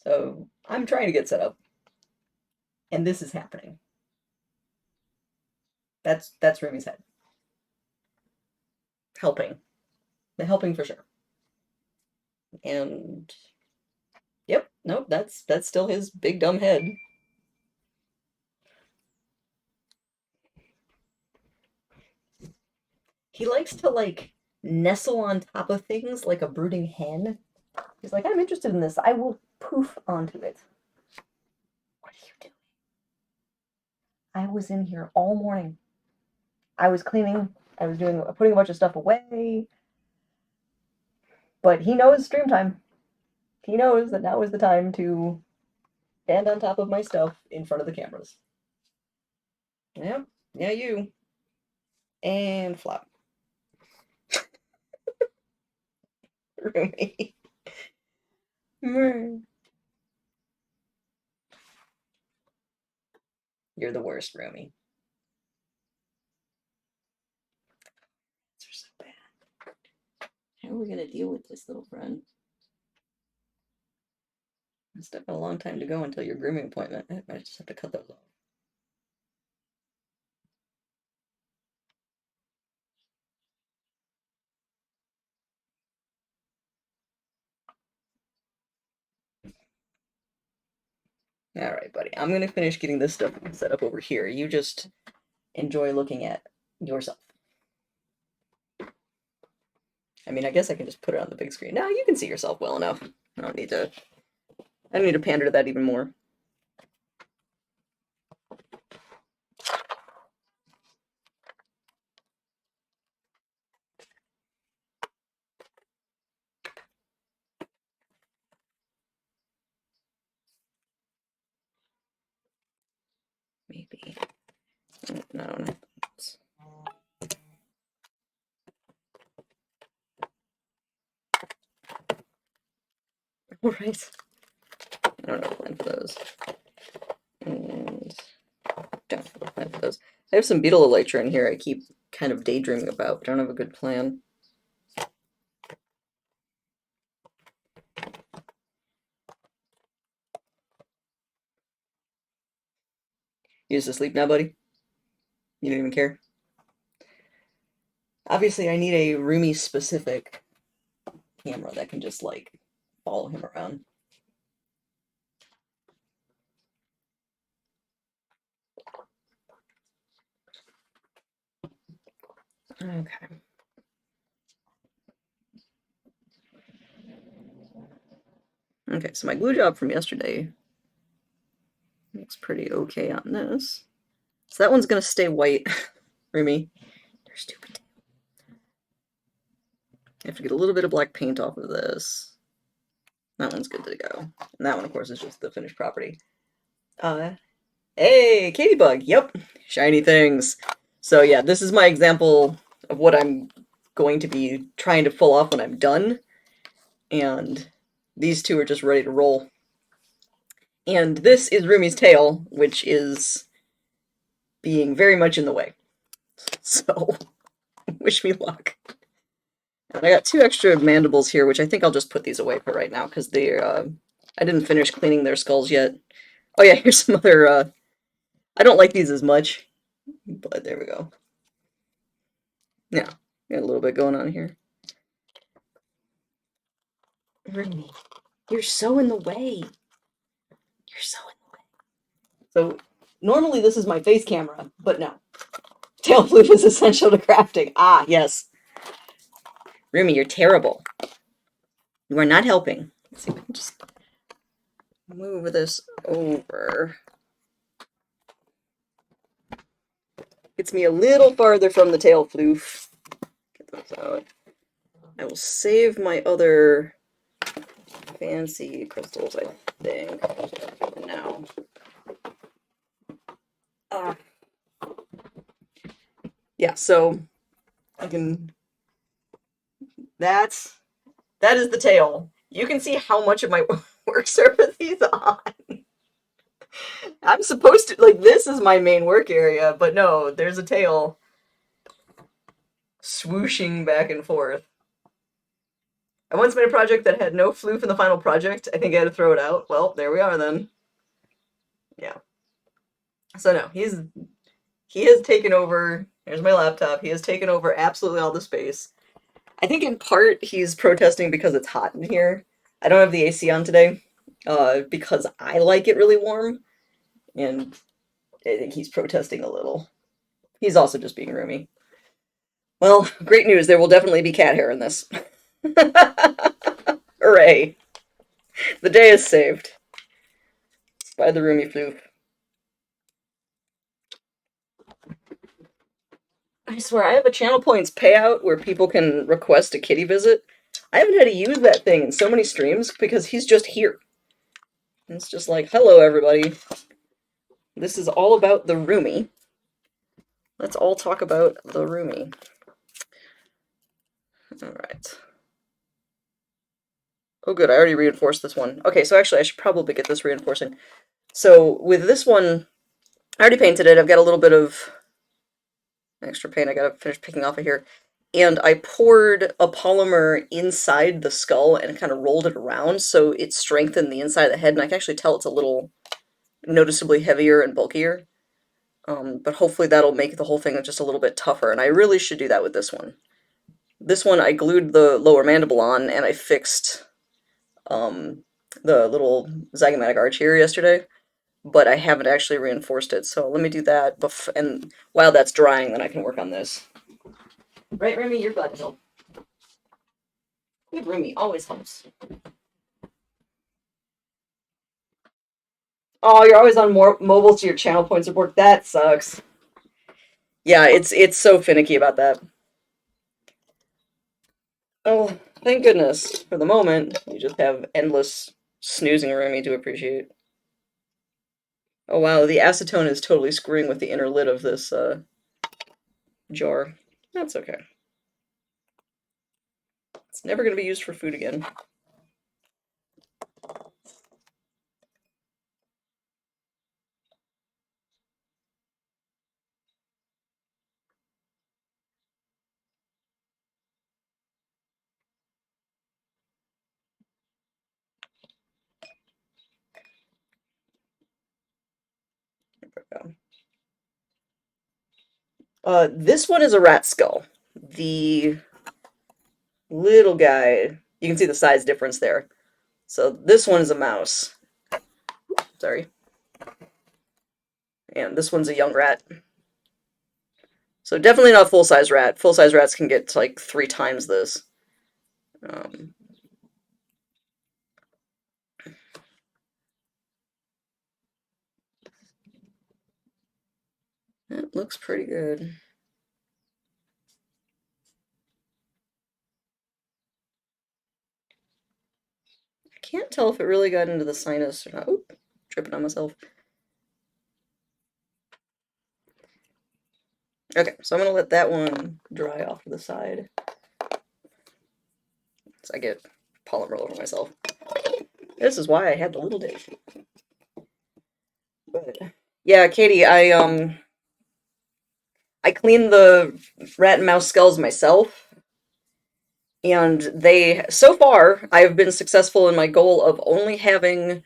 So I'm trying to get set up, and this is happening. That's Rumi's head. Helping. The helping for sure. And yep, nope, that's still his big dumb head. He likes to like nestle on top of things like a brooding hen. He's like, I'm interested in this. I will poof onto it. What are you doing? I was in here all morning. I was cleaning. I was putting a bunch of stuff away. But he knows stream time. He knows that now is the time to stand on top of my stuff in front of the cameras. Yep. Yeah, you. And flop. Roomy. You're the worst, Roomy. These are so bad. How are we gonna deal with this, little friend? It's taking a long time to go until your grooming appointment. I might just have to cut those off. All right, buddy. I'm gonna finish getting this stuff set up over here. You just enjoy looking at yourself. I mean, I guess I can just put it on the big screen. Now you can see yourself well enough. I don't need to. I don't need to pander to that even more. Maybe. No. All right. I don't have a plan for those. And don't have a plan for those. I have some beetle elytra in here I keep kind of daydreaming about, but I don't have a good plan. You just asleep now, buddy? You don't even care? Obviously, I need a Roomy specific camera that can just like follow him around. Okay. Okay, so my glue job from yesterday looks pretty okay on this. So that one's gonna stay white, Roomy. You're stupid. I have to get a little bit of black paint off of this. That one's good to go. And that one, of course, is just the finished property. Hey, Katybug. Yep, shiny things. So yeah, this is my example of what I'm going to be trying to pull off when I'm done. And these two are just ready to roll. And this is Rumi's tail, which is being very much in the way. So, wish me luck. And I got 2 extra mandibles here, which I think I'll just put these away for right now, because I didn't finish cleaning their skulls yet. Oh yeah, here's some other, I don't like these as much, but there we go. Yeah, got a little bit going on here. Rumi, you're so in the way. You're so in the way. So, normally this is my face camera, but no. Tail flute is essential to crafting. Ah, yes. Rumi, you're terrible. You are not helping. Let's see if I can just move this over. Gets me a little farther from the tail floof. Get those out. I will save my other fancy crystals, I think, for now. Yeah, so I can. That is the tail. You can see how much of my work surface he's on. I'm supposed to, like, this is my main work area, but no, there's a tail swooshing back and forth. I once made a project that had no floof in the final project. I think I had to throw it out. Well, there we are then. Yeah. So no, he has taken over. Here's my laptop. He has taken over absolutely all the space. I think in part he's protesting because it's hot in here. I don't have the AC on today, because I like it really warm, and I think he's protesting a little. He's also just being roomy. Well, great news. There will definitely be cat hair in this. Hooray. The day is saved by the roomy floof. I swear, I have a channel points payout where people can request a kitty visit. I haven't had to use that thing in so many streams because he's just here. And it's just like, hello, everybody. This is all about the roomie. Let's all talk about the roomie. All right. Oh, good. I already reinforced this one. Okay, so actually, I should probably get this reinforcing. So with this one, I already painted it. I've got a little bit of extra paint I gotta finish picking off of here. And I poured a polymer inside the skull and kind of rolled it around so it strengthened the inside of the head, and I can actually tell it's a little noticeably heavier and bulkier. But hopefully that'll make the whole thing just a little bit tougher, and I really should do that with this one. This one I glued the lower mandible on, and I fixed the little zygomatic arch here yesterday, but I haven't actually reinforced it, so let me do that, and while that's drying, then I can work on this. Right, Remy? You're glad to help. Good Remy always helps. Oh, you're always on more mobile, so your channel points report. That sucks. Yeah, it's so finicky about that. Oh, thank goodness. For the moment, you just have endless snoozing Remy to appreciate. Oh wow, the acetone is totally screwing with the inner lid of this jar. That's okay. It's never going to be used for food again. This one is a rat skull. The little guy, you can see the size difference there. So this one is a mouse. Sorry. And this one's a young rat. So definitely not a full-size rat. Full-size rats can get to like 3 times this. It looks pretty good. I can't tell if it really got into the sinus or not. Oop, tripping on myself. Okay, so I'm gonna let that one dry off to the side. So I get pollen roll over myself. This is why I had the little dish. But yeah, Katie, I cleaned the rat and mouse skulls myself, and so far I've been successful in my goal of only having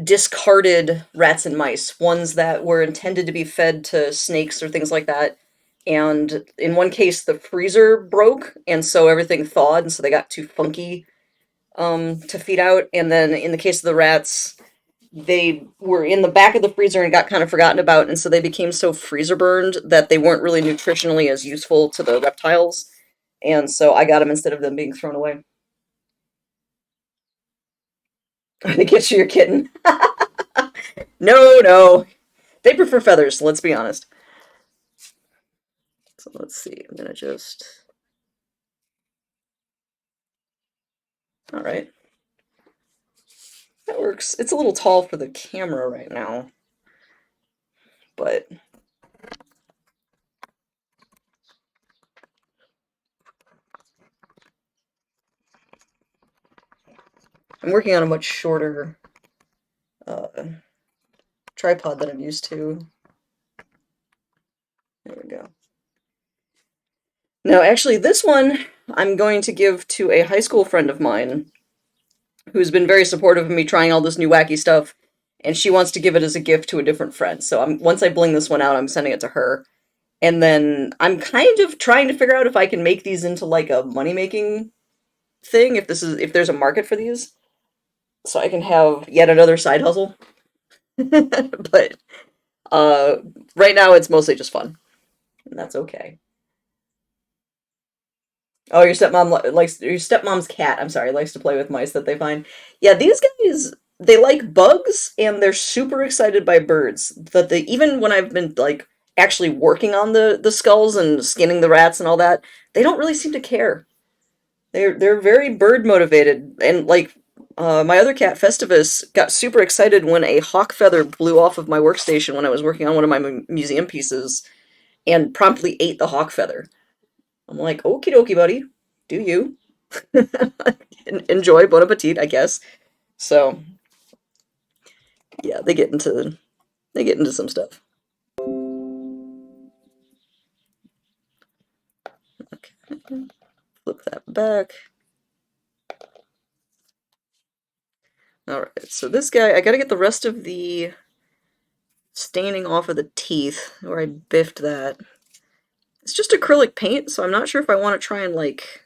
discarded rats and mice, ones that were intended to be fed to snakes or things like that. And in one case, the freezer broke, and so everything thawed, and so they got too funky to feed out. And then in the case of the rats, they were in the back of the freezer and got kind of forgotten about, and so they became so freezer burned that they weren't really nutritionally as useful to the reptiles. And so I got them instead of them being thrown away. They get you your kitten. No, no. They prefer feathers, let's be honest. So let's see. I'm gonna just... Alright. That works. It's a little tall for the camera right now, but... I'm working on a much shorter tripod than I'm used to. There we go. No, actually, this one, I'm going to give to a high school friend of mine who's been very supportive of me trying all this new wacky stuff, and she wants to give it as a gift to a different friend. So once I bling this one out, I'm sending it to her. And then I'm kind of trying to figure out if I can make these into like a money making thing, if there's a market for these, so I can have yet another side hustle. But uh right now it's mostly just fun, and that's okay. Oh, your stepmom likes your stepmom's cat. I'm sorry, likes to play with mice that they find. Yeah, these guys they like bugs and they're super excited by birds. That they even when I've been like actually working on the skulls and skinning the rats and all that, they don't really seem to care. They're very bird motivated and like my other cat Festivus got super excited when a hawk feather blew off of my workstation when I was working on one of my museum pieces and promptly ate the hawk feather. I'm like, okie dokie, buddy. Do you? Enjoy, bon appetit, I guess. So yeah, they get into some stuff. Okay, flip that back. All right, so this guy, I gotta get the rest of the staining off of the teeth where I biffed that. It's just acrylic paint, so I'm not sure if I want to try and like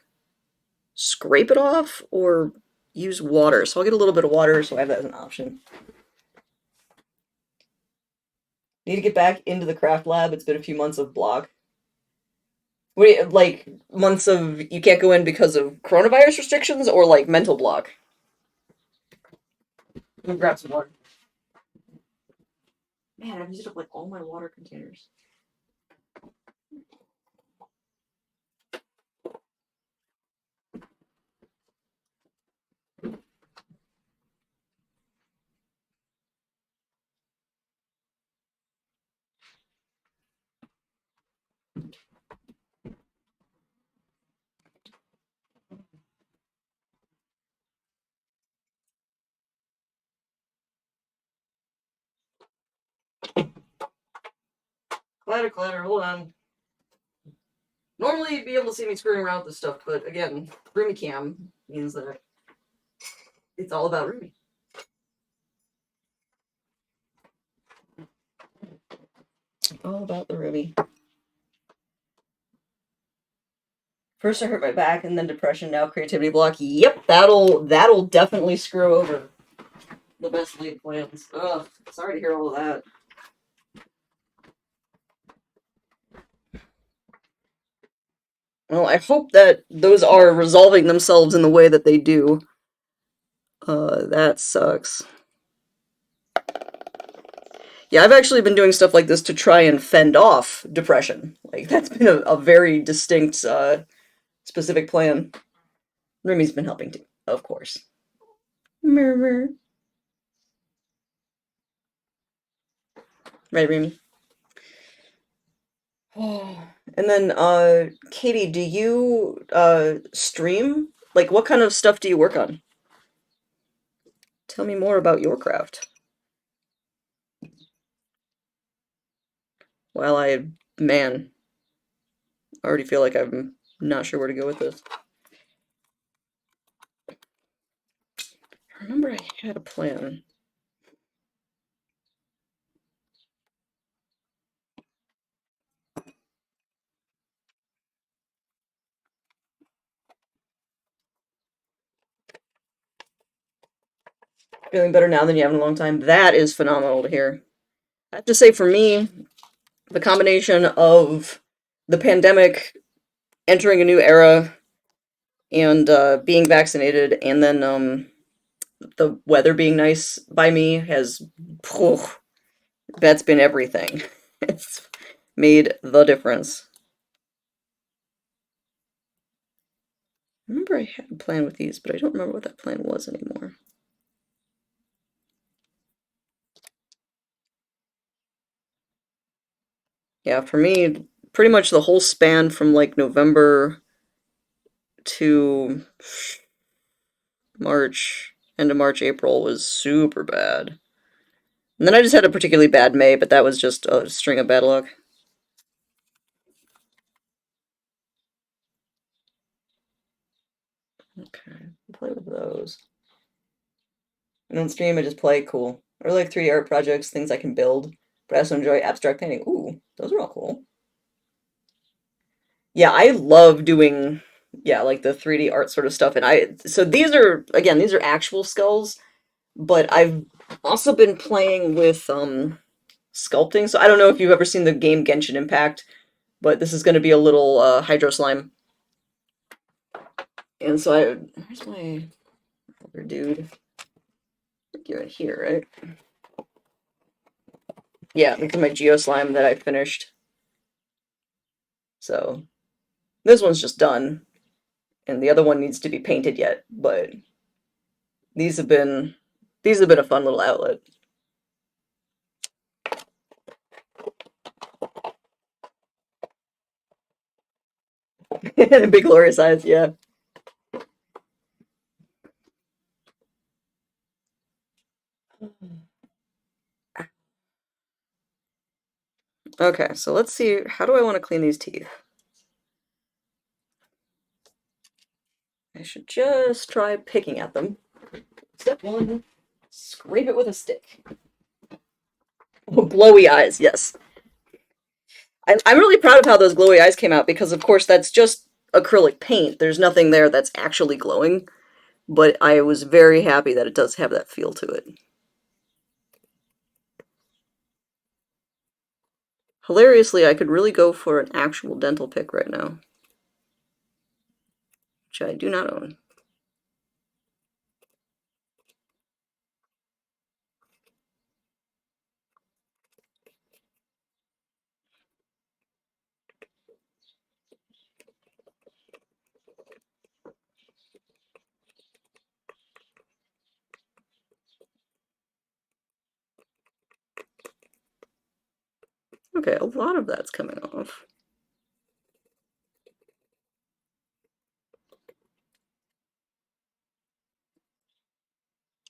scrape it off or use water. So I'll get a little bit of water so I have that as an option. Need to get back into the craft lab. It's been a few months of block. Wait, like months of you can't go in because of coronavirus restrictions or like mental block? Let me grab some water. Man, I've used up like all my water containers. Clatter, clatter, hold on. Normally you'd be able to see me screwing around with this stuff, but again, Roomy Cam means that it's all about Roomy. All about the Roomy. First I hurt my back and then depression, now creativity block. Yep, that'll definitely screw over the best laid plans. Ugh, sorry to hear all of that. Well, I hope that those are resolving themselves in the way that they do. That sucks. Yeah, I've actually been doing stuff like this to try and fend off depression. Like, that's been a very distinct, specific plan. Rumi's been helping too, of course. Murmur. Right, Rumi? And then, Katie, do you, stream? Like, what kind of stuff do you work on? Tell me more about your craft. While man, I already feel like I'm not sure where to go with this. I remember I had a plan. Feeling better now than you have in a long time. That is phenomenal to hear. I have to say, for me, the combination of the pandemic, entering a new era, and being vaccinated, and then the weather being nice by me has, phew, that's been everything. It's made the difference. I remember I had a plan with these, but I don't remember what that plan was anymore. Yeah, for me, pretty much the whole span from like November to March, end of March, April was super bad. And then I just had a particularly bad May, but that was just a string of bad luck. Okay, play with those. And on stream, I just play cool. I really like 3D art projects, things I can build, but I also enjoy abstract painting. Ooh, those are all cool. Yeah, I love doing, yeah, like the 3D art sort of stuff. And so these are, again, these are actual skulls, but I've also been playing with sculpting. So I don't know if you've ever seen the game Genshin Impact, but this is going to be a little hydro slime. And so where's my other dude? You're in here, right? Yeah, this is my Geo Slime that I finished. So this one's just done, and the other one needs to be painted yet. But these have been these have been a fun little outlet. And a big glorious eyes, yeah. Okay, so let's see. How do I want to clean these teeth? I should just try picking at them. Step one, scrape it with a stick. Oh, glowy eyes, yes. I'm really proud of how those glowy eyes came out because, of course, that's just acrylic paint. There's nothing there that's actually glowing, but I was very happy that it does have that feel to it. Hilariously, I could really go for an actual dental pick right now, which I do not own. Okay, a lot of that's coming off.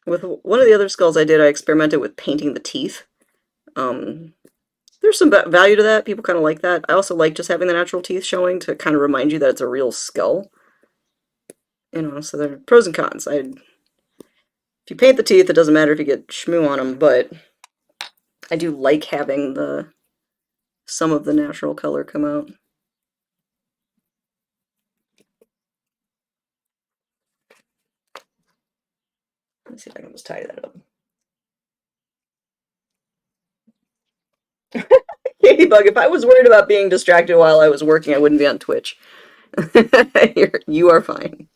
With one of the other skulls I did, I experimented with painting the teeth. Um, there's some value to that. People kind of like that. I also like just having the natural teeth showing to kind of remind you that it's a real skull. You know, so there are pros and cons. If you paint the teeth, it doesn't matter if you get shmoo on them, but I do like having some of the natural color come out. Let's see if I can just tidy that up. Ladybug, if I was worried about being distracted while I was working, I wouldn't be on Twitch. You are fine.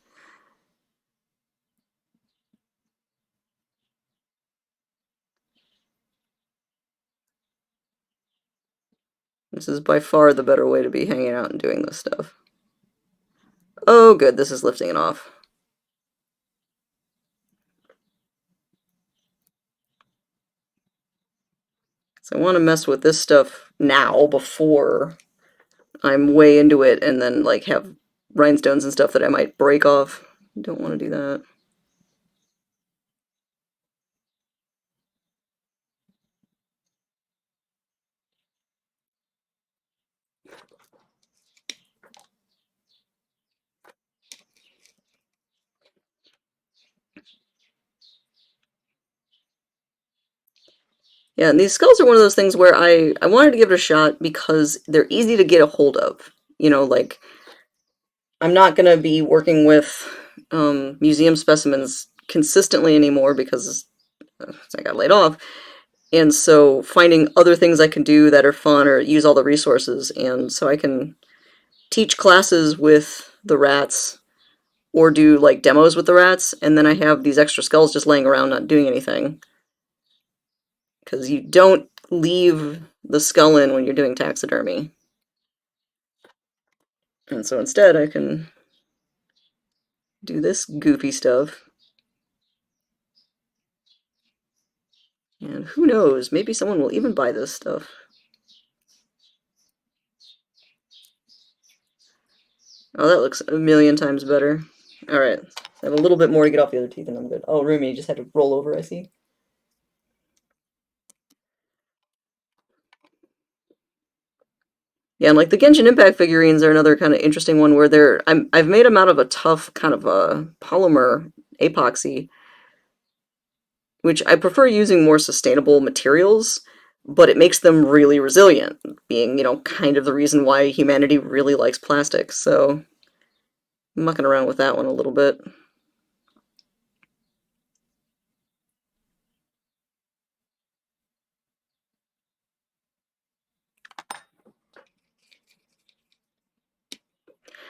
This is by far the better way to be hanging out and doing this stuff. Oh, good, this is lifting it off. So I want to mess with this stuff now before I'm way into it and then like have rhinestones and stuff that I might break off. Don't want to do that. Yeah, and these skulls are one of those things where I wanted to give it a shot because they're easy to get a hold of. You know, like I'm not gonna be working with museum specimens consistently anymore because I got laid off. And so finding other things I can do that are fun or use all the resources, and so I can teach classes with the rats or do like demos with the rats, and then I have these extra skulls just laying around not doing anything. Because you don't leave the skull in when you're doing taxidermy. And so instead I can do this goofy stuff. And who knows, maybe someone will even buy this stuff. Oh, that looks a million times better. Alright, I have a little bit more to get off the other teeth and I'm good. Oh, Rumi, you just had to roll over, I see. Yeah, and like the Genshin Impact figurines are another kind of interesting one where I've made them out of a tough kind of a polymer epoxy, which I prefer using more sustainable materials, but it makes them really resilient, being, kind of the reason why humanity really likes plastic. So I'm mucking around with that one a little bit.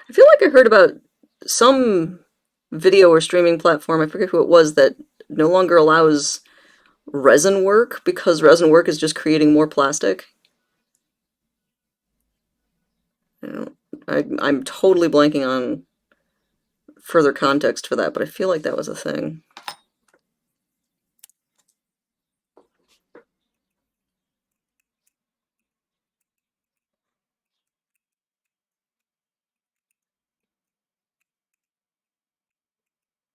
I feel like I heard about some video or streaming platform, I forget who it was, that no longer allows resin work because resin work is just creating more plastic. You know, I'm totally blanking on further context for that, but I feel like that was a thing.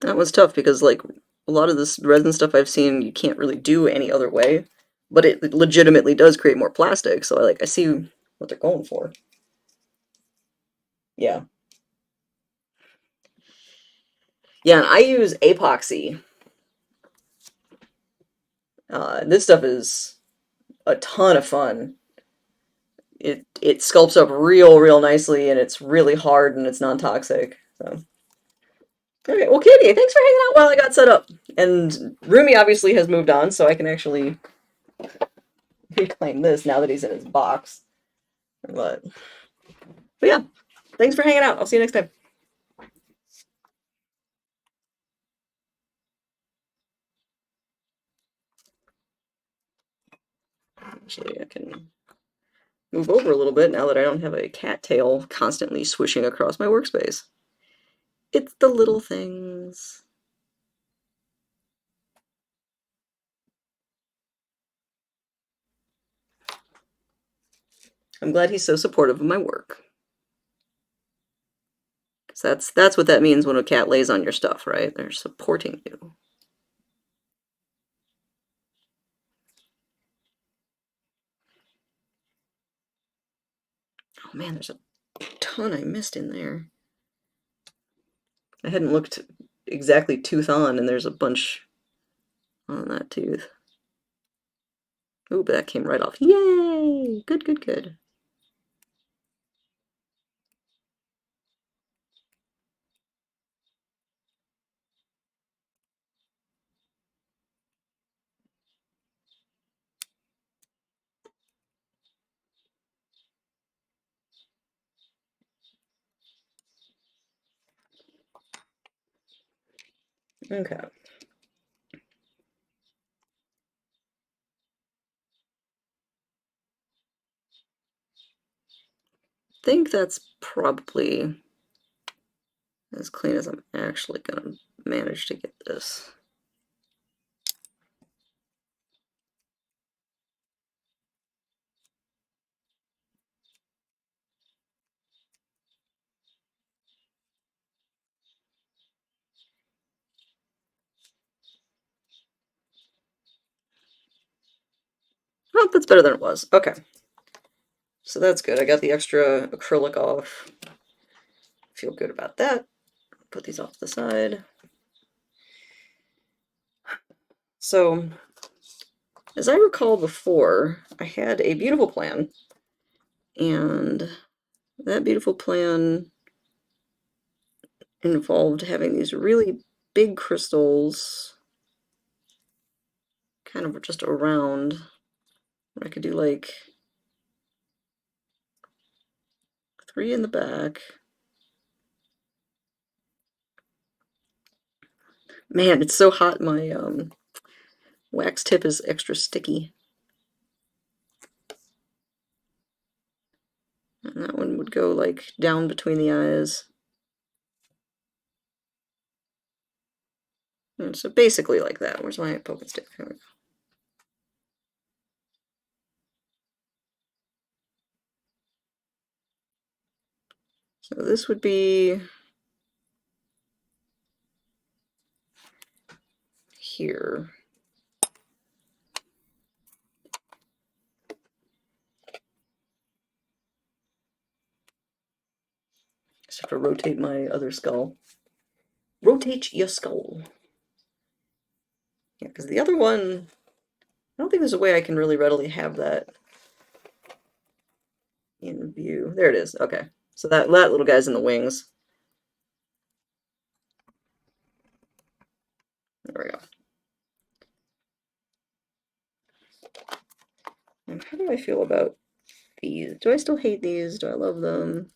That was tough because like a lot of this resin stuff I've seen you can't really do any other way, but it legitimately does create more plastic, so I see what they're going for. Yeah. Yeah, and I use epoxy. This stuff is a ton of fun. It sculpts up real nicely, and it's really hard, and it's non-toxic. So okay, well, Katie, thanks for hanging out while I got set up. And Rumi obviously has moved on, so I can actually reclaim this now that he's in his box. But yeah, thanks for hanging out. I'll see you next time. Actually, I can move over a little bit now that I don't have a cat tail constantly swishing across my workspace. It's the little things. I'm glad he's so supportive of my work. Because that's what that means when a cat lays on your stuff, right? They're supporting you. Oh man, there's a ton I missed in there. I hadn't looked exactly tooth on, and there's a bunch on that tooth. Ooh, but that came right off. Yay! Good, good, good. Okay. I think that's probably as clean as I'm actually gonna manage to get this. Oh, that's better than it was. Okay. So that's good. I got the extra acrylic off. Feel good about that. Put these off to the side. So, as I recall before, I had a beautiful plan, and that beautiful plan involved having these really big crystals kind of just around. I could do like 3 in the back. Man, it's so hot, my wax tip is extra sticky. And that one would go like down between the eyes. And so basically like that. Where's my poke and stick? There we go. So this would be here. Just have to rotate my other skull. Rotate your skull. Yeah, because the other one, I don't think there's a way I can really readily have that in view. There it is. Okay. So that little guy's in the wings. There we go. And how do I feel about these? Do I still hate these? Do I love them?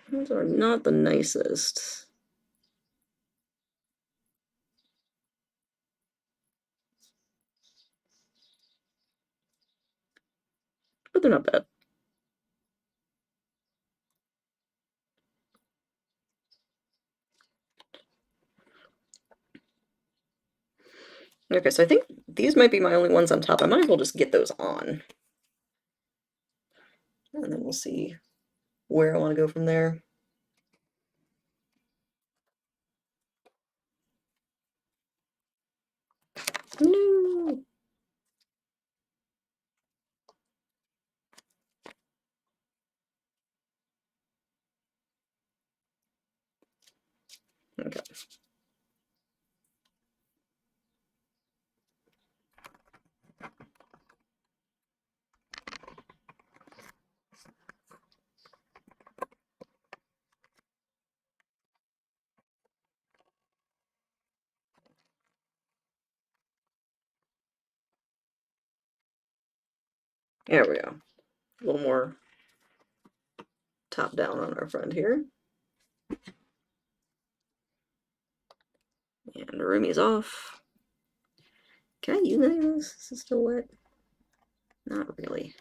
Those are not the nicest. But they're not bad. Okay, so I think these might be my only ones on top. I might as well just get those on. And then we'll see where I want to go from there. No. Okay. There we go. A little more top down on our friend here. And Rumi's off. Can I use any of this? Is it still wet? Not really.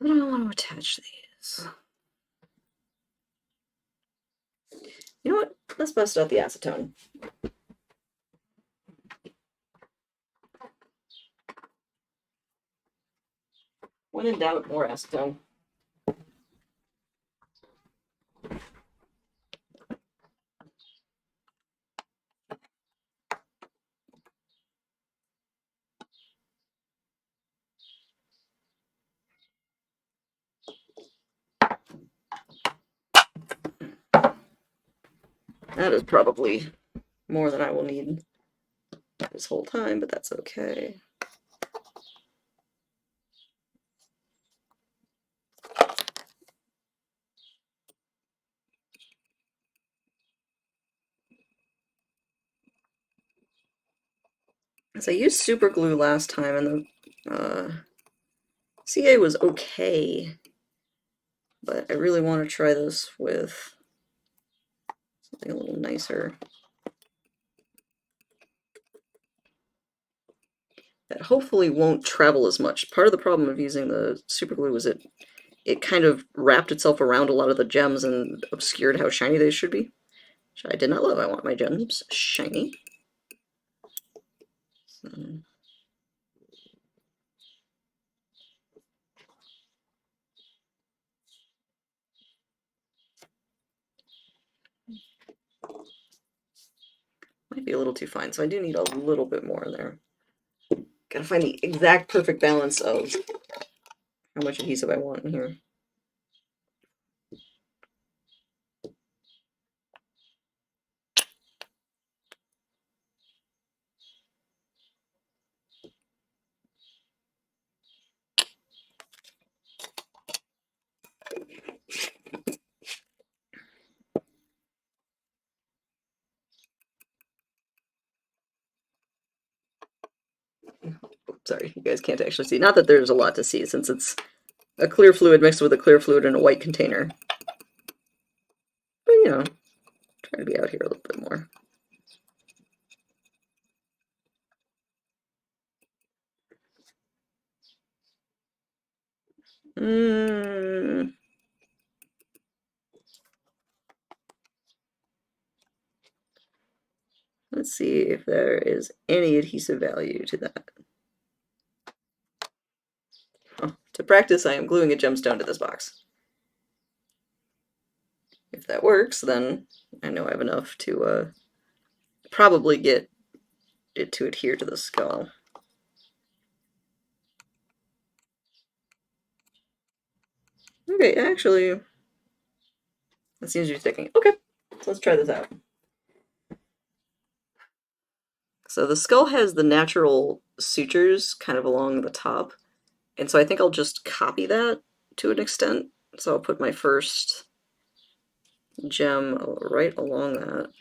I don't want to attach these. You know what? Let's bust out the acetone. When in doubt, more acetone. That is probably more than I will need this whole time, but that's okay. As I used super glue last time, and the CA was okay, but I really want to try this with something a little nicer. That hopefully won't travel as much. Part of the problem of using the super glue was it kind of wrapped itself around a lot of the gems and obscured how shiny they should be, which I did not love. I want my gems shiny. So. Might be a little too fine, so I do need a little bit more in there. Gotta find the exact perfect balance of how much adhesive I want in here. Sorry, you guys can't actually see. Not that there's a lot to see, since it's a clear fluid mixed with a clear fluid in a white container. But, you know, try to be out here a little bit more. Let's see if there is any adhesive value to that. Oh, to practice, I am gluing a gemstone to this box. If that works, then I know I have enough to probably get it to adhere to the skull. Okay, actually, that seems to be sticking. Okay, so let's try this out. So the skull has the natural sutures kind of along the top, and so I think I'll just copy that to an extent. So I'll put my first gem right along that.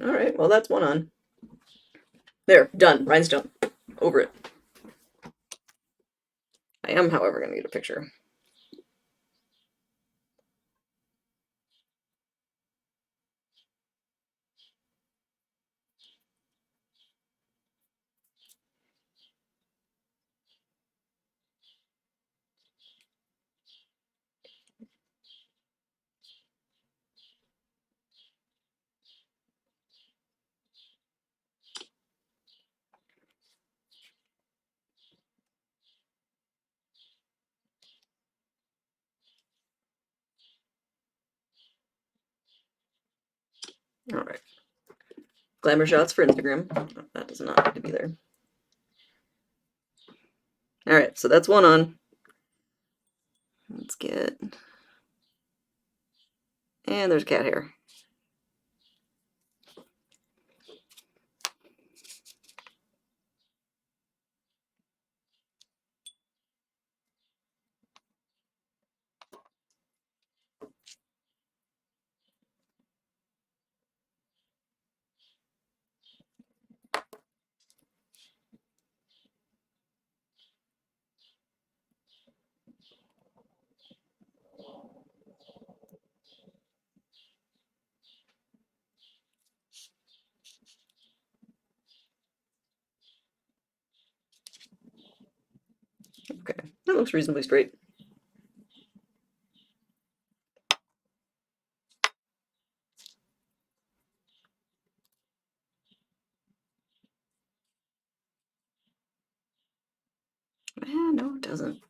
All right, well, that's one on. There, done. Rhinestone. Over it. I am, however, going to get a picture. All right. Glamour shots for Instagram. Oh, that does not need to be there. All right, so that's one on. Let's get... And there's cat hair. Okay, that looks reasonably straight. No, it doesn't.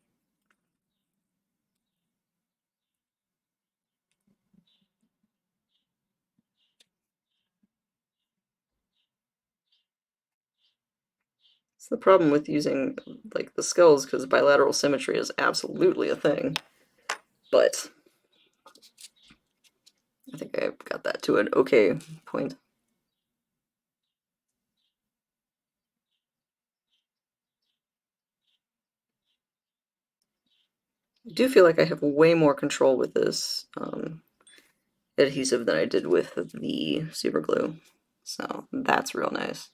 It's the problem with using like the skulls, because bilateral symmetry is absolutely a thing. But I think I've got that to an okay point. I do feel like I have way more control with this adhesive than I did with the super glue. So that's real nice.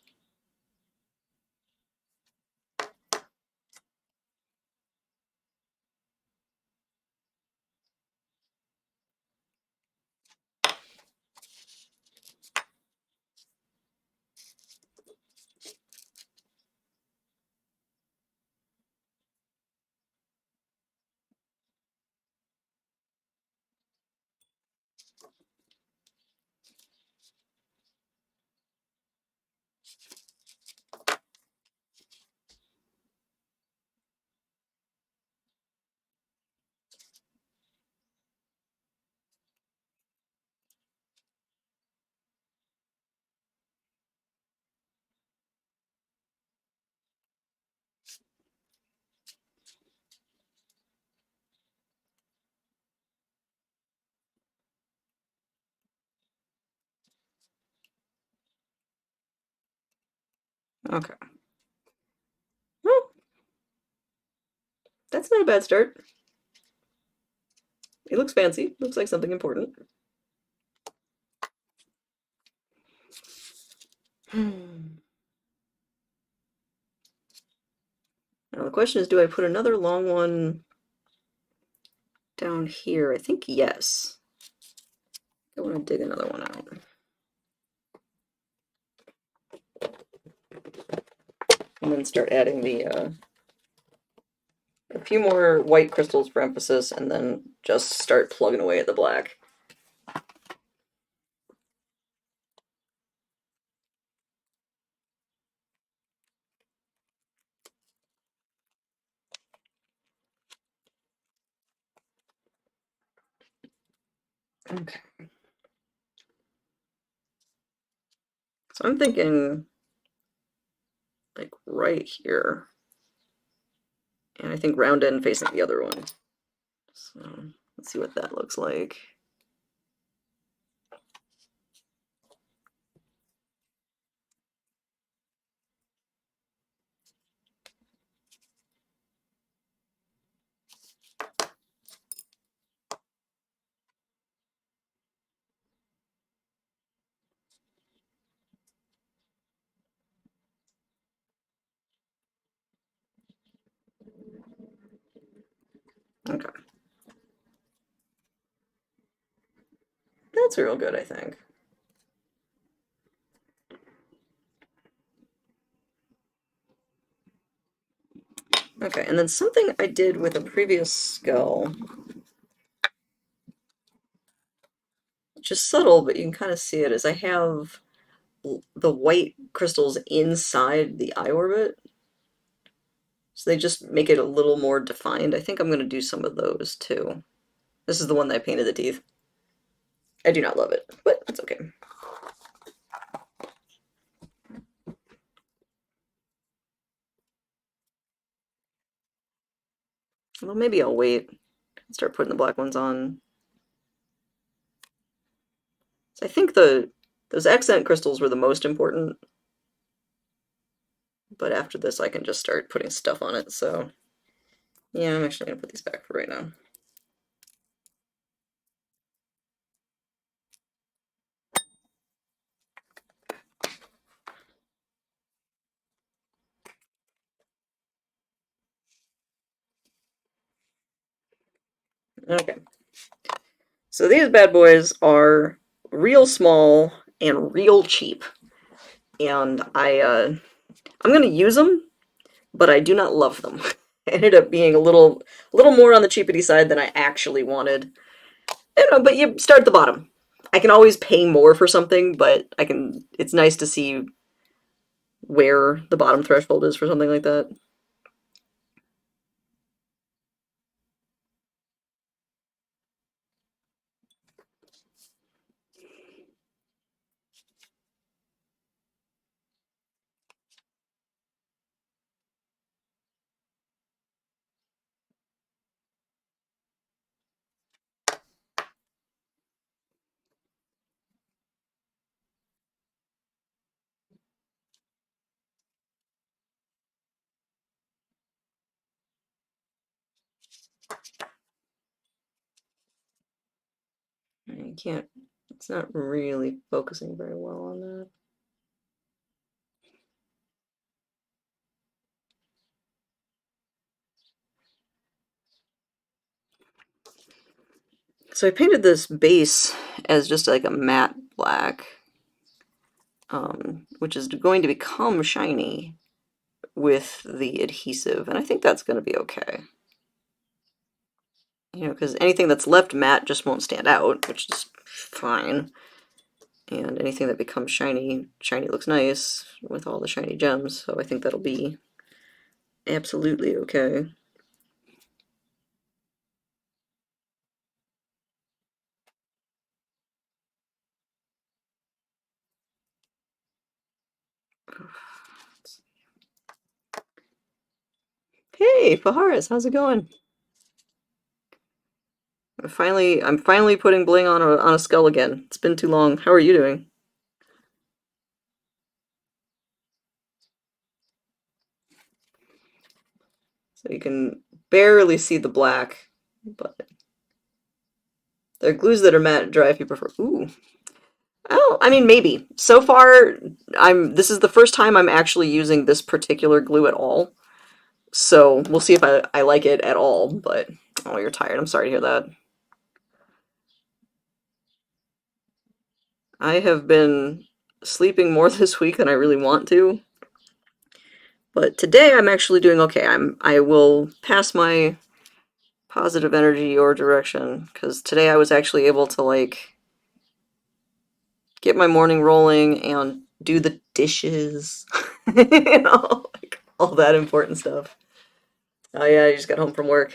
Okay. Well, that's not a bad start. It looks fancy. Looks like something important. Now the question is, do I put another long one down here? I think yes. I want to dig another one out. And then start adding a few more white crystals for emphasis, and then just start plugging away at the black. Okay. So I'm thinking like right here. And I think round end facing the other one. So let's see what that looks like. Okay. That's real good, I think. Okay, and then something I did with a previous skull, just subtle, but you can kind of see it, is I have the white crystals inside the eye orbit. So they just make it a little more defined. I think I'm going to do some of those too. This is the one that I painted the teeth. I do not love it, but it's okay. Well, maybe I'll wait and start putting the black ones on. So I think those accent crystals were the most important, but after this I can just start putting stuff on it, so yeah, I'm actually going to put these back for right now. Okay. So these bad boys are real small and real cheap. And I'm gonna use them, but I do not love them. It ended up being a little more on the cheapity side than I actually wanted. You know, but you start at the bottom. I can always pay more for something, but it's nice to see where the bottom threshold is for something like that. I can't, it's not really focusing very well on that. So I painted this base as just like a matte black, which is going to become shiny with the adhesive, and I think that's going to be okay. You know, because anything that's left matte just won't stand out, which is fine. And anything that becomes shiny, shiny looks nice with all the shiny gems, so I think that'll be absolutely okay. Hey, Faharis, how's it going? I'm finally putting bling on a skull again. It's been too long. How are you doing? So you can barely see the black, but there are glues that are matte and dry if you prefer. Ooh. Oh, I mean, maybe. So far, this is the first time I'm actually using this particular glue at all. So we'll see if I like it at all, but oh, you're tired. I'm sorry to hear that. I have been sleeping more this week than I really want to, but today I'm actually doing okay. I will pass my positive energy your direction because today I was actually able to like get my morning rolling and do the dishes, like all that important stuff. Oh yeah, I just got home from work.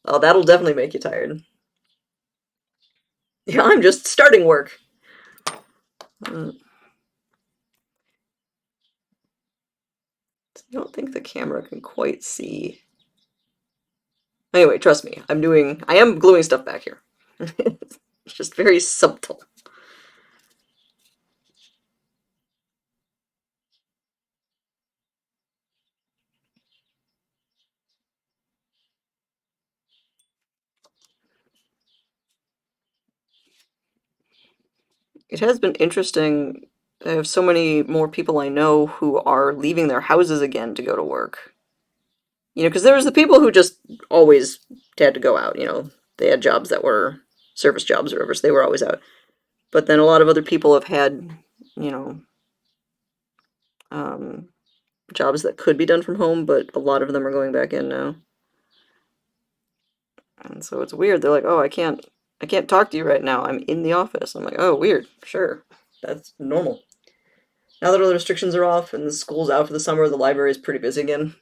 Oh, that'll definitely make you tired. Yeah, I'm just starting work. I don't think the camera can quite see. Anyway, trust me, I am gluing stuff back here. It's just very subtle. It has been interesting. I have so many more people I know who are leaving their houses again to go to work. Because there was the people who just always had to go out. They had jobs that were service jobs or whatever, so they were always out. But then a lot of other people have had, you know, um, jobs that could be done from home, but a lot of them are going back in now. And so it's weird. They're like, "Oh, I can't talk to you right now. I'm in the office." I'm like, "Oh, weird. Sure. That's normal." Now that all the restrictions are off and the school's out for the summer, the library is pretty busy again.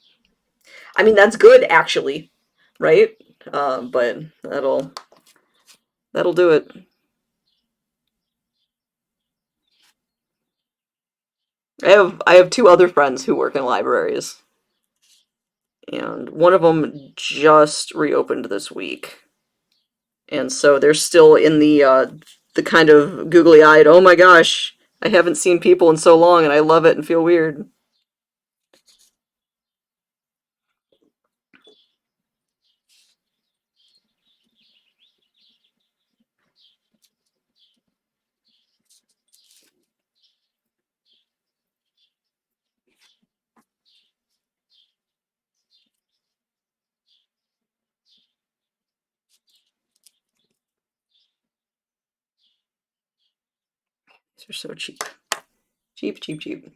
I mean, that's good actually, right? But that'll do it. I have two other friends who work in libraries, and one of them just reopened this week, and so they're still in the kind of googly-eyed, "Oh my gosh, I haven't seen people in so long, and I love it and feel weird." These are so cheap, cheap, cheap, cheap.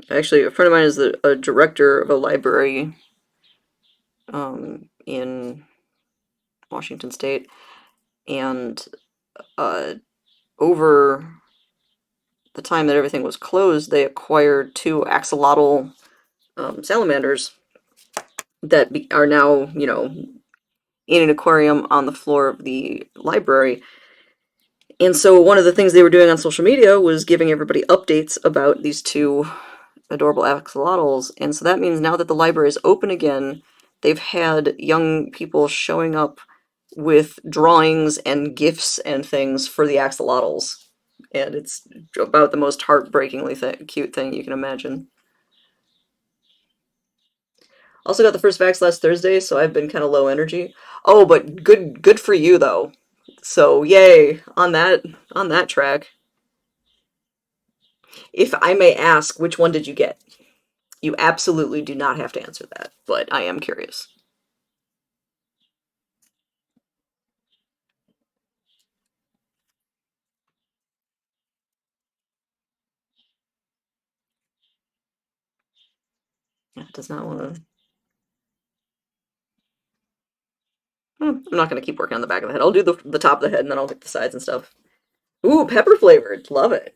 Actually, a friend of mine is a director of a library in Washington State, and uh, over the time that everything was closed, they acquired two axolotl salamanders that are now, in an aquarium on the floor of the library. And so one of the things they were doing on social media was giving everybody updates about these two adorable axolotls. And so that means now that the library is open again, they've had young people showing up with drawings and gifts and things for the axolotls. And it's about the most heartbreakingly cute thing you can imagine. Also got the first vax last Thursday, so I've been kind of low energy. Oh, but good for you though. So yay on that track. If I may ask, which one did you get? You absolutely do not have to answer that, but I am curious. It does not want to. I'm not going to keep working on the back of the head. I'll do the top of the head and then I'll hit the sides and stuff. Ooh, pepper flavored. Love it.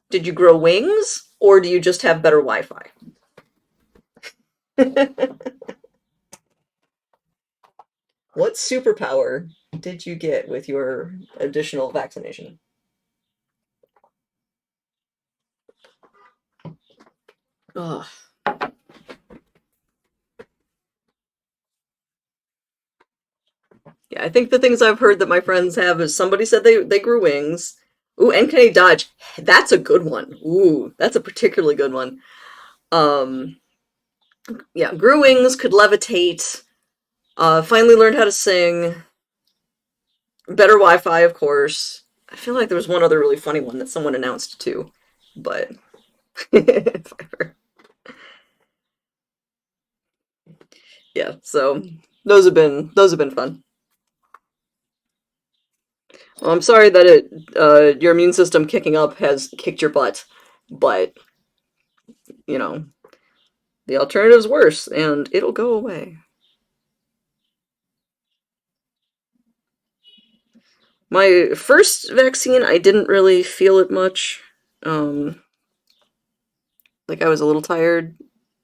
Did you grow wings or do you just have better Wi Fi? What superpower did you get with your additional vaccination? Ugh. Yeah, I think the things I've heard that my friends have is somebody said they grew wings. Ooh, and can they dodge? That's a good one. Ooh, that's a particularly good one. Um, yeah, grew wings, could levitate. Finally learned how to sing. Better Wi-Fi, of course. I feel like there was one other really funny one that someone announced too, but yeah. So those have been fun. Well, I'm sorry that your immune system kicking up has kicked your butt, but you know the alternative's worse, and it'll go away. My first vaccine, I didn't really feel it much. Um, like I was a little tired,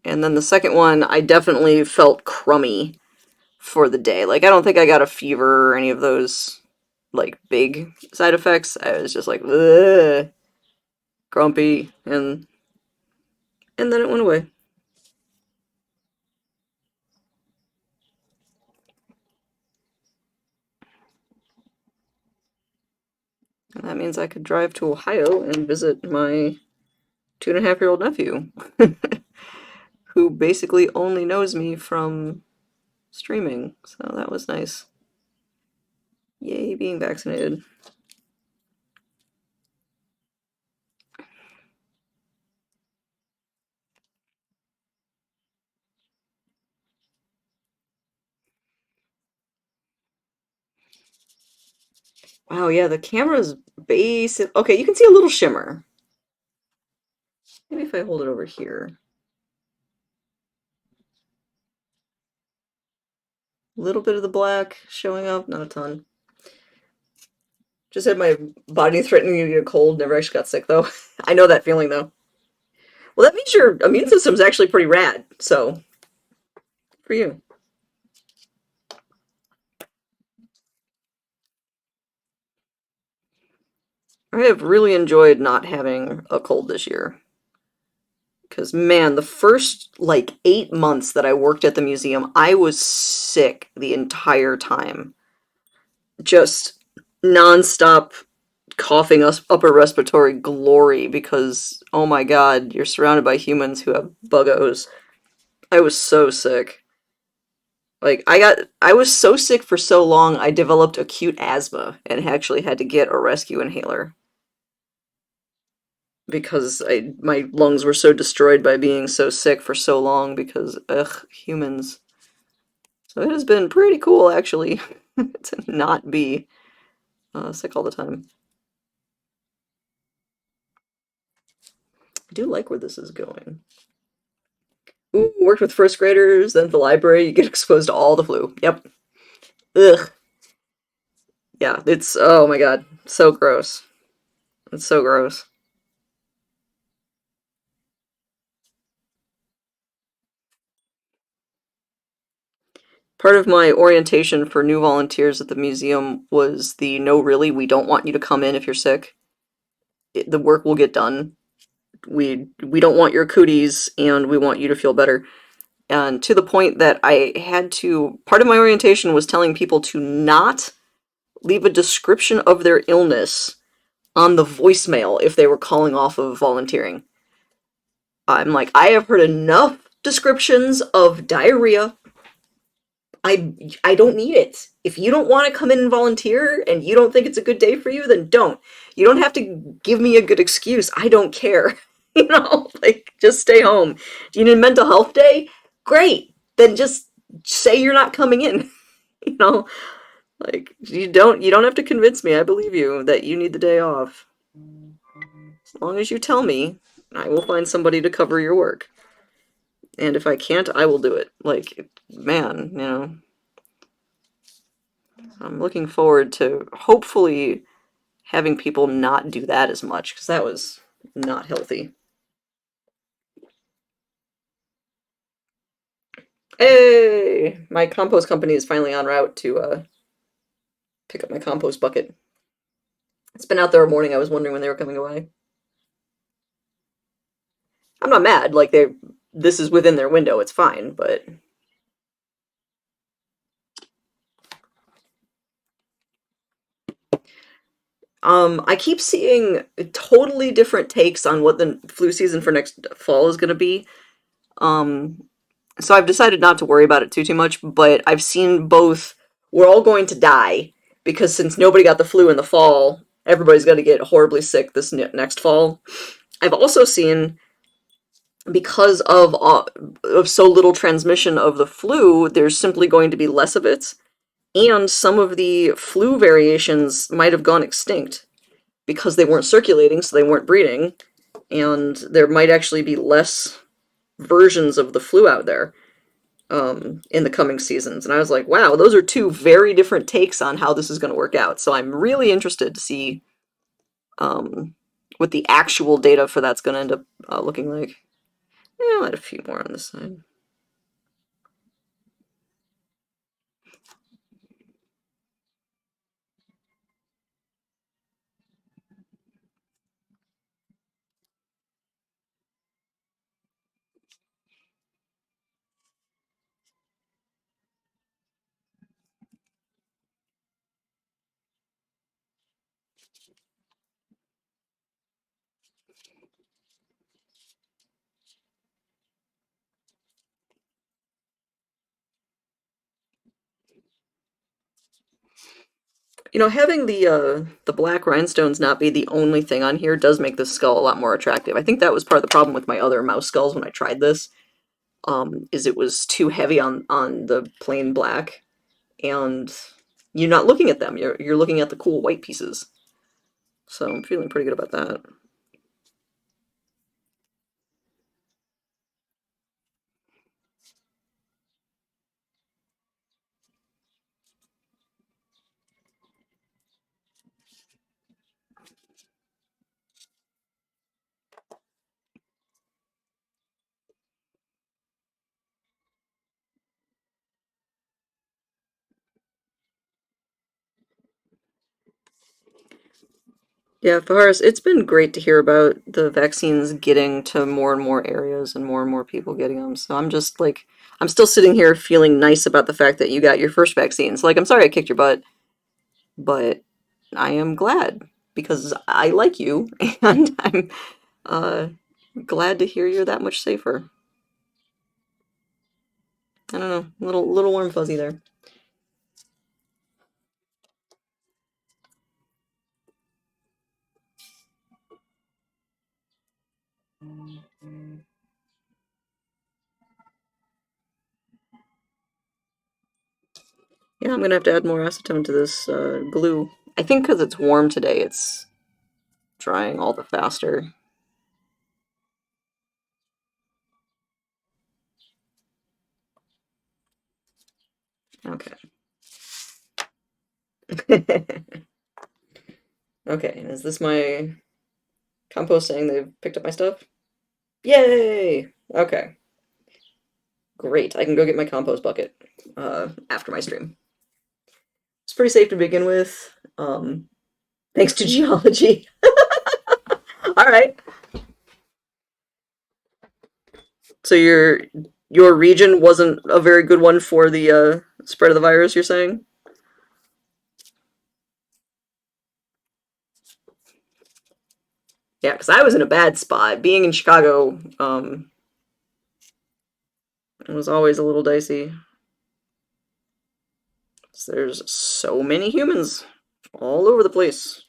and then the second one, I definitely felt crummy for the day. Like I don't think I got a fever or any of those like big side effects. I was just like ugh, grumpy, and then it went away. And that means I could drive to Ohio and visit my 2.5-year-old nephew, who basically only knows me from streaming. So that was nice. Yay, being vaccinated. Wow, yeah, the camera's basic. Okay, you can see a little shimmer. Maybe if I hold it over here. A little bit of the black showing up, not a ton. Just had my body threatening to get a cold. Never actually got sick though. I know that feeling though. Well, that means your immune system's actually pretty rad. So for you, I have really enjoyed not having a cold this year. Because man, the first like 8 months that I worked at the museum, I was sick the entire time. Just nonstop coughing us upper respiratory glory because oh my god, you're surrounded by humans who have buggos. I was so sick. Like I was so sick for so long I developed acute asthma and actually had to get a rescue inhaler because I my lungs were so destroyed by being so sick for so long because ugh, humans. So it has been pretty cool actually to not be sick all the time. I do like where this is going. Ooh, worked with first graders, then at the library, you get exposed to all the flu. Yep. Ugh. Yeah, it's oh my god, so gross. It's so gross. Part of my orientation for new volunteers at the museum was the no, really, we don't want you to come in if you're sick. The work will get done. We don't want your cooties, and we want you to feel better. And to the point that I had to, part of my orientation was telling people to not leave a description of their illness on the voicemail if they were calling off of volunteering. I'm like, I have heard enough descriptions of diarrhea. I don't need it. If you don't want to come in and volunteer and you don't think it's a good day for you, then don't. You don't have to give me a good excuse. I don't care. Like just stay home. Do you need a mental health day? Great. Then just say you're not coming in. You know, like you don't have to convince me. I believe you that you need the day off. As long as you tell me, I will find somebody to cover your work. And if I can't, I will do it. Like, man, I'm looking forward to hopefully having people not do that as much because that was not healthy. Hey, my compost company is finally en route to pick up my compost bucket. It's been out there all morning. I was wondering when they were coming away. I'm not mad. Like this is within their window. It's fine, but I keep seeing totally different takes on what the flu season for next fall is going to be. Um, so I've decided not to worry about it too much. But I've seen both. We're all going to die, because since nobody got the flu in the fall, everybody's going to get horribly sick this next fall. I've also seen, because of so little transmission of the flu, there's simply going to be less of it, and some of the flu variations might have gone extinct because they weren't circulating, so they weren't breeding, and there might actually be less versions of the flu out there in the coming seasons. And I was like, wow, those are two very different takes on how this is going to work out. So I'm really interested to see what the actual data for that's going to end up looking like. Yeah, I'll add a few more on this side. You know, having the black rhinestones not be the only thing on here does make this skull a lot more attractive. I think that was part of the problem with my other mouse skulls when I tried this. Is it was too heavy on the plain black, and you're not looking at them. You're looking at the cool white pieces. So I'm feeling pretty good about that. Yeah, Faharis, it's been great to hear about the vaccines getting to more and more areas and more people getting them. So I'm just like, I'm still sitting here feeling nice about the fact that you got your first vaccine. So like, I'm sorry I kicked your butt, but I am glad because I like you and I'm uh, glad to hear you're that much safer. I don't know, little warm fuzzy there. Yeah, I'm gonna have to add more acetone to this glue. I think because it's warm today, it's drying all the faster. Okay. Okay, and is this my compost saying they've picked up my stuff? Yay! Okay, great. I can go get my compost bucket after my stream. It's pretty safe to begin with, thanks to geology. All right. So your region wasn't a very good one for the spread of the virus, you're saying? Yeah, because I was in a bad spot. Being in Chicago was always a little dicey. There's so many humans all over the place.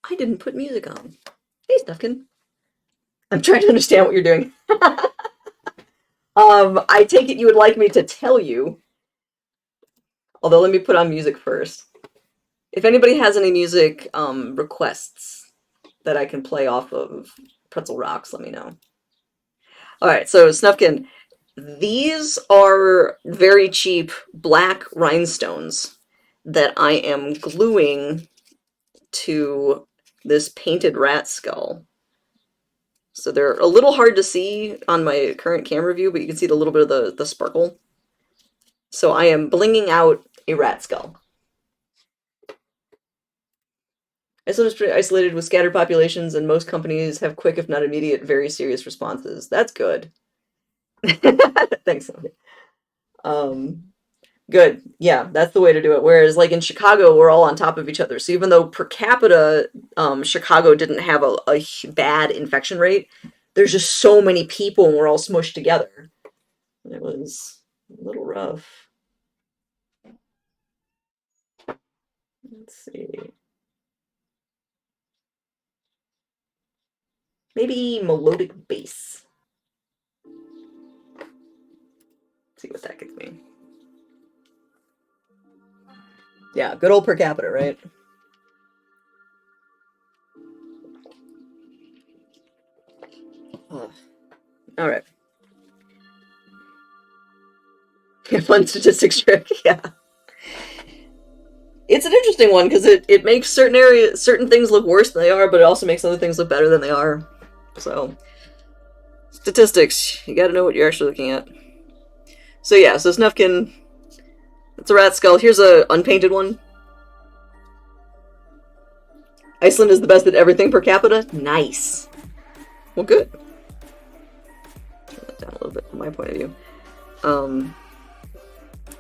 I didn't put music on. Hey, Stuffkin. I'm trying to understand what you're doing. I take it you would like me to tell you, although let me put on music first. If anybody has any music requests that I can play off of Pretzel Rocks, let me know. All right, so Snufkin, these are very cheap black rhinestones that I am gluing to this painted rat skull. So they're a little hard to see on my current camera view, but you can see the little bit of the sparkle. So I am blinging out a rat skull. Iceland is pretty isolated with scattered populations, and most companies have quick, if not immediate, very serious responses. That's good. Thanks. Um, Good. Yeah, that's the way to do it. Whereas, like in Chicago, we're all on top of each other. So even though per capita, Chicago didn't have a bad infection rate, there's just so many people and we're all smushed together. It was a little rough. Let's see. Maybe melodic bass. Let's see what that gets me. Yeah, good old per capita, right? Oh. All right. Fun statistics trick. Yeah. It's an interesting one because it makes certain things look worse than they are, but it also makes other things look better than they are. So statistics, you gotta know what you're actually looking at. So yeah, so Snufkin, it's a rat skull. Here's a unpainted one. Iceland is the best at everything per capita. Nice. Well, good. Turn that down a little bit from my point of view.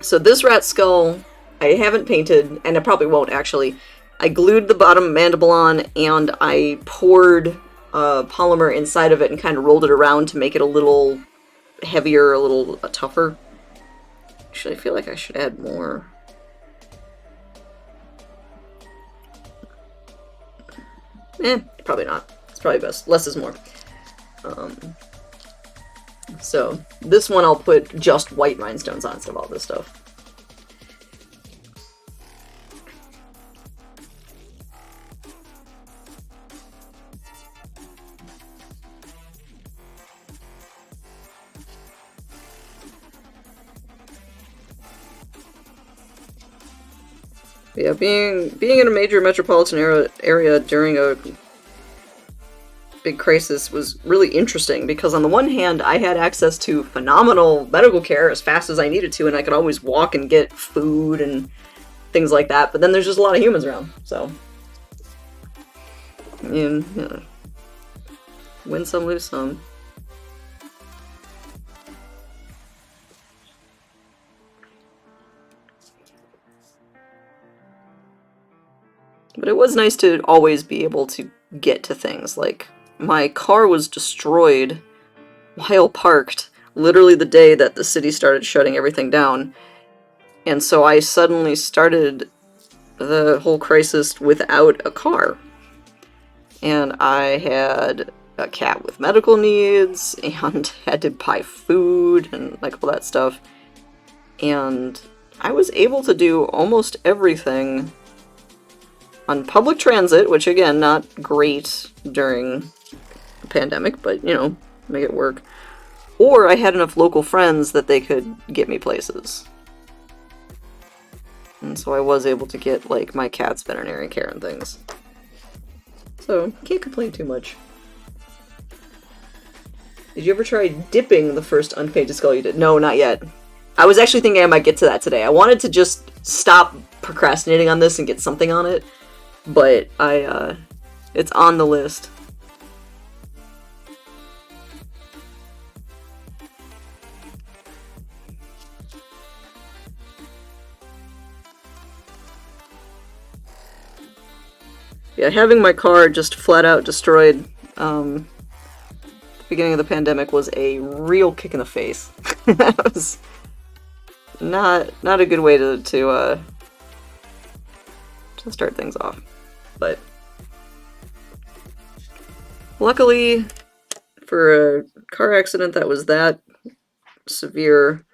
So this rat skull, I haven't painted, and I probably won't actually. I glued the bottom mandible on, and I poured polymer inside of it and kind of rolled it around to make it a little heavier, a little tougher. Actually, I feel like I should add more. Probably not. It's probably best. Less is more. So this one I'll put just white rhinestones on instead of all this stuff. But yeah, being in a major metropolitan area during a big crisis was really interesting because on the one hand I had access to phenomenal medical care as fast as I needed to, and I could always walk and get food and things like that, but then there's just a lot of humans around, so you know, win some, lose some. But it was nice to always be able to get to things. Like, my car was destroyed while parked, literally the day that the city started shutting everything down. And so I suddenly started the whole crisis without a car. And I had a cat with medical needs, and had to buy food, and like all that stuff. And I was able to do almost everything on public transit, which again, not great during the pandemic, but you know, make it work. Or I had enough local friends that they could get me places. And so I was able to get, like, my cat's veterinary care and things. So, can't complain too much. Did you ever try dipping the first unpainted skull you did? No, not yet. I was actually thinking I might get to that today. I wanted to just stop procrastinating on this and get something on it. But it's on the list. Yeah, having my car just flat out destroyed at the beginning of the pandemic was a real kick in the face. That was not a good way to start things off. But luckily, for a car accident that was that severe,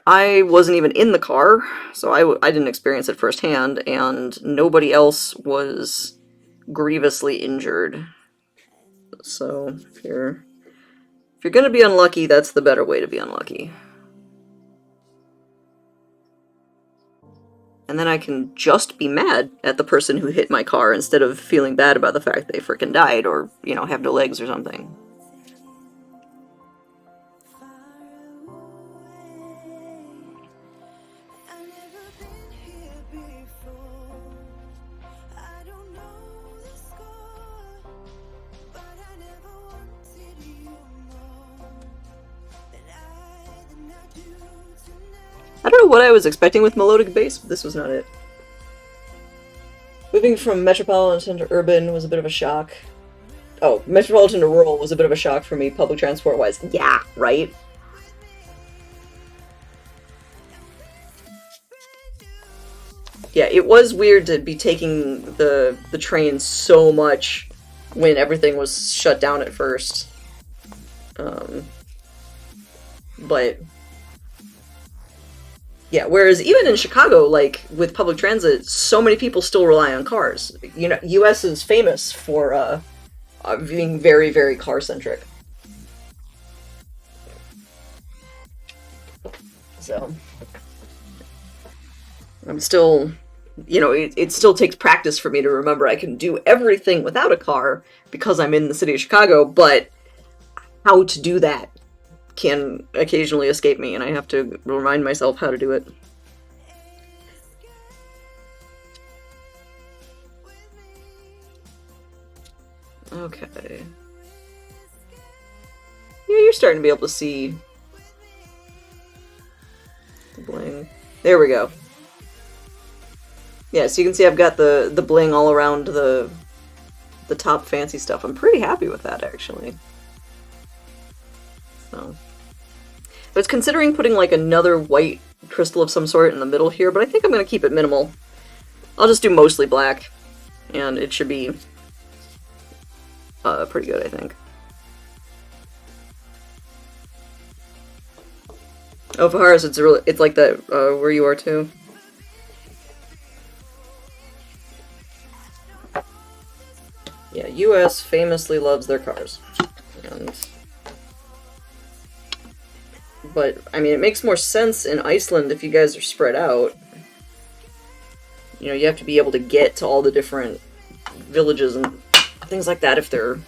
I wasn't even in the car, so I didn't experience it firsthand, and nobody else was grievously injured. So if you're gonna be unlucky, that's the better way to be unlucky. And then I can just be mad at the person who hit my car instead of feeling bad about the fact they frickin' died or, you know, have no legs or something. what I was expecting with melodic bass, but this was not it. Moving from metropolitan to urban was a bit of a shock. Oh, metropolitan to rural was a bit of a shock for me, public transport-wise. Yeah, right? Yeah, it was weird to be taking the train so much when everything was shut down at first. But yeah, whereas even in Chicago, like with public transit, so many people still rely on cars. You know, U.S. is famous for being very, very car centric. So I'm still, you know, it still takes practice for me to remember I can do everything without a car because I'm in the city of Chicago, but how to do that can occasionally escape me, and I have to remind myself how to do it. Okay. Yeah, you're starting to be able to see the bling. There we go. Yeah, so you can see I've got the bling all around the top fancy stuff. I'm pretty happy with that, actually. So. I was considering putting like another white crystal of some sort in the middle here, but I think I'm going to keep it minimal. I'll just do mostly black, and it should be pretty good, I think. Oh, Faharis, it's like that where you are too. Yeah, U.S. famously loves their cars, but I mean, it makes more sense in Iceland if you guys are spread out. You know, you have to be able to get to all the different villages and things like that if they're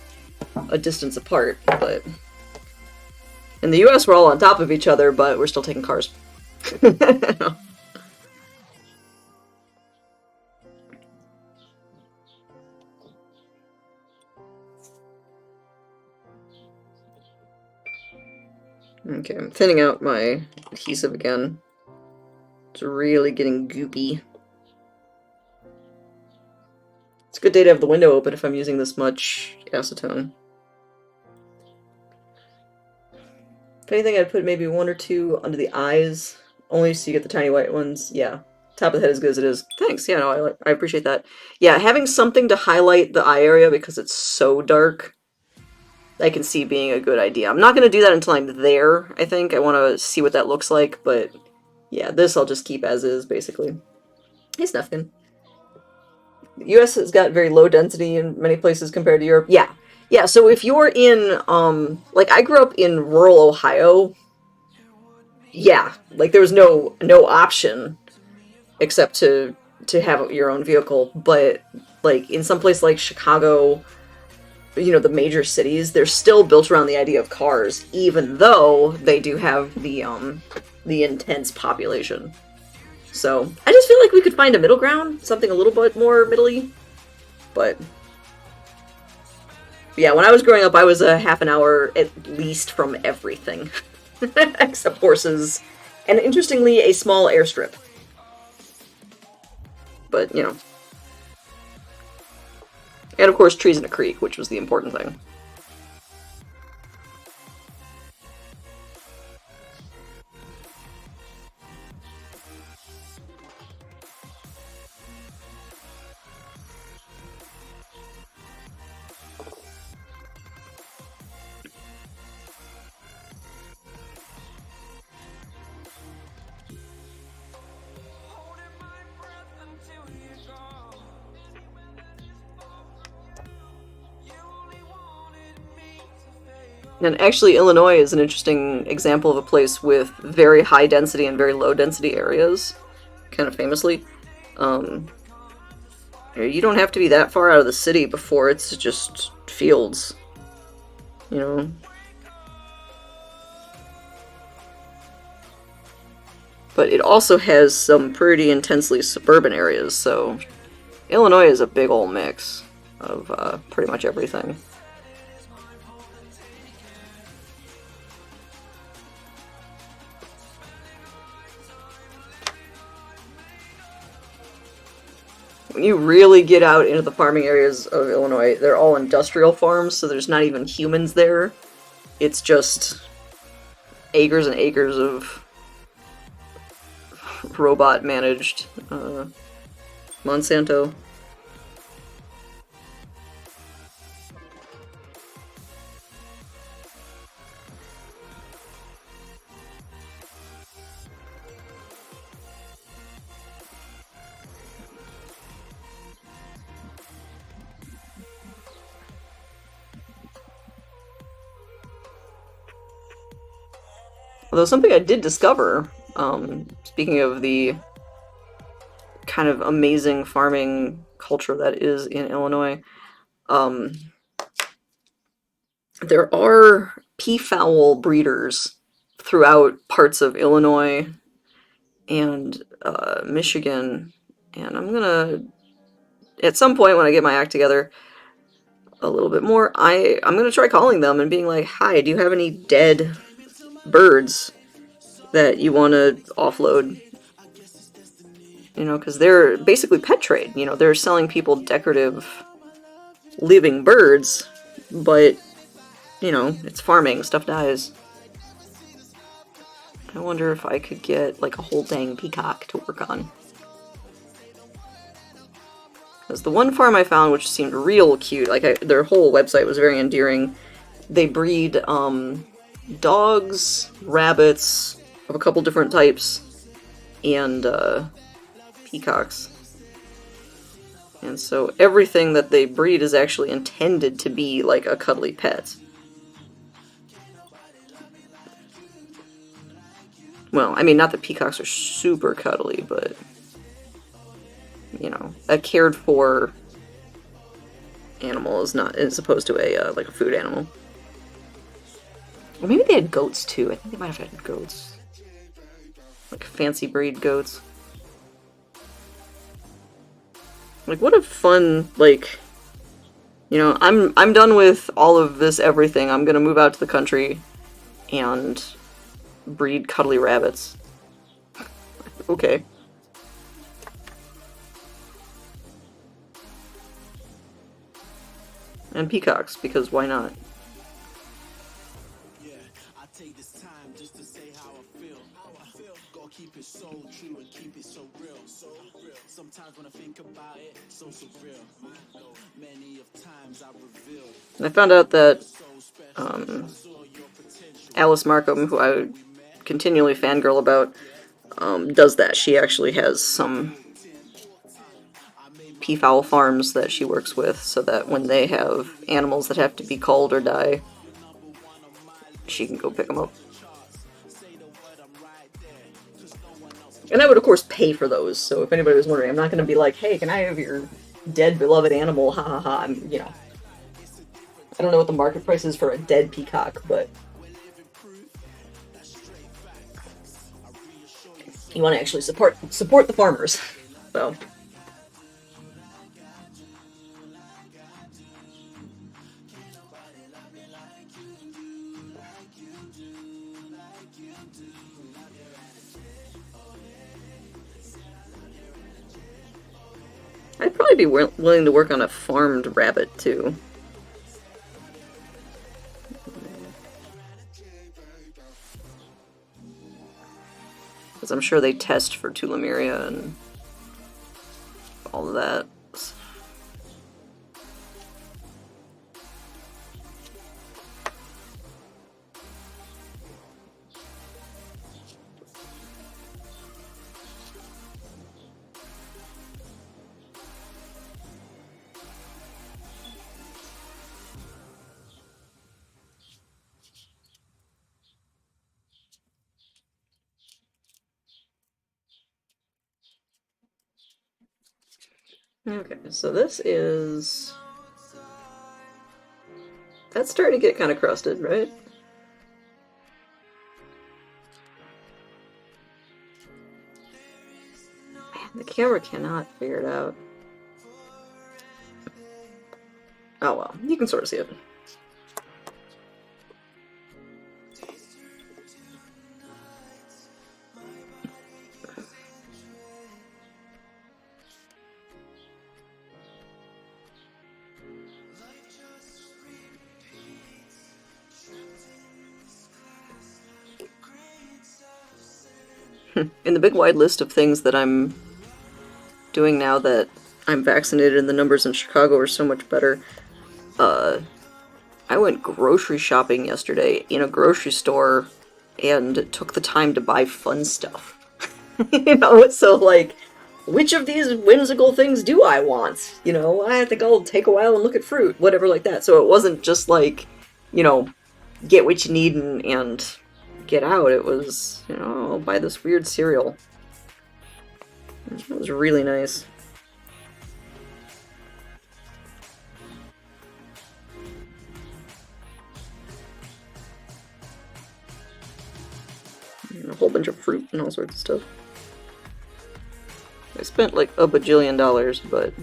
a distance apart, but in the US we're all on top of each other, but we're still taking cars. Okay, I'm thinning out my adhesive again. It's really getting goopy. It's a good day to have the window open if I'm using this much acetone. If anything, I'd put maybe one or two under the eyes, only so you get the tiny white ones. Yeah, top of the head is good as it is. Thanks, yeah, no, I appreciate that. Yeah, having something to highlight the eye area because it's so dark, I can see being a good idea. I'm not going to do that until I'm there, I think. I want to see what that looks like, but yeah, this I'll just keep as is, basically. Hey, Snufkin. The US has got very low density in many places compared to Europe. Yeah. Yeah, so if you're in, like, I grew up in rural Ohio. Yeah, like, there was no option except to have your own vehicle. But, like, in some place like Chicago, you know, the major cities, they're still built around the idea of cars, even though they do have the intense population. So, I just feel like we could find a middle ground, something a little bit more middle-y. But yeah, when I was growing up, I was a half an hour at least from everything. Except horses. And interestingly, a small airstrip. But, you know. And of course, trees in a creek, which was the important thing. And actually, Illinois is an interesting example of a place with very high density and very low density areas, kind of famously. You don't have to be that far out of the city before it's just fields, you know? But it also has some pretty intensely suburban areas, so Illinois is a big ol' mix of pretty much everything. when you really get out into the farming areas of Illinois, they're all industrial farms, so there's not even humans there. It's just acres and acres of robot-managed Monsanto. Although something I did discover, speaking of the kind of amazing farming culture that is in Illinois, um, there are peafowl breeders throughout parts of Illinois and Michigan, and I'm gonna, at some point when I get my act together a little bit more, I'm gonna try calling them and being like, "Hi, do you have any dead birds that you want to offload?" You know, because they're basically pet trade. You know, they're selling people decorative living birds, but, you know, it's farming, stuff dies. I wonder if I could get, like, a whole dang peacock to work on. Because the one farm I found, which seemed real cute, like, their whole website was very endearing, they breed, dogs, rabbits of a couple different types, and, peacocks. And so everything that they breed is actually intended to be like a cuddly pet. Well, I mean, not that peacocks are super cuddly, but, you know, a cared for animal is not, as opposed to a, like a food animal. Or maybe they had goats too. I think they might have had goats. Like fancy breed goats. Like, what a fun, like, you know, I'm done with all of this everything. I'm gonna move out to the country and breed cuddly rabbits. Okay. And peacocks, because why not? And I found out that Alice Markham, who I continually fangirl about, does that. She actually has some peafowl farms that she works with, so that when they have animals that have to be culled or die, she can go pick them up. And I would, of course, pay for those, so if anybody was wondering, I'm not going to be like, hey, can I have your dead beloved animal? Ha ha ha. I'm, you know, I don't know what the market price is for a dead peacock, but you want to actually support the farmers. So. I'd probably be willing to work on a farmed rabbit, too. Because I'm sure they test for tularemia and all of that. Okay, so this is... That's starting to get kind of crusted, right? Man, the camera cannot figure it out. Oh well, you can sort of see it. In the big wide list of things that I'm doing now that I'm vaccinated and the numbers in Chicago are so much better, I went grocery shopping yesterday in a grocery store and took the time to buy fun stuff. You know, so like, which of these whimsical things do I want? You know, I think I'll take a while and look at fruit, whatever like that. So it wasn't just like, you know, get what you need and get out. It was, you know, I'll buy this weird cereal. It was really nice. And a whole bunch of fruit and all sorts of stuff. I spent like a bajillion dollars, but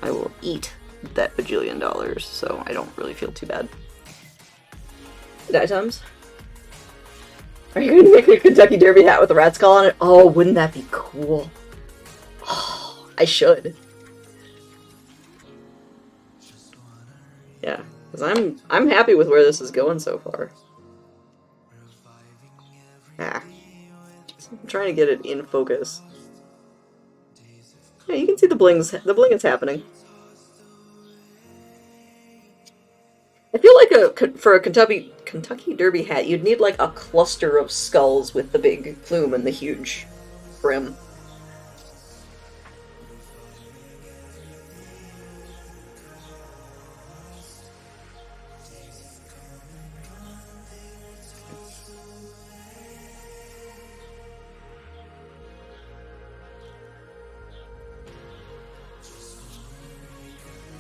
I will eat that bajillion dollars, so I don't really feel too bad. Die times. Are you gonna make a Kentucky Derby hat with a rat skull on it? Oh, wouldn't that be cool? Oh, I should. Yeah, because I'm happy with where this is going so far. Ah, I'm trying to get it in focus. Yeah, you can see the blings. The bling is happening. I feel like for a Kentucky Derby hat, you'd need like a cluster of skulls with the big plume and the huge brim.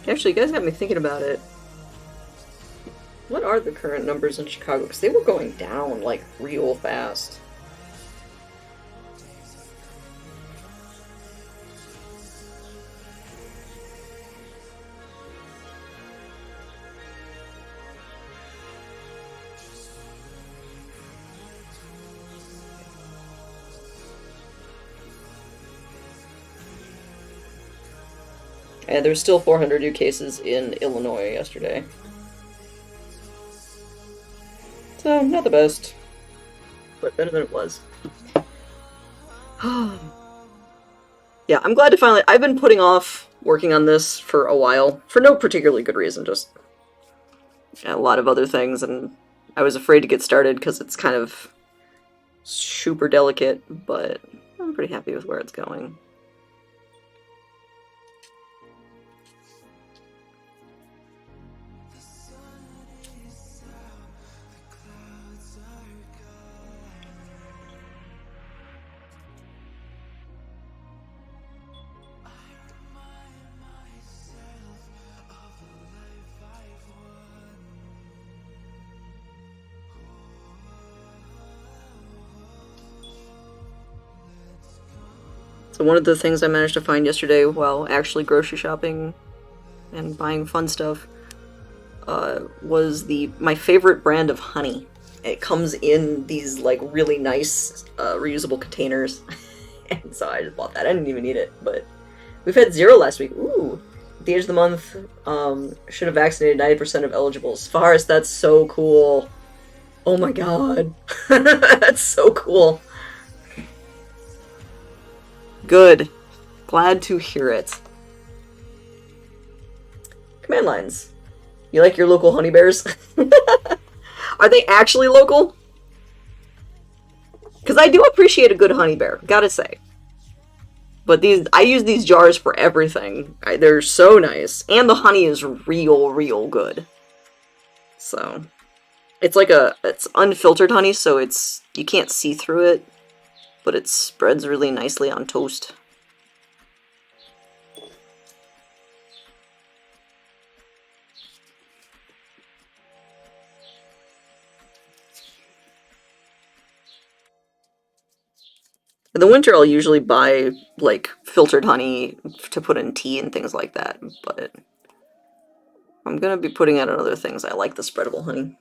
Actually, you guys got me thinking about it. What are the current numbers in Chicago? Because they were going down, like, real fast. And there's still 400 new cases in Illinois yesterday. So, not the best. But better than it was. Yeah, I'm glad to finally... I've been putting off working on this for a while. For no particularly good reason, just... a lot of other things, and I was afraid to get started because it's kind of... super delicate, but I'm pretty happy with where it's going. So one of the things I managed to find yesterday while actually grocery shopping and buying fun stuff was my favorite brand of honey. It comes in these like really nice reusable containers, and so I just bought that. I didn't even need it, but we've had 0 last week. Ooh, at the age of the month, should have vaccinated 90% of eligibles. Faris, that's so cool. Oh my god, that's so cool. Good. Glad to hear it. Command lines. You like your local honey bears? Are they actually local? Because I do appreciate a good honey bear, gotta say. But I use these jars for everything. They're so nice. And the honey is real good. So, it's unfiltered honey, so you can't see through it. But it spreads really nicely on toast. In the winter, I'll usually buy, like, filtered honey to put in tea and things like that, but I'm gonna be putting it on other things. I like the spreadable honey.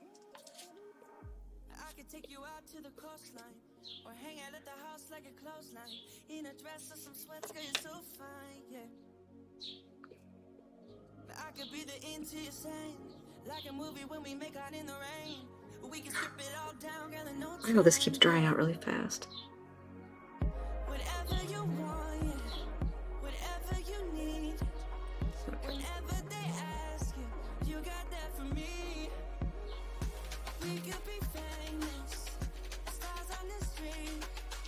I know this keeps drying out really fast.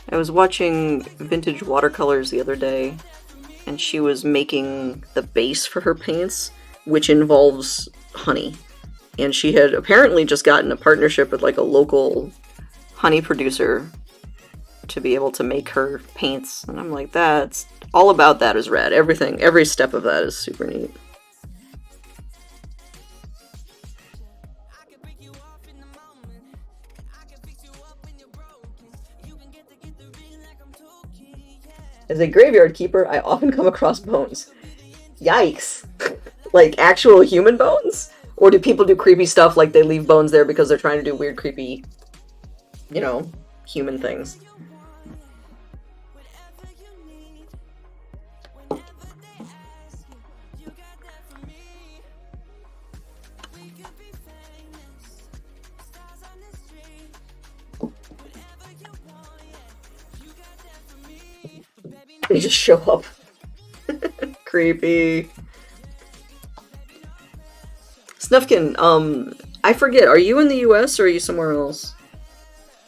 I was watching vintage watercolors the other day, and she was making the base for her paints, which involves honey. And she had apparently just gotten a partnership with like a local honey producer to be able to make her paints. And I'm like, that's all about that is rad. Everything, every step of that is super neat. As a graveyard keeper, I often come across bones. Yikes. Like actual human bones? Or do people do creepy stuff like they leave bones there because they're trying to do weird, creepy, you know, human things? They just show up. Creepy. Snufkin, I forget, are you in the US or are you somewhere else?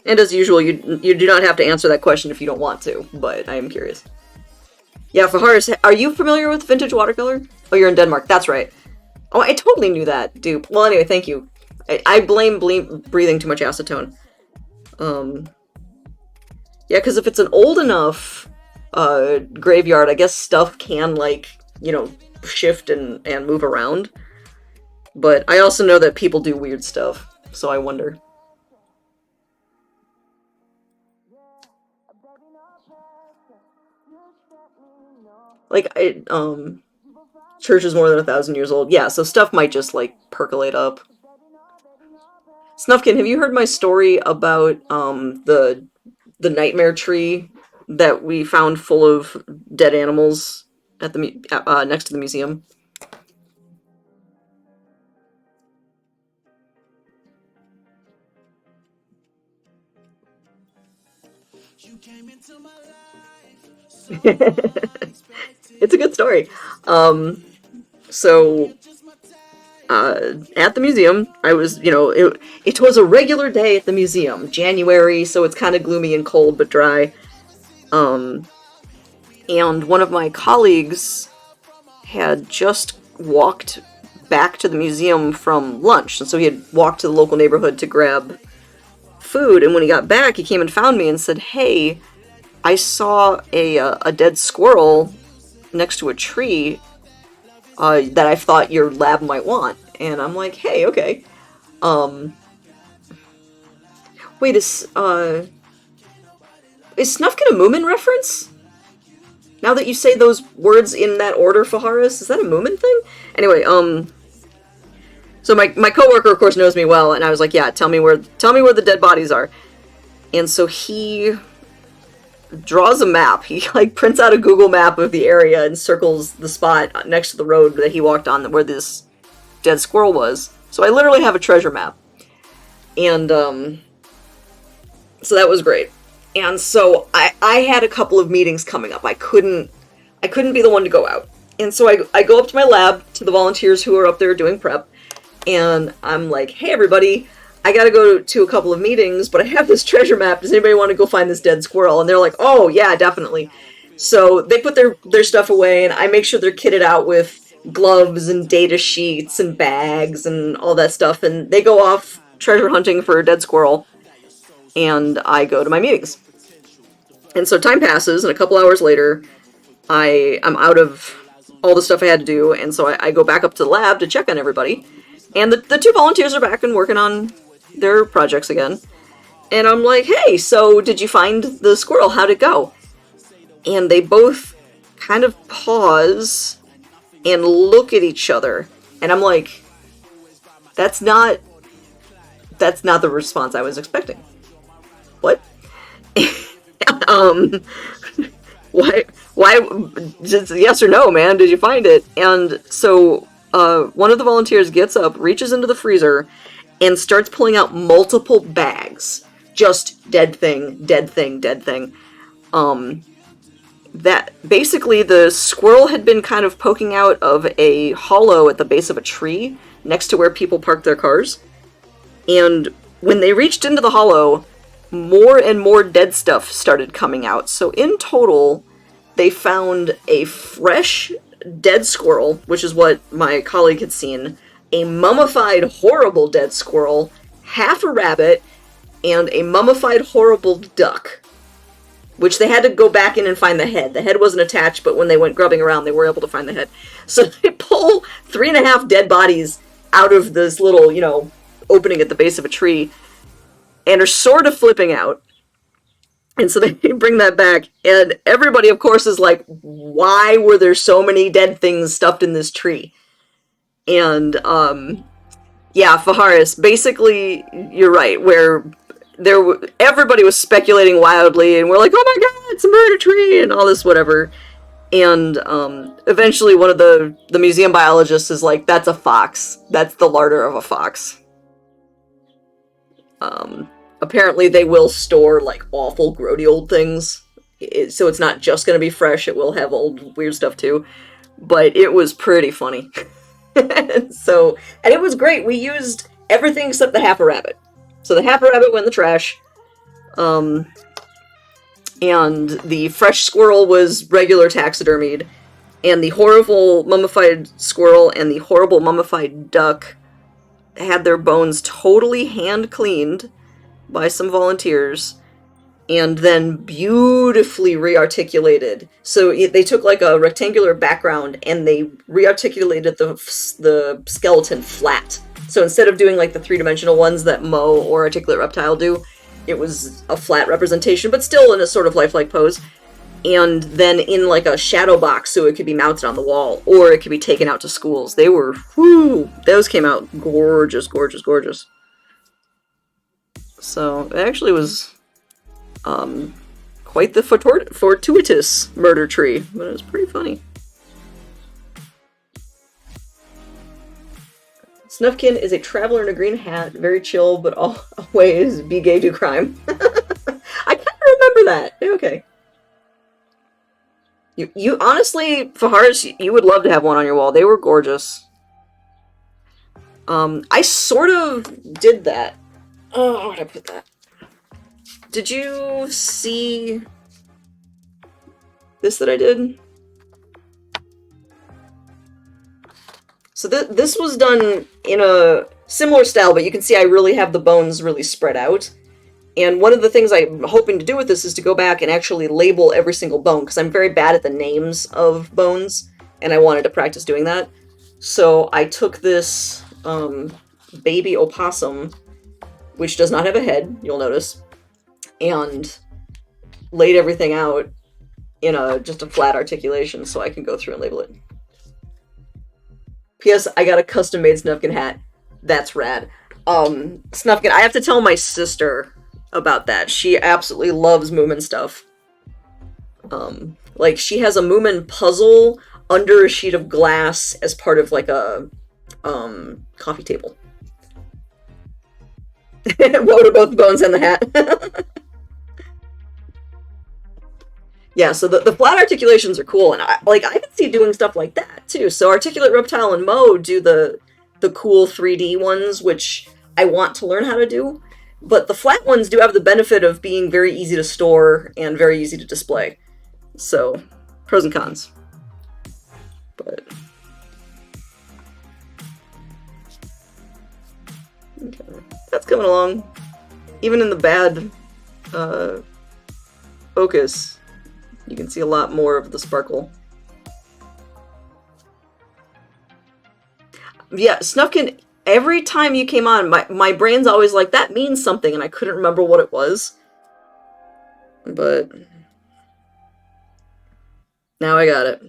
And as usual, you do not have to answer that question if you don't want to, but I am curious. Yeah, Faharis, are you familiar with vintage watercolor? Oh, you're in Denmark, that's right. Oh, I totally knew that, dupe. Well, anyway, thank you. I blame breathing too much acetone. Yeah, because if it's an old enough graveyard, I guess stuff can, like, you know, shift and move around. But I also know that people do weird stuff, so I wonder. Like, church is more than 1,000 years old. Yeah, so stuff might just, like, percolate up. Snufkin, have you heard my story about, the nightmare tree that we found full of dead animals at the next to the museum? It's a good story. So at the museum, I was, you know, it was a regular day at the museum, January, so it's kind of gloomy and cold but dry. And one of my colleagues had just walked back to the museum from lunch, and so he had walked to the local neighborhood to grab food, and when he got back, he came and found me and said, hey, I saw a dead squirrel next to a tree that I thought your lab might want. And I'm like, hey, okay. Wait, is Snufkin a Moomin reference? Now that you say those words in that order, Faharis, is that a Moomin thing? Anyway, so my coworker, of course, knows me well, and I was like, yeah, tell me where the dead bodies are. And so he draws a map. He, like, prints out a Google map of the area and circles the spot next to the road that he walked on where this dead squirrel was. So I literally have a treasure map. And, so that was great. And so I had a couple of meetings coming up. I couldn't be the one to go out. And so I go up to my lab, to the volunteers who are up there doing prep, and I'm like, hey, everybody, I gotta go to a couple of meetings, but I have this treasure map. Does anybody want to go find this dead squirrel? And they're like, oh, yeah, definitely. So they put their stuff away, and I make sure they're kitted out with gloves and data sheets and bags and all that stuff, and they go off treasure hunting for a dead squirrel, and I go to my meetings. And so time passes, and a couple hours later, I'm out of all the stuff I had to do, and so I go back up to the lab to check on everybody. And the two volunteers are back and working on their projects again. And I'm like, hey, so did you find the squirrel? How'd it go? And they both kind of pause and look at each other. And I'm like, that's not the response I was expecting. What? Why, just yes or no, man, did you find it? And so, one of the volunteers gets up, reaches into the freezer, and starts pulling out multiple bags. Just dead thing, dead thing, dead thing. that basically the squirrel had been kind of poking out of a hollow at the base of a tree next to where people parked their cars. And when they reached into the hollow, more and more dead stuff started coming out. So in total, they found a fresh dead squirrel, which is what my colleague had seen, a mummified horrible dead squirrel, half a rabbit, and a mummified horrible duck, which they had to go back in and find the head. The head wasn't attached, but when they went grubbing around, they were able to find the head. So they pull 3.5 dead bodies out of this little, opening at the base of a tree, and are sort of flipping out. And so they bring that back, and everybody, of course, is like, why were there so many dead things stuffed in this tree? And, yeah, Faharis, basically, you're right, where everybody was speculating wildly, and we're like, oh my god, it's a murder tree, and all this whatever. And eventually one of the museum biologists is like, that's a fox. That's the larder of a fox. Apparently they will store, like, awful, grody old things. So it's not just going to be fresh, it will have old, weird stuff too. But it was pretty funny. And it was great. We used everything except the half a rabbit. So the half a rabbit went in the trash. And the fresh squirrel was regular taxidermied. And the horrible mummified squirrel and the horrible mummified duck had their bones totally hand cleaned by some volunteers and then beautifully rearticulated. So they took like a rectangular background and they rearticulated the skeleton flat. So instead of doing like the three-dimensional ones that Mo or Articulate Reptile do, it was a flat representation, but still in a sort of lifelike pose. And then in like a shadow box so it could be mounted on the wall, or it could be taken out to schools. They were, those came out gorgeous, gorgeous, gorgeous. So it actually was quite the fortuitous murder tree, but it was pretty funny. Snufkin is a traveler in a green hat, very chill, but always be gay, do crime. I kind of remember that. Okay. You honestly, Faharis, you would love to have one on your wall. They were gorgeous. I sort of did that. Oh, how would I put that? Did you see this that I did? So this was done in a similar style, but you can see I really have the bones really spread out. And one of the things I'm hoping to do with this is to go back and actually label every single bone, because I'm very bad at the names of bones, and I wanted to practice doing that. So I took this baby opossum, which does not have a head, you'll notice, and laid everything out in just a flat articulation so I can go through and label it. P.S. I got a custom-made Snufkin hat. That's rad. Snufkin, I have to tell my sister about that. She absolutely loves Moomin stuff. Like, she has a Moomin puzzle under a sheet of glass as part of, like, a coffee table. What about the bones and the hat? Yeah, so the flat articulations are cool, and I can see doing stuff like that, too. So Articulate Reptile and Mo do the cool 3D ones, which I want to learn how to do. But the flat ones do have the benefit of being very easy to store and very easy to display. So, pros and cons. But okay, that's coming along. Even in the bad focus, you can see a lot more of the sparkle. Yeah, Snufkin, every time you came on, my brain's always like, that means something, and I couldn't remember what it was. But now I got it.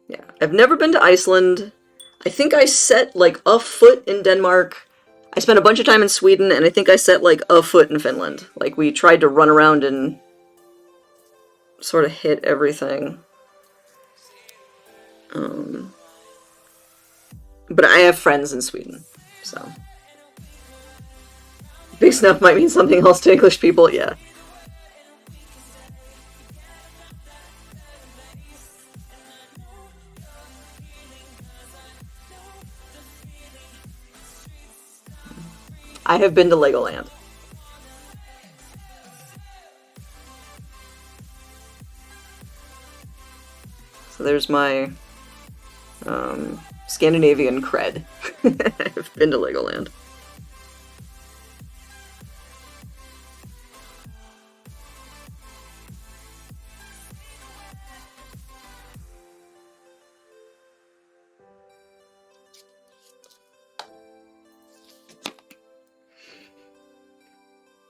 Yeah, I've never been to Iceland. I think I set, like, a foot in Denmark. I spent a bunch of time in Sweden, and I think I set, like, a foot in Finland. Like, we tried to run around and sort of hit everything. But I have friends in Sweden, so. Big snuff might mean something else to English people, yeah. I have been to Legoland. So there's my Scandinavian cred. I've been to Legoland.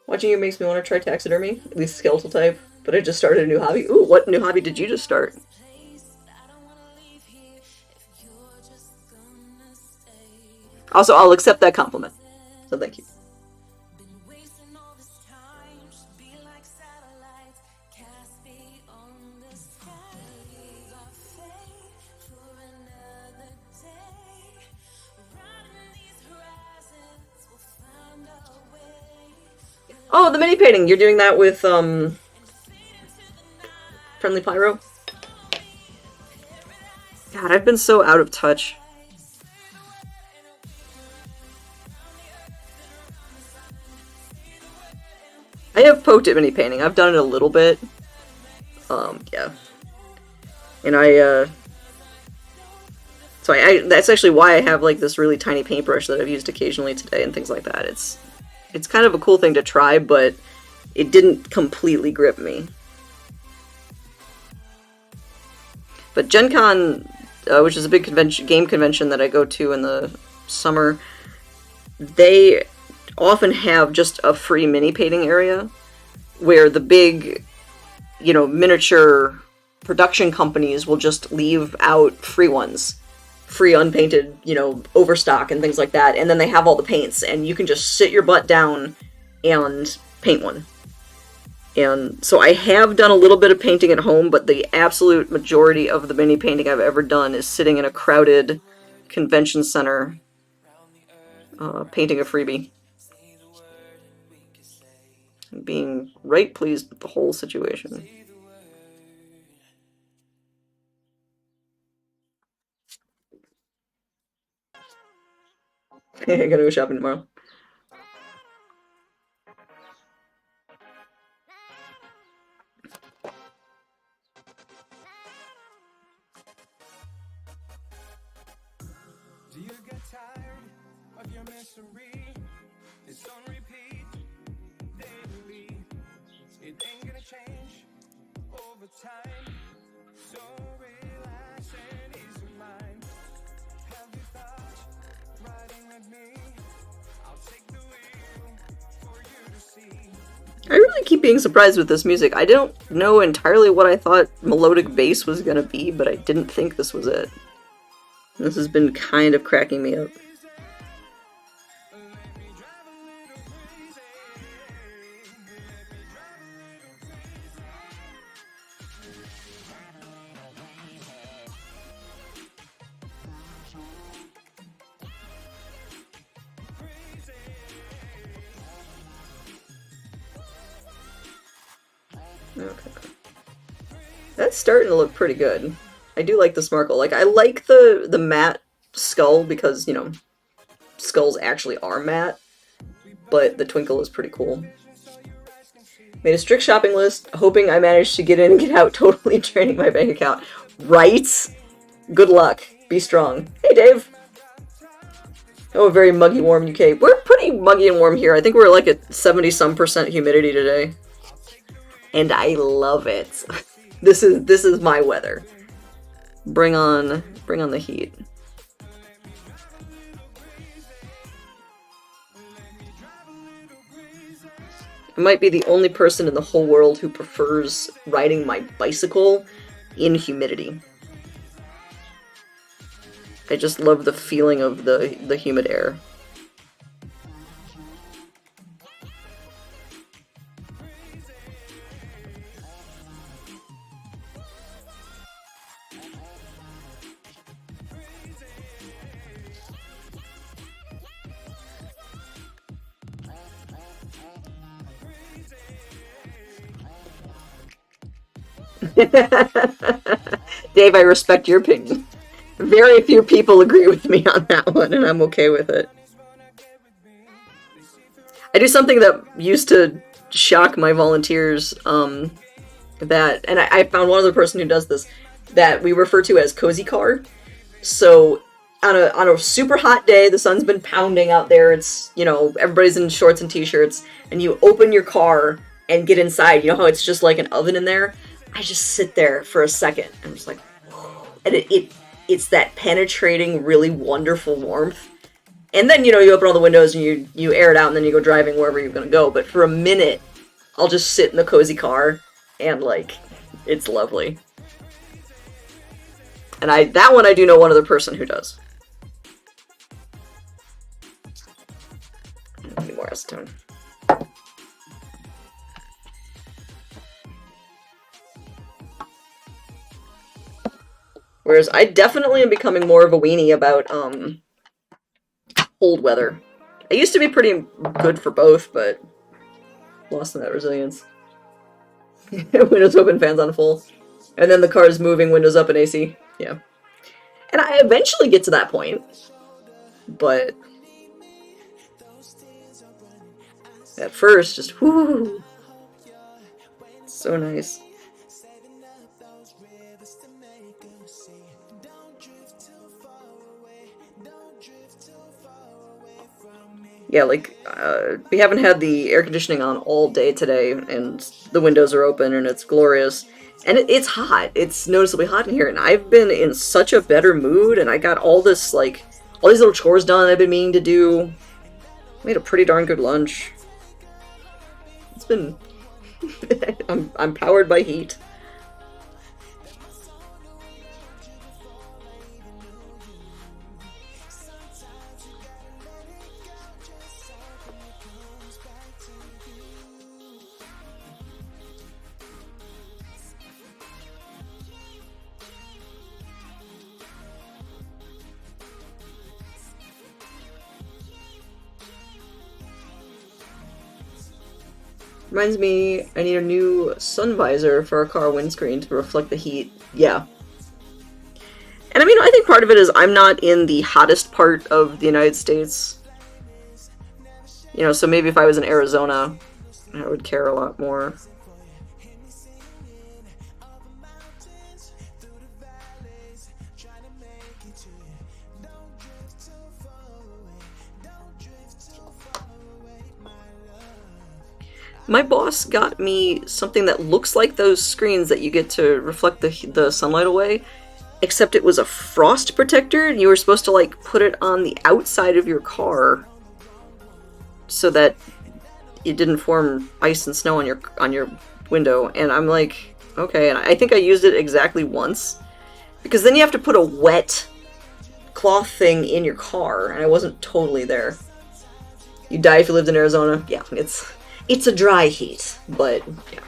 Watching you makes me want to try taxidermy, at least skeletal type, but I just started a new hobby. Ooh, what new hobby did you just start? Also, I'll accept that compliment. So thank you. Oh, the mini painting. You're doing that with Friendly Pyro? God, I've been so out of touch. I have poked at mini painting. I've done it a little bit. Yeah. And so that's actually why I have like this really tiny paintbrush that I've used occasionally today and things like that. It's kind of a cool thing to try, but it didn't completely grip me. But Gen Con, which is a big game convention that I go to in the summer, they often have just a free mini painting area where the big, miniature production companies will just leave out free ones. Free unpainted, overstock and things like that, and then they have all the paints, and you can just sit your butt down and paint one. And so I have done a little bit of painting at home, but the absolute majority of the mini painting I've ever done is sitting in a crowded convention center, painting a freebie. And being right pleased with the whole situation. I gotta go shopping tomorrow. Do you get tired of your misery? It's on repeat daily. It ain't gonna change over time. So relax and ease your mind. Have you thought riding with me? I'll take the wheel for you to see. I really keep being surprised with this music. I don't know entirely what I thought melodic bass was gonna be, but I didn't think this was it. This has been kind of cracking me up. Okay. That's starting to look pretty good. I do like the sparkle. Like, I like the matte skull because, skulls actually are matte, but the twinkle is pretty cool. Made a strict shopping list, hoping I managed to get in and get out, totally draining my bank account. Right? Good luck. Be strong. Hey, Dave. Oh, very muggy, warm UK. We're pretty muggy and warm here. I think we're like at 70-some% humidity today. And I love it. This is my weather. Bring on the heat. I might be the only person in the whole world who prefers riding my bicycle in humidity. I just love the feeling of the humid air. Dave, I respect your opinion. Very few people agree with me on that one, and I'm okay with it. I do something that used to shock my volunteers, and I found one other person who does this, that we refer to as cozy car. So on a super hot day, the sun's been pounding out there. It's, everybody's in shorts and t-shirts, and you open your car and get inside. You know how it's just like an oven in there? I just sit there for a second and I'm just like, and it's that penetrating, really wonderful warmth. And then, you open all the windows and you air it out, and then you go driving wherever you're gonna go. But for a minute, I'll just sit in the cozy car and it's lovely. And that one I do know one other person who does. I need more acetone. Whereas I definitely am becoming more of a weenie about cold weather. I used to be pretty good for both, but lost in that resilience. Windows open, fans on full. And then the car's moving, windows up and AC. Yeah. And I eventually get to that point. But at first, just whoo. So nice. Yeah, we haven't had the air conditioning on all day today, and the windows are open, and it's glorious. And it's hot. It's noticeably hot in here, and I've been in such a better mood, and I got all this, all these little chores done I've been meaning to do. Made a pretty darn good lunch. It's been... I'm powered by heat. Reminds me, I need a new sun visor for our car windscreen to reflect the heat. Yeah. And I mean, I think part of it is I'm not in the hottest part of the United States. So maybe if I was in Arizona, I would care a lot more. My boss got me something that looks like those screens that you get to reflect the sunlight away, except it was a frost protector, and you were supposed to put it on the outside of your car so that it didn't form ice and snow on your window. And I'm like, okay, and I think I used it exactly once, because then you have to put a wet cloth thing in your car, and I wasn't totally there. You'd die if you lived in Arizona. Yeah, it's a dry heat, but yeah.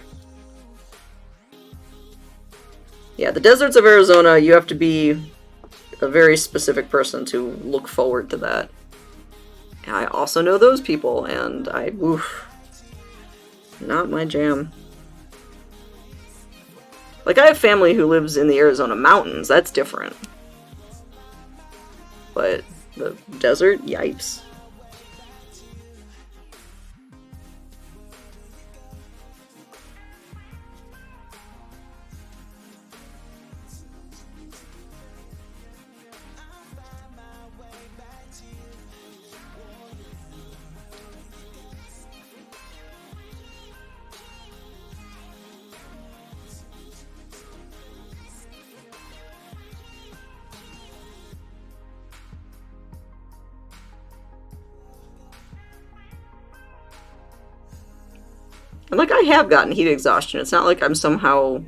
Yeah, the deserts of Arizona, you have to be a very specific person to look forward to that. And I also know those people, and oof, not my jam. I have family who lives in the Arizona mountains, that's different. But the desert, yipes. And I have gotten heat exhaustion. It's not like I'm somehow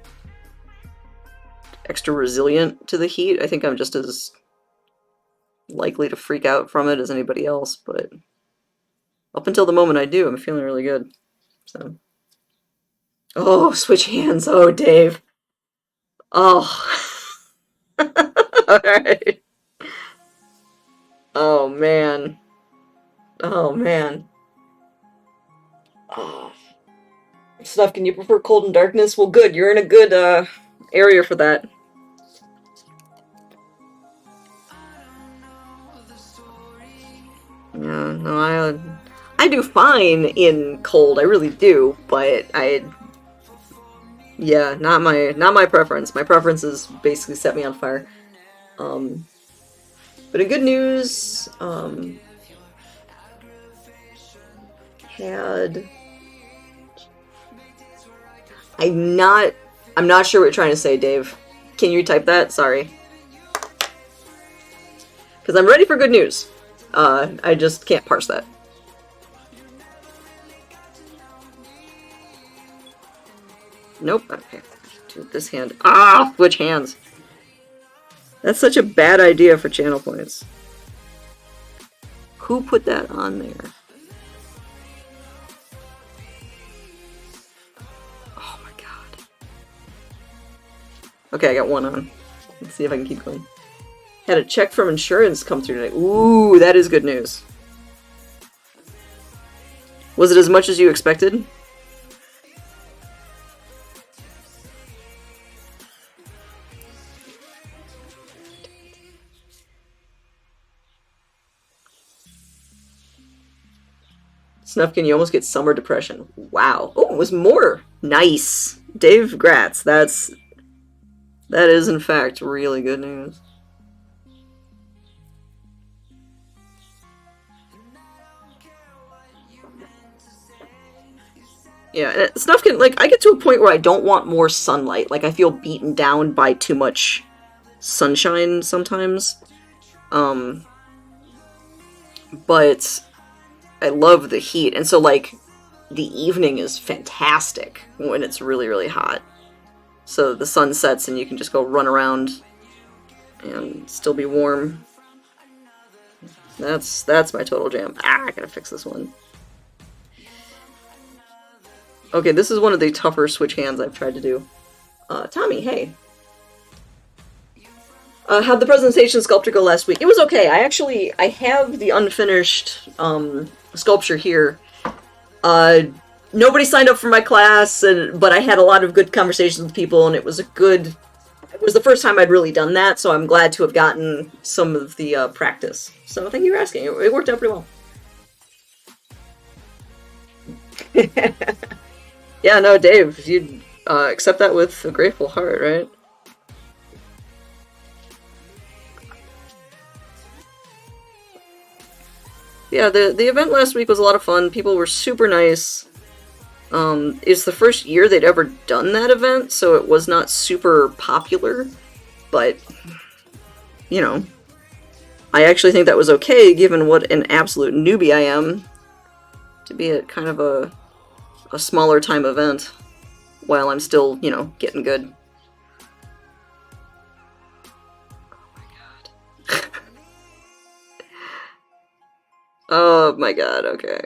extra resilient to the heat. I think I'm just as likely to freak out from it as anybody else, but up until the moment I do, I'm feeling really good. So. Oh, switch hands. Oh, Dave. Oh. Alright. Oh, man. Oh, man. Oh. Stuff, can you prefer cold and darkness? Well, good. You're in a good area for that. Yeah, no, I do fine in cold. I really do, but yeah, not my preference. My preference is basically set me on fire. Um, but in good news, had I'm not I'm not sure what you're trying to say, Dave. Can you type that? Sorry. Because I'm ready for good news. I just can't parse that. Nope. Okay. Dude, this hand. Ah! Switch hands. That's such a bad idea for channel points. Who put that on there? Oh my god. Okay, I got one on. Let's see if I can keep going. Had a check from insurance come through today. Ooh, that is good news. Was it as much as you expected? Snufkin, you almost get summer depression. Wow. Oh, it was more. Nice. Dave Gratz, that is in fact really good news. Yeah, and Snufkin, like, I get to a point where I don't want more sunlight. Like, I feel beaten down by too much sunshine sometimes. But I love the heat, and so, like, the evening is fantastic when it's really, really hot. So the sun sets and you can just go run around and still be warm. That's my total jam. Ah, I gotta fix this one. Okay, this is one of the tougher switch hands I've tried to do. Tommy, hey. How'd the presentation sculpture go last week? It was okay. I have the unfinished sculpture here. Nobody signed up for my class, but I had a lot of good conversations with people, and it was the first time I'd really done that, so I'm glad to have gotten some of the practice. So thank you for asking. It worked out pretty well. Yeah, no, Dave, you'd accept that with a grateful heart, right? Yeah, the event last week was a lot of fun. People were super nice. It's the first year they'd ever done that event, so it was not super popular, but, you know, I actually think that was okay, given what an absolute newbie I am, to be at kind of a smaller time event, while I'm still, you know, getting good. Oh my god, okay.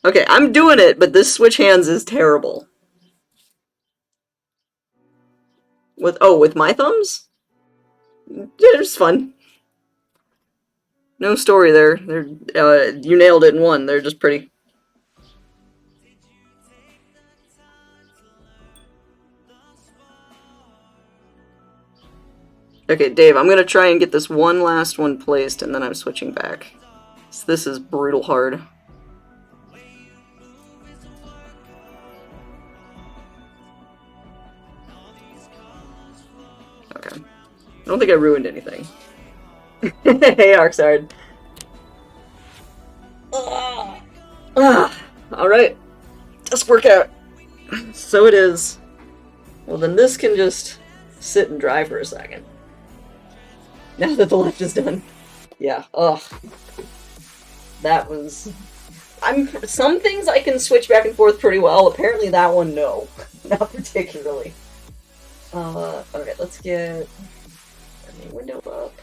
Okay, I'm doing it, but this switch hands is terrible. With my thumbs? It's fun. No story there. You nailed it in one. They're just pretty. Okay, Dave, I'm gonna try and get this one last one placed, and then I'm switching back. So this is brutal hard. Okay. I don't think I ruined anything. Hey, Arxard. Alright. Just work out. So it is. Well, then this can just sit and dry for a second. Now that the left is done. Yeah, ugh. That was... Some things I can switch back and forth pretty well. Apparently that one, no. Not particularly. Okay, let's get a window up.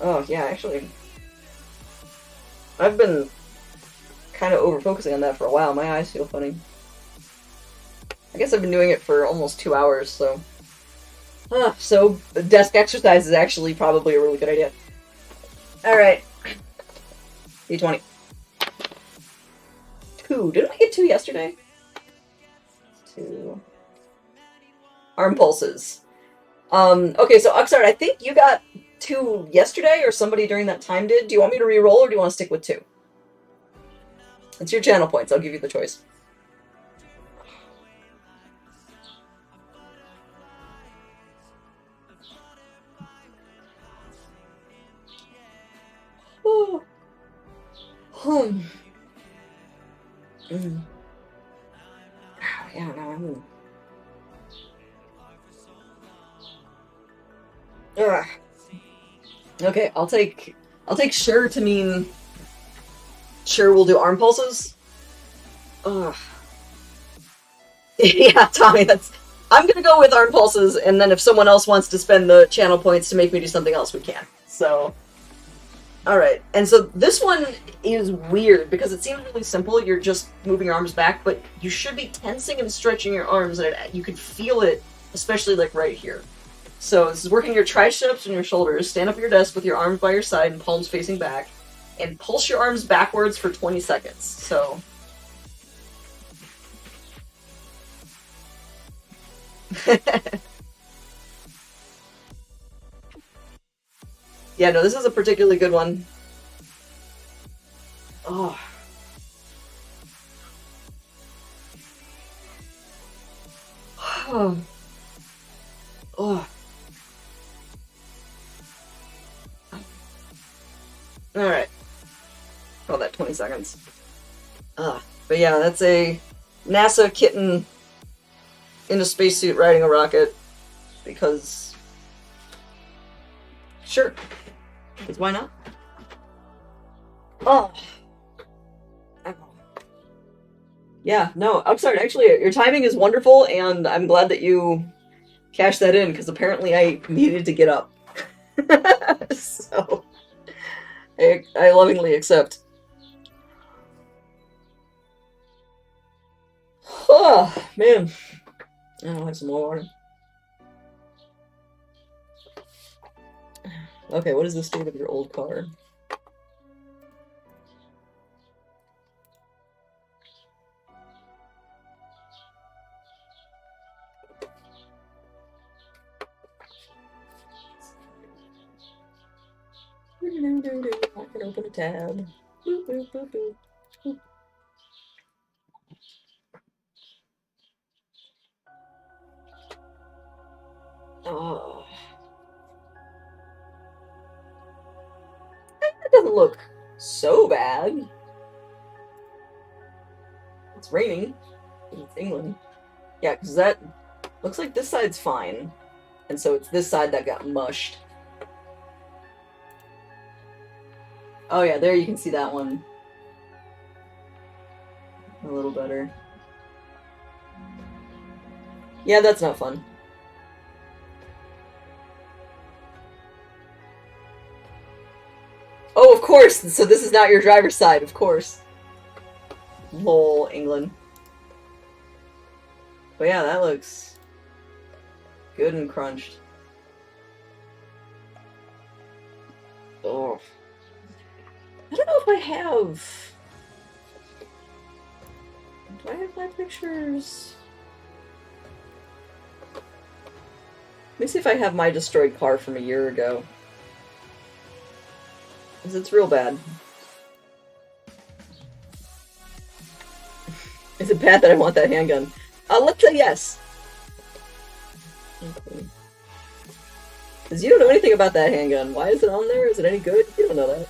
Oh, yeah, actually. I've been kind of over-focusing on that for a while. My eyes feel funny. I guess I've been doing it for almost 2 hours, so... So desk exercise is actually probably a really good idea. Alright. D20. 2. Didn't we get 2 yesterday? 2. Arm pulses. Okay, so Uxard, I think you got 2 yesterday, or somebody during that time did. Do you want me to re-roll, or do you want to stick with 2? It's your channel points. I'll give you the choice. Oh. Oh, yeah, no, Ugh. Okay, I'll take sure to mean sure we'll do arm pulses. Ugh. Yeah, Tommy, I'm gonna go with arm pulses, and then if someone else wants to spend the channel points to make me do something else, we can. So, alright. And so this one is weird, because it seems really simple, you're just moving your arms back, but you should be tensing and stretching your arms, and you can feel it, especially like right here. So this is working your triceps and your shoulders. Stand up at your desk with your arms by your side and palms facing back, and pulse your arms backwards for 20 seconds. So... Yeah, no, this is a particularly good one. Oh. Oh. Oh. Alright. Call that 20 seconds. But yeah, that's a NASA kitten in a spacesuit riding a rocket. Because... Sure. Because why not? Oh. Yeah, no, I'm sorry, actually, your timing is wonderful, and I'm glad that you cashed that in, because apparently I needed to get up. So, I lovingly accept. Oh, man. I'll have some more water. Okay, what is the state of your old car? I can open a tab. Boop, boop, boop, boop. Boop. Oh. That doesn't look so bad. It's raining. It's England. Yeah, because that looks like this side's fine. And so it's this side that got mushed. Oh yeah, there you can see that one. A little better. Yeah, that's not fun. Oh, of course! So this is not your driver's side, of course. Lol, England. But yeah, that looks good and crunched. Oh. I don't know if I have... Do I have my pictures? Let me see if I have my destroyed car from a year ago. Because it's real bad. Is it bad that I want that handgun? Let's say yes. Because you don't know anything about that handgun. Why is it on there? Is it any good? You don't know that.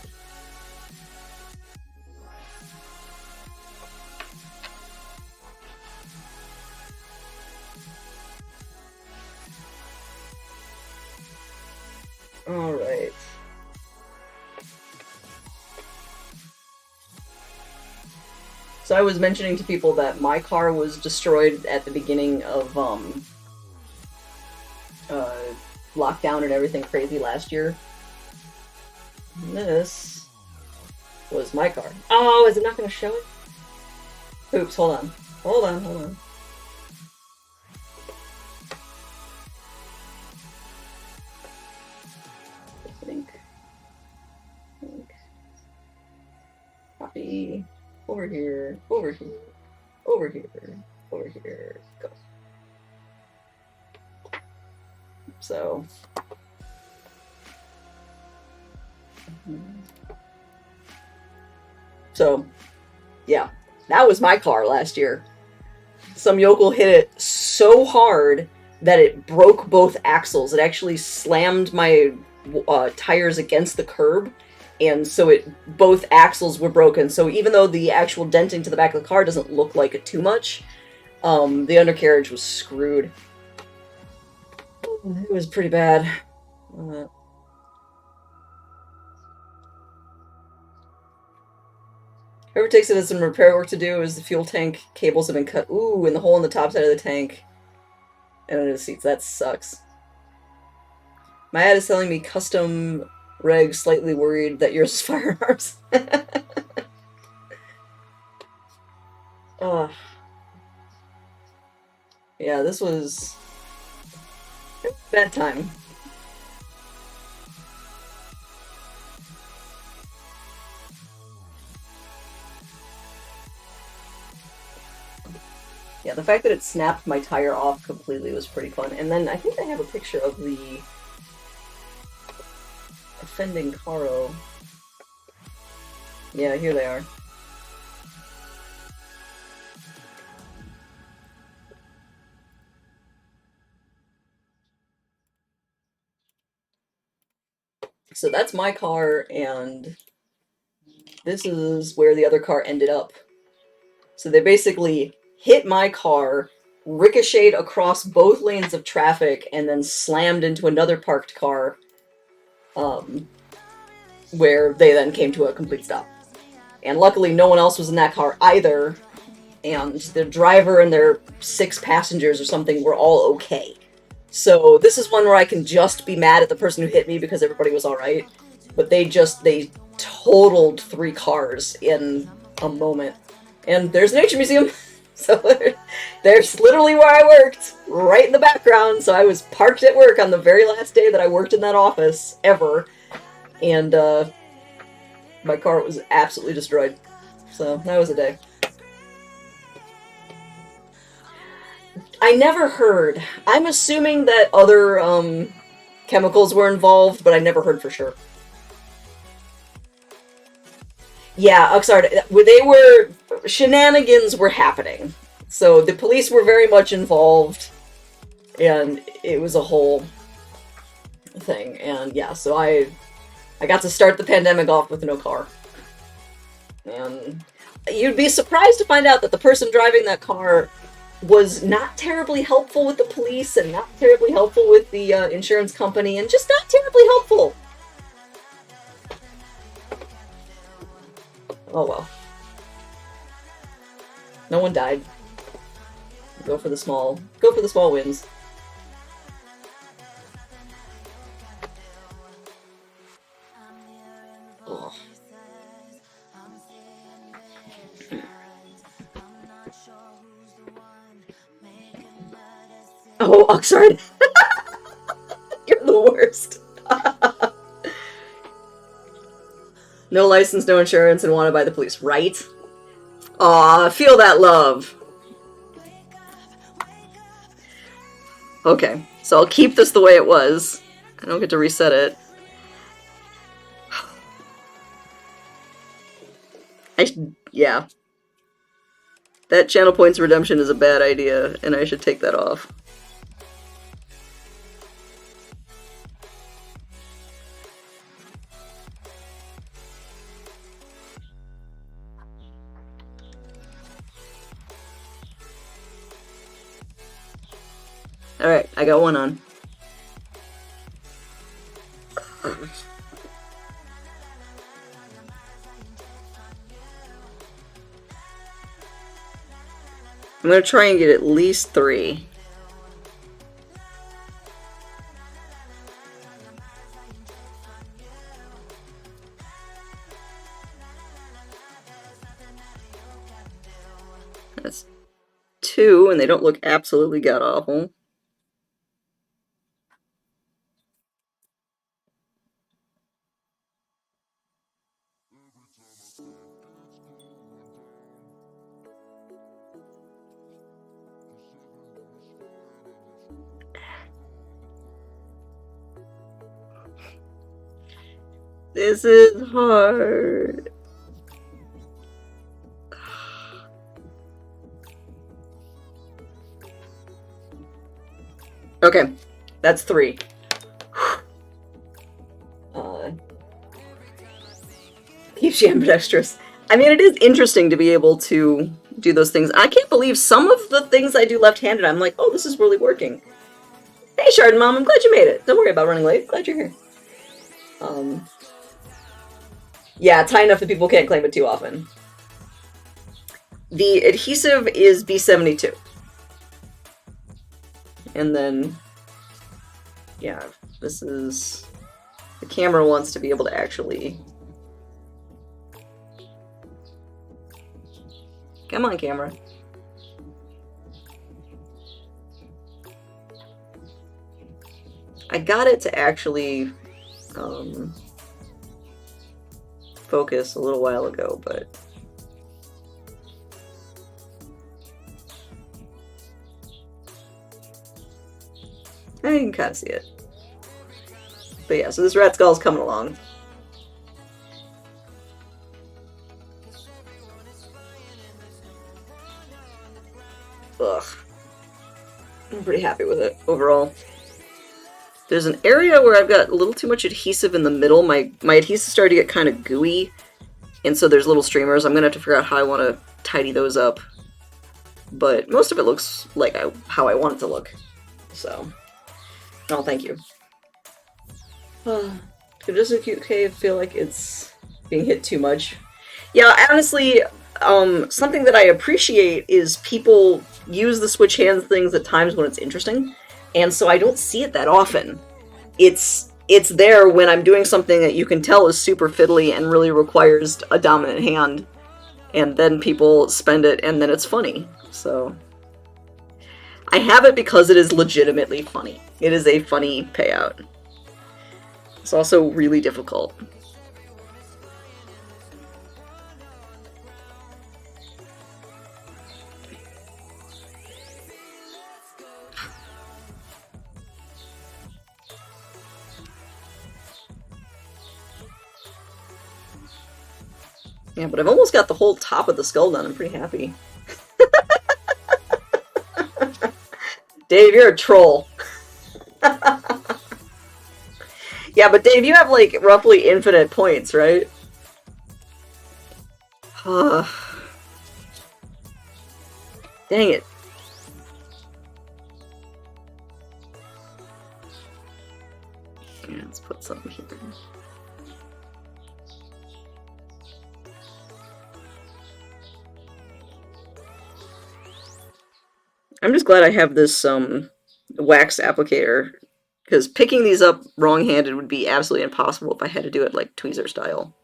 Alright. So I was mentioning to people that my car was destroyed at the beginning of, lockdown and everything crazy last year. And this was my car. Oh, is it not going to show it? Oops, hold on. Hold on, hold on. over here, over here, over here, over here. Go. So. So, yeah, that was my car last year. Some yokel hit it so hard that it broke both axles. It actually slammed my tires against the curb, and so both axles were broken. So even though the actual denting to the back of the car doesn't look like it too much, the undercarriage was screwed. It was pretty bad. Whoever takes it as some repair work to do is the fuel tank cables have been cut. Ooh, in the hole in the top side of the tank. And under the seats. That sucks. My ad is telling me custom reg, slightly worried that yours is firearms. Oh. Yeah, this was bad time. Yeah, the fact that it snapped my tire off completely was pretty fun. And then I think I have a picture of the offending Caro. Yeah, here they are. So that's my car, and this is where the other car ended up. So they basically hit my car, ricocheted across both lanes of traffic, and then slammed into another parked car, where they then came to a complete stop. And luckily, no one else was in that car either, and the driver and their 6 passengers or something were all okay. So this is one where I can just be mad at the person who hit me because everybody was alright. But they totaled 3 cars in a moment. And there's an nature museum. So there's literally where I worked, right in the background. So I was parked at work on the very last day that I worked in that office ever. And my car was absolutely destroyed. So that was a day. I never heard. I'm assuming that other chemicals were involved, but I never heard for sure. Yeah, Uxard, shenanigans were happening. So the police were very much involved, and it was a whole thing. And yeah, so I got to start the pandemic off with no car. And you'd be surprised to find out that the person driving that car was not terribly helpful with the police and not terribly helpful with the insurance company and just not terribly helpful. Oh well. No one died. Go for the small wins. Ugh. Oh, Oxford. You're the worst. No license, no insurance, and wanted by the police, right? Aw, feel that love. Okay, so I'll keep this the way it was. I don't get to reset it. Yeah. That channel points redemption is a bad idea, and I should take that off. Alright, I got one on. I'm gonna try and get at least 3. That's 2, and they don't look absolutely god-awful. This is hard. Okay, that's 3. Keeps you ambidextrous. I mean, it is interesting to be able to do those things. I can't believe some of the things I do left-handed, I'm like, oh, this is really working. Hey, Shard Mom, I'm glad you made it. Don't worry about running late. Glad you're here. Yeah, it's high enough that people can't claim it too often. The adhesive is B72. And then, yeah, this is... The camera wants to be able to actually... Come on, camera. I got it to actually focus a little while ago, but... I can kind of see it. But yeah, so this rat skull is coming along. Ugh. I'm pretty happy with it, overall. There's an area where I've got a little too much adhesive in the middle. My adhesive started to get kind of gooey, and so there's little streamers. I'm going to have to figure out how I want to tidy those up. But most of it looks like how I want it to look. So, oh, thank you. Could just a cute cave feel like it's being hit too much? Yeah, honestly, something that I appreciate is people use the switch hands things at times when it's interesting. And so I don't see it that often. It's there when I'm doing something that you can tell is super fiddly and really requires a dominant hand. And then people spend it and then it's funny. So I have it because it is legitimately funny. It is a funny payout. It's also really difficult. Yeah, but I've almost got the whole top of the skull done. I'm pretty happy. Dave, you're a troll. Yeah, but Dave, you have, like, roughly infinite points, right? Dang it. Yeah, let's put something here. I'm just glad I have this wax applicator, because picking these up wrong-handed would be absolutely impossible if I had to do it like tweezer style.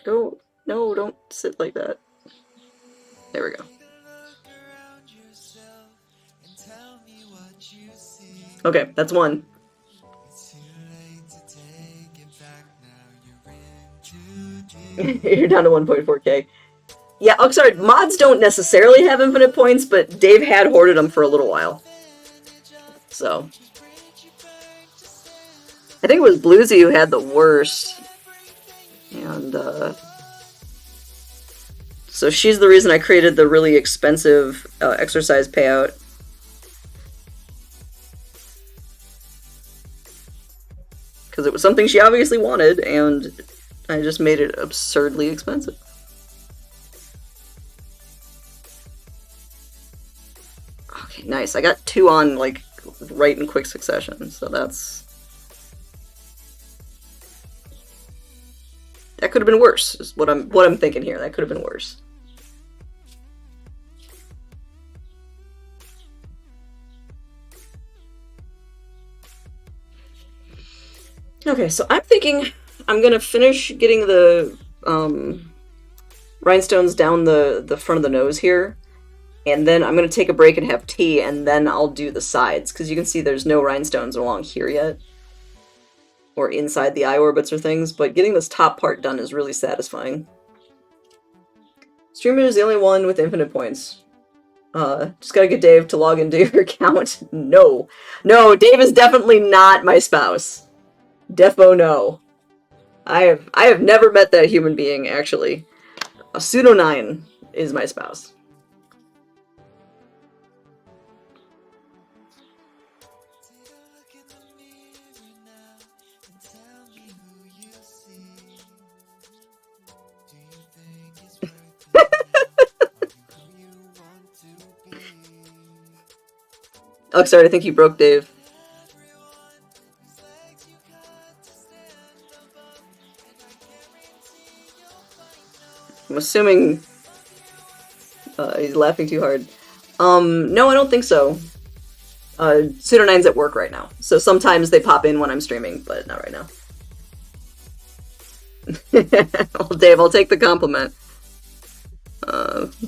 Go. No, don't sit like that. There we go. Okay, that's 1. You're down to 1.4k. Yeah, oh, sorry, mods don't necessarily have infinite points, but Dave had hoarded them for a little while. So. I think it was Bluesy who had the worst. And, so she's the reason I created the really expensive exercise payout. Because it was something she obviously wanted, and I just made it absurdly expensive. Okay, nice. I got 2 on, like, right in quick succession, so that's... That could have been worse, is what I'm thinking here. That could have been worse. Okay, so I'm thinking I'm gonna finish getting the rhinestones down the front of the nose here, and then I'm gonna take a break and have tea, and then I'll do the sides, because you can see there's no rhinestones along here yet, or inside the eye orbits or things, but getting this top part done is really satisfying. Streamer is the only one with infinite points. Just gotta get Dave to log into your account. No. No, Dave is definitely not my spouse. Defo no. I have never met that human being, actually. A pseudo9 is my spouse. Oh, sorry, I think you broke Dave. I'm assuming he's laughing too hard. No, I don't think so. Pseudo9's at work right now, so sometimes they pop in when I'm streaming, but not right now. Well, Dave, I'll take the compliment.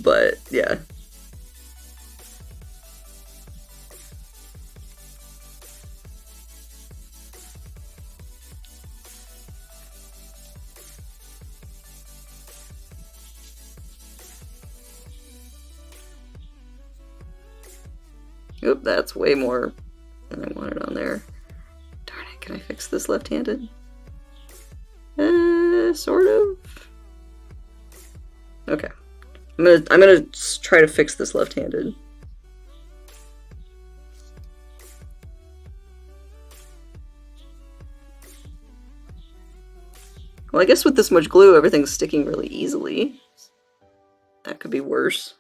But yeah. Oop, that's way more than I wanted on there. Darn it, can I fix this left-handed? Sort of. Okay. I'm gonna try to fix this left-handed. Well, I guess with this much glue, everything's sticking really easily. That could be worse.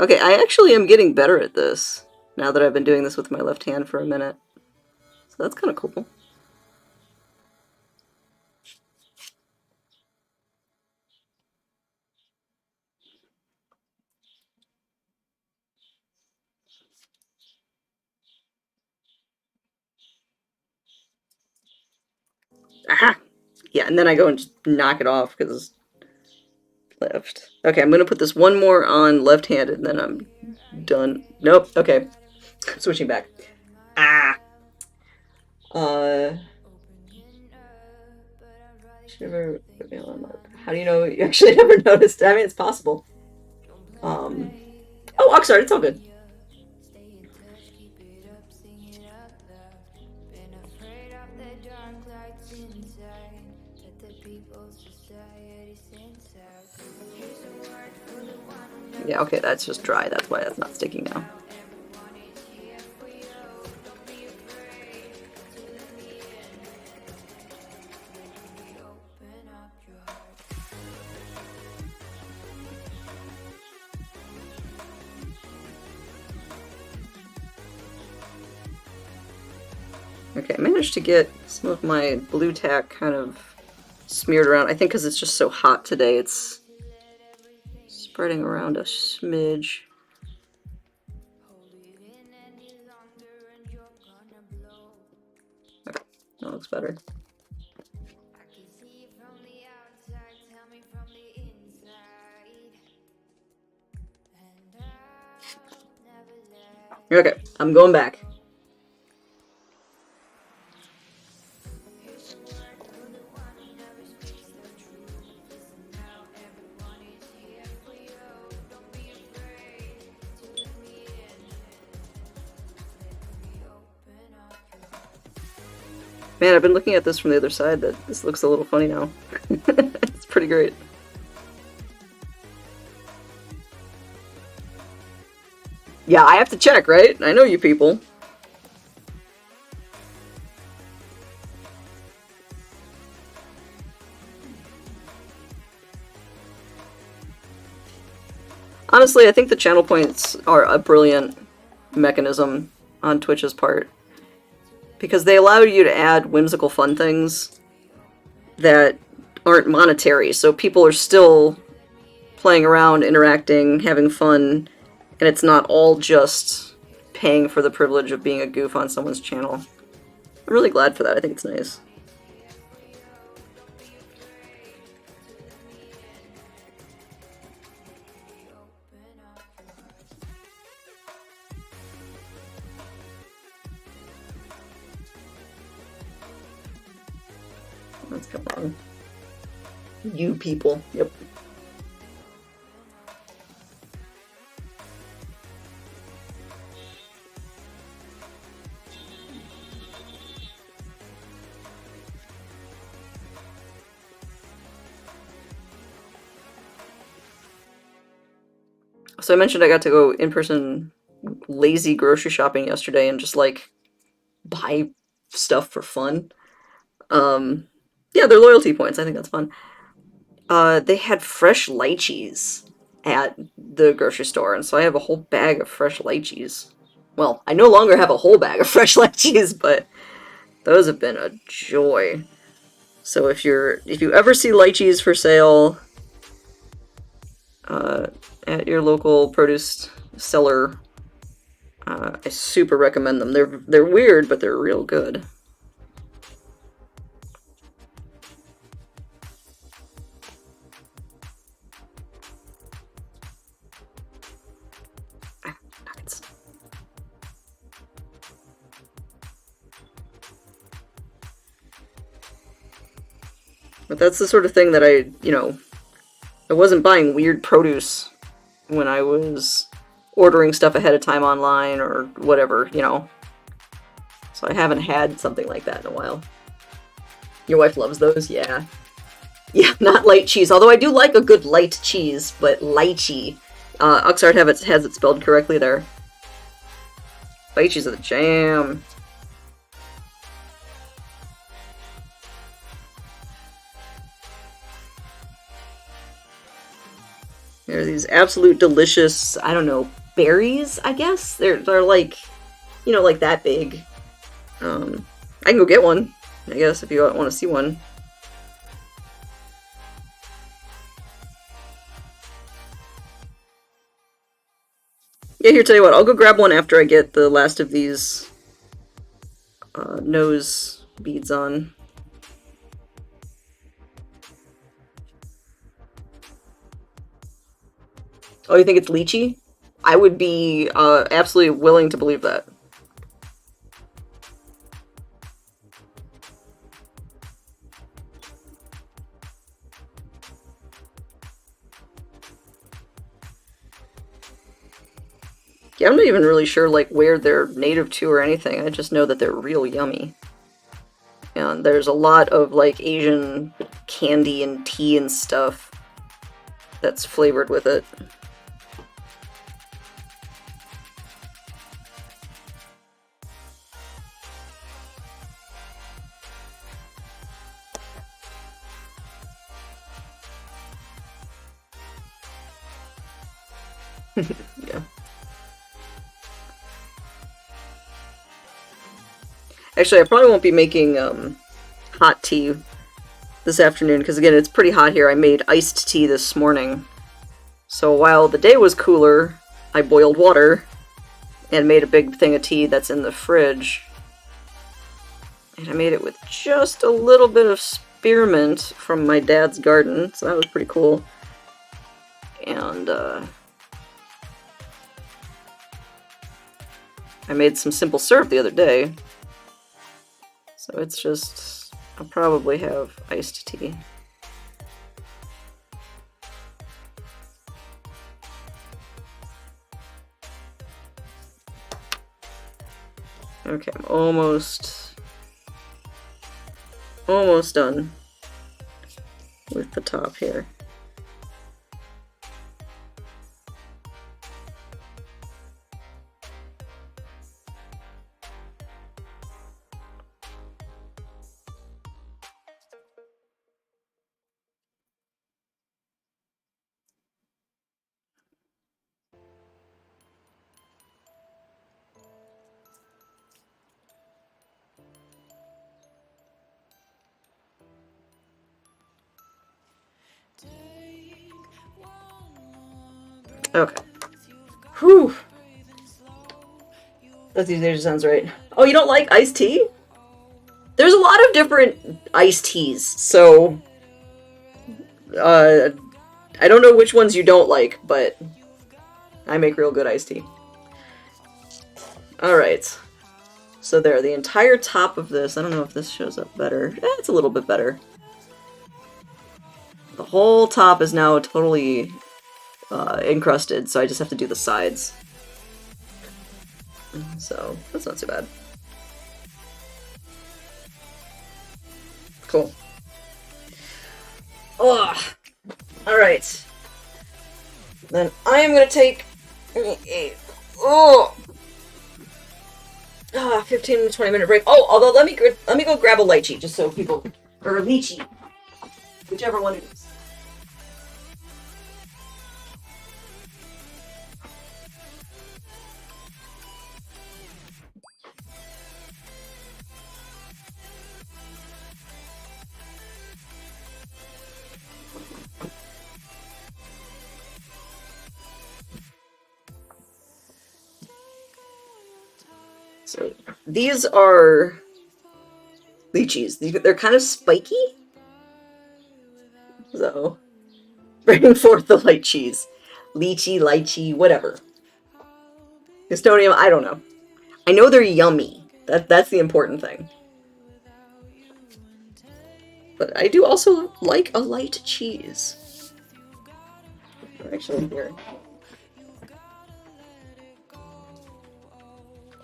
Okay, I actually am getting better at this now that I've been doing this with my left hand for a minute. So that's kind of cool. Aha! Yeah, and then I go and just knock it off because left. Okay, I'm gonna put this one more on left-handed and then I'm done. Nope, okay. Switching back. Ah! How do you know you actually never noticed? I mean, it's possible. Oh, Oxart, it's all good. Yeah, okay, that's just dry. That's why that's not sticking now. Okay, I managed to get some of my blue tack kind of smeared around. I think because it's just so hot today, it's spreading around a smidge. Okay, that looks better. Okay, I'm going back. Man, I've been looking at this from the other side. That this looks a little funny now. It's pretty great. Yeah, I have to check, right? I know you people. Honestly, I think the channel points are a brilliant mechanism on Twitch's part, because they allow you to add whimsical fun things that aren't monetary, so people are still playing around, interacting, having fun, and it's not all just paying for the privilege of being a goof on someone's channel. I'm really glad for that. I think it's nice. Let's come on. You people. Yep. So I mentioned I got to go in-person lazy grocery shopping yesterday and just like buy stuff for fun. Um, yeah, they're loyalty points. I think that's fun. They had fresh lychees at the grocery store, and so I have a whole bag of fresh lychees. Well, I no longer have a whole bag of fresh lychees, but those have been a joy. So if you ever see lychees for sale uh, at your local produce seller, I super recommend them. They're weird, but they're real good. Nuggets. But that's the sort of thing that I wasn't buying weird produce when I was ordering stuff ahead of time online or whatever. So I haven't had something like that in a while. Your wife loves those, yeah. Yeah, not light cheese. Although I do like a good light cheese, but lychee. Oxart has it spelled correctly there. Lychees are the jam. They're these absolute delicious, I don't know, berries, I guess? They're like, like that big. I can go get one, I guess, if you want to see one. Yeah, here, tell you what, I'll go grab one after I get the last of these nose beads on. Oh, you think it's lychee? I would be absolutely willing to believe that. Yeah, I'm not even really sure like where they're native to or anything. I just know that they're real yummy. And there's a lot of like Asian candy and tea and stuff that's flavored with it. Yeah. Actually, I probably won't be making hot tea this afternoon because again, it's pretty hot here. I made iced tea this morning. So while the day was cooler, I boiled water and made a big thing of tea that's in the fridge. And I made it with just a little bit of spearmint from my dad's garden, so that was pretty cool. And I made some simple syrup the other day. So it's just, I'll probably have iced tea. Okay, I'm almost done with the top here. Okay. Whew. That usually sounds right. Oh, you don't like iced tea? There's a lot of different iced teas, so I don't know which ones you don't like, but I make real good iced tea. Alright. So there, the entire top of this, I don't know if this shows up better. It's a little bit better. the whole top is now totally encrusted, so I just have to do the sides. So that's not too bad. Cool. Ugh. Alright. Then I am gonna take a 15 to 20 minute break. Oh, although let me go grab a lychee just so people, or a lychee, whichever one it is. So these are lychees. They're kind of spiky. So bringing forth the lychees. Lychee, whatever. Estonium, I don't know. I know they're yummy. That's the important thing. But I do also like a light cheese. Actually, here.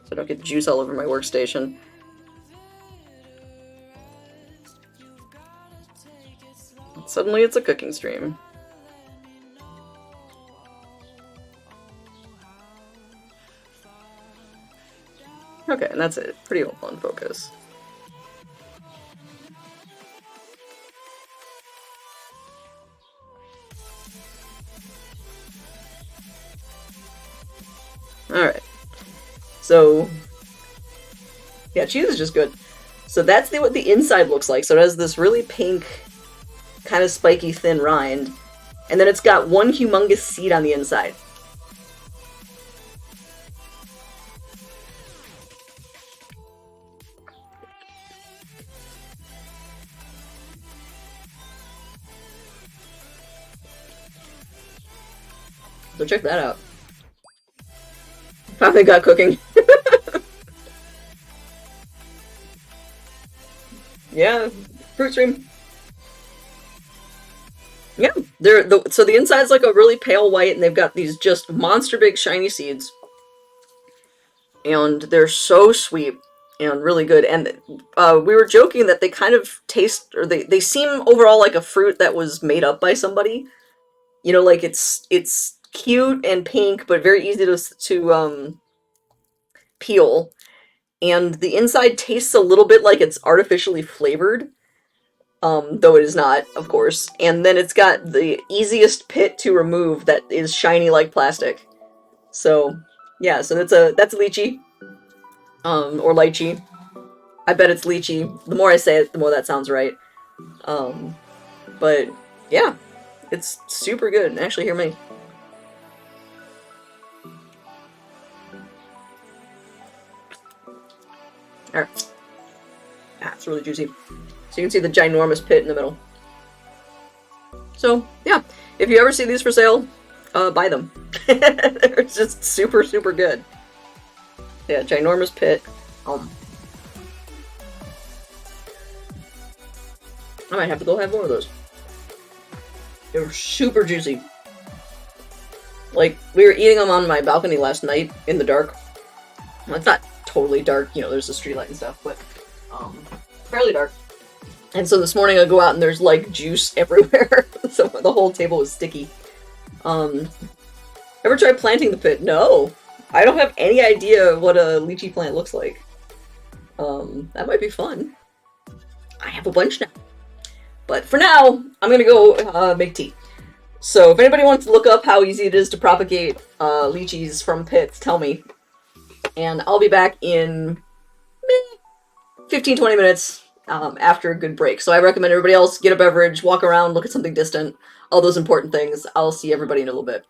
So I don't get juice all over my workstation. Suddenly it's a cooking stream. Okay, and that's it. Pretty on focus. Alright. So, yeah, cheese is just good. So that's what the inside looks like. So it has this really pink, kind of spiky, thin rind. And then it's got one humongous seed on the inside. So check that out. Finally got cooking. Yeah, fruit stream. Yeah, so the inside's like a really pale white, and they've got these just monster big shiny seeds, and they're so sweet and really good. And we were joking that they kind of taste, or they seem overall like a fruit that was made up by somebody. You know, like it's cute and pink, but very easy to peel. And the inside tastes a little bit like it's artificially flavored, though it is not, of course. And then it's got the easiest pit to remove that is shiny like plastic. So, yeah, so that's a lychee, or lychee. I bet it's lychee. The more I say it, the more that sounds right. But yeah, it's super good. Actually, hear me. Alright. Ah, it's really juicy. So you can see the ginormous pit in the middle. So, yeah. If you ever see these for sale, buy them. They're just super, super good. Yeah, ginormous pit. I might have to go have more of those. They were super juicy. Like, we were eating them on my balcony last night in the dark. Well, it's not totally dark, you know, there's a streetlight and stuff, but fairly dark. And so this morning I go out and there's like juice everywhere. So the whole table was sticky. Ever tried planting the pit? No. I don't have any idea what a lychee plant looks like. That might be fun. I have a bunch now. But for now, I'm gonna go make tea. So if anybody wants to look up how easy it is to propagate lychees from pits, tell me. And I'll be back in 15-20 minutes after a good break. So I recommend everybody else get a beverage, walk around, look at something distant, all those important things. I'll see everybody in a little bit.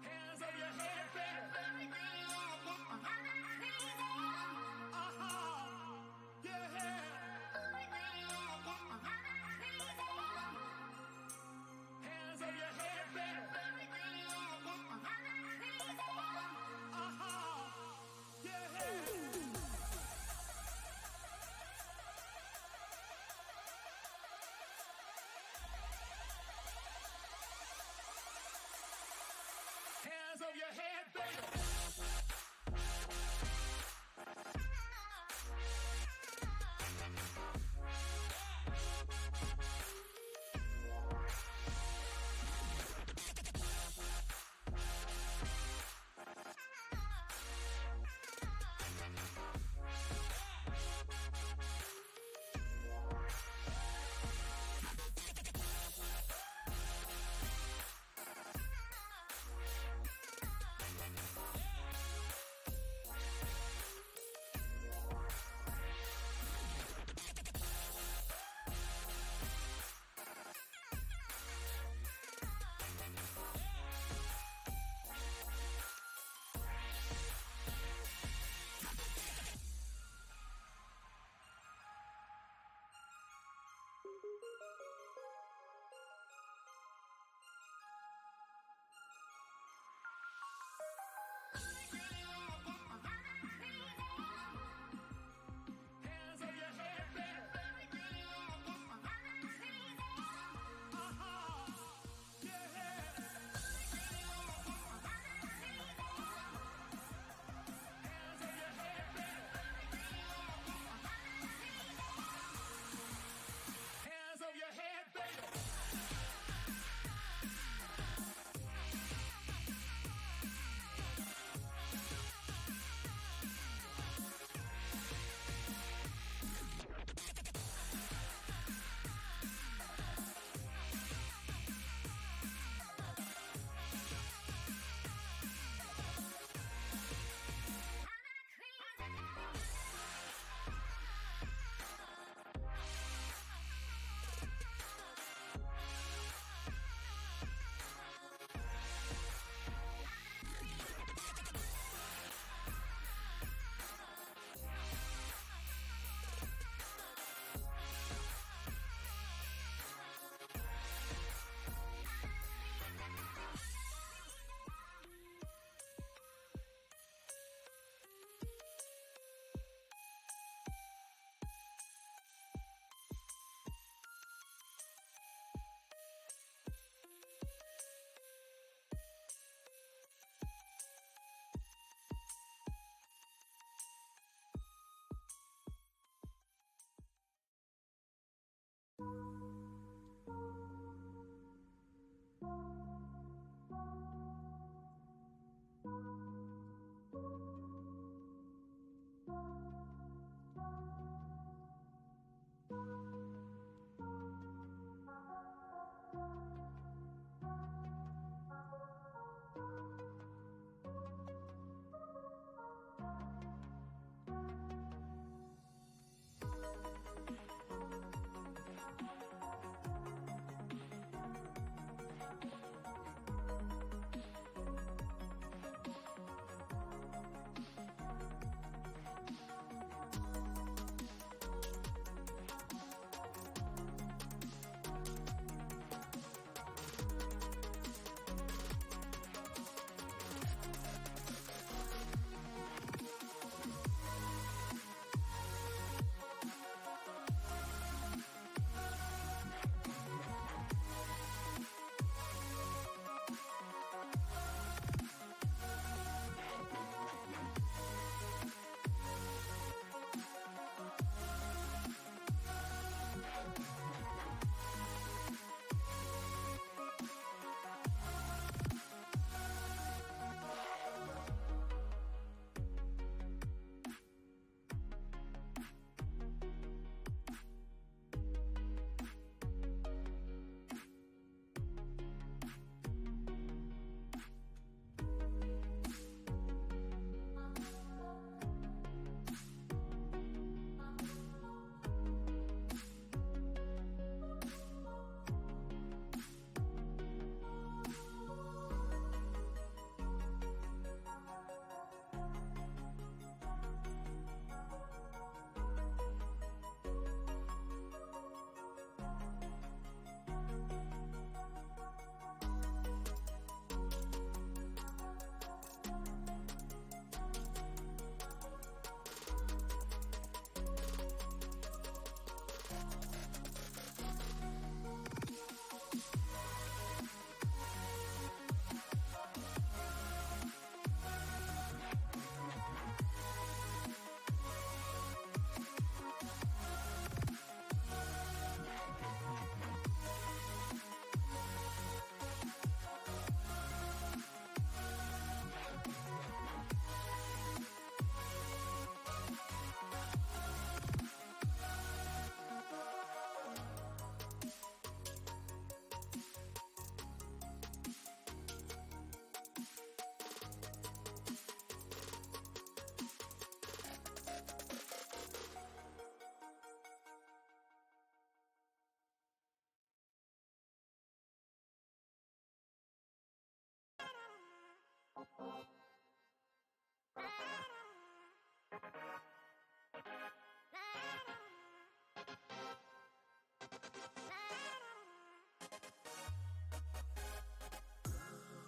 Hands over your head, baby. Yeah. Hands over your head, baby. Yeah.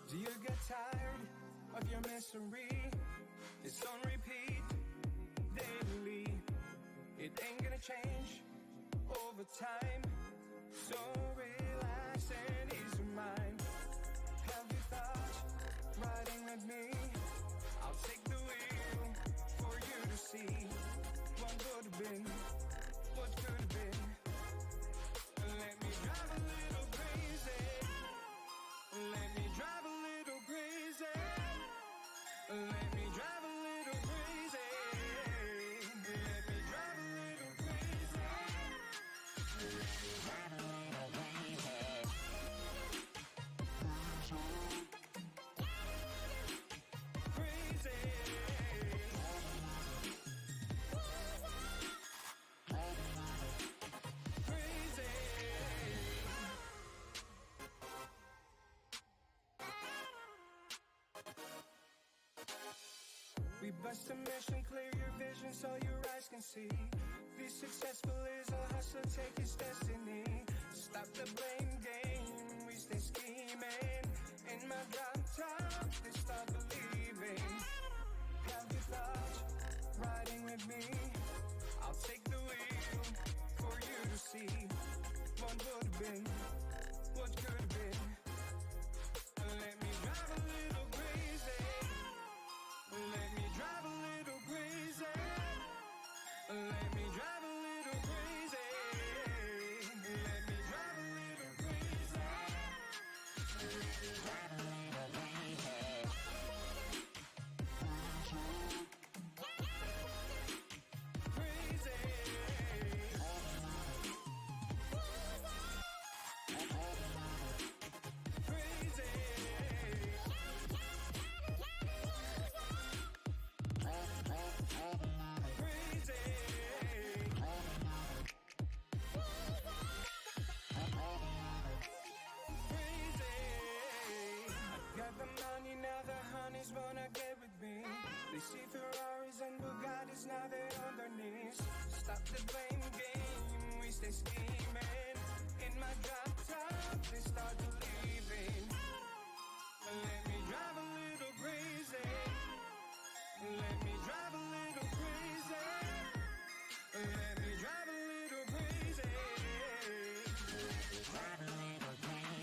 Do you get tired of your misery? It's on repeat daily. It ain't gonna change over time. So relax and ease your mind. Have you thought riding with me? I'll take the wheel for you to see what would have been, what could have been. Let me drive a little crazy. Let me drive a little crazy. Let me drive a little crazy. Let me drive a little crazy. Let me drive a little crazy. Crazy. We bust a mission, clear your vision so your eyes can see. Be successful is a hustle, take its destiny. Stop the blame game, we stay scheming. In my drop top, they start believing. Have you thought riding with me? I'll take the wheel for you to see what would have been, what could have been. Let me drive a little crazy. Let me drive a little crazy. Let me drive a little crazy. Let me drive a little crazy. Let me drive a little crazy. Crazy. Now the honeys wanna get with me. They see Ferraris and Bugattis, now they're on their knees. Stop the blame game, we stay scheming. In my drop top, they start believing. Let me drive a little crazy. Let me drive a little crazy. Let me drive a little crazy. Let me drive a little crazy.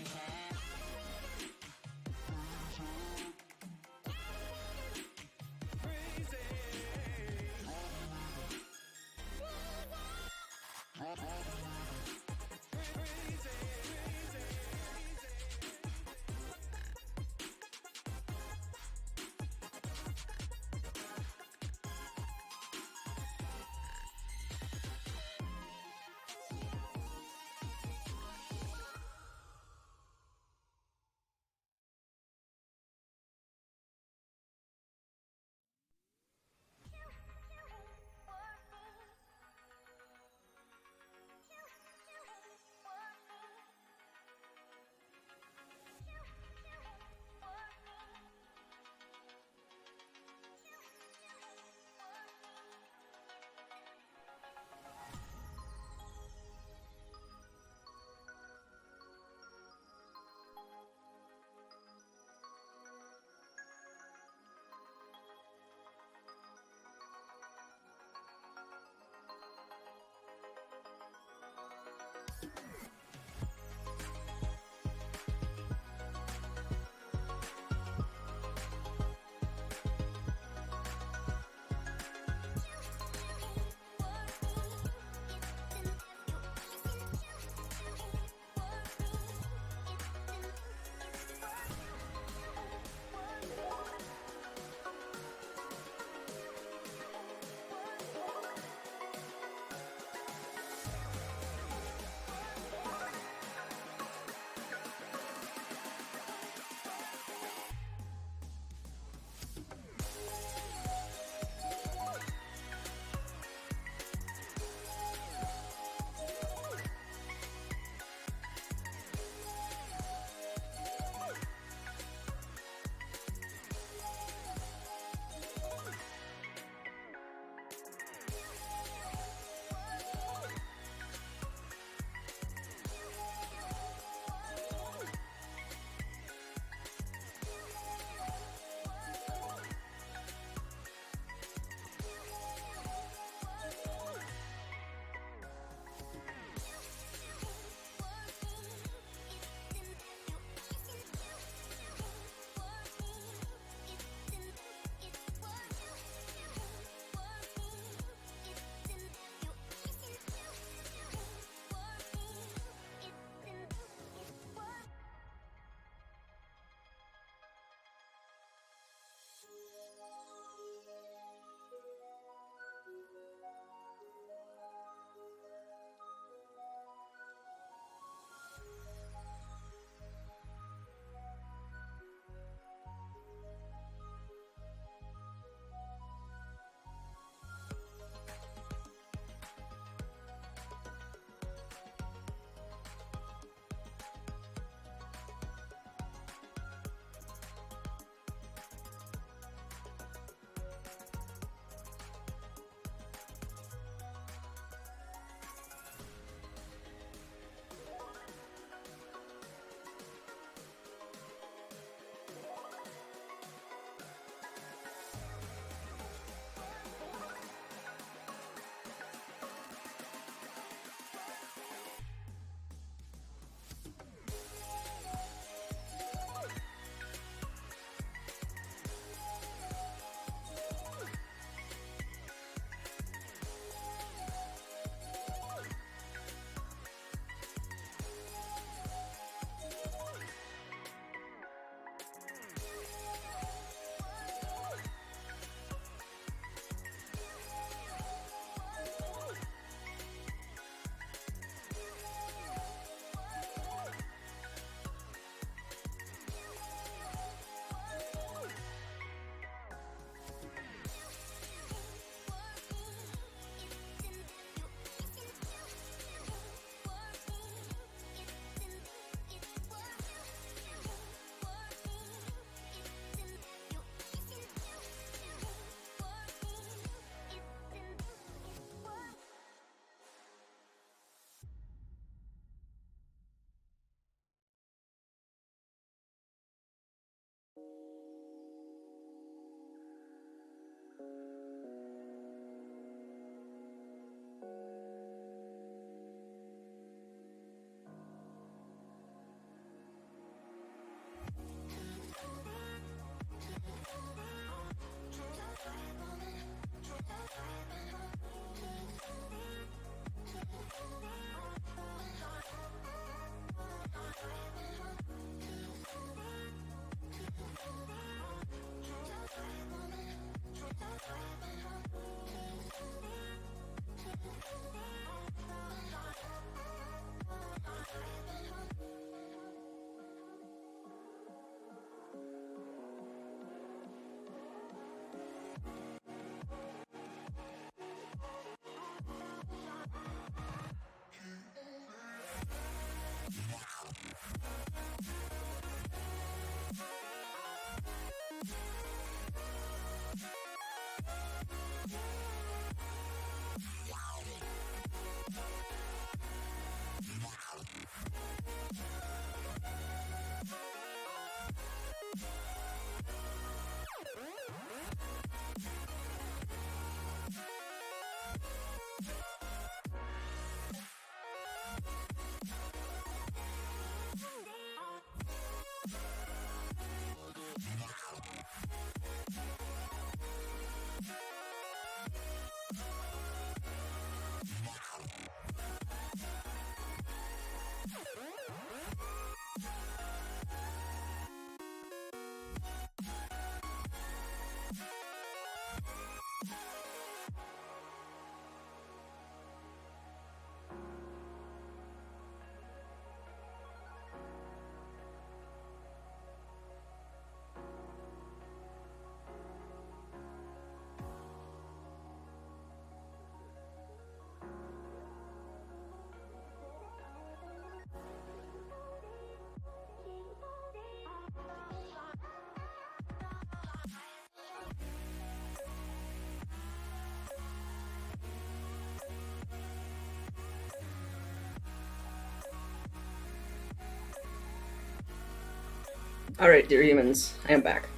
Alright, dear humans, I am back.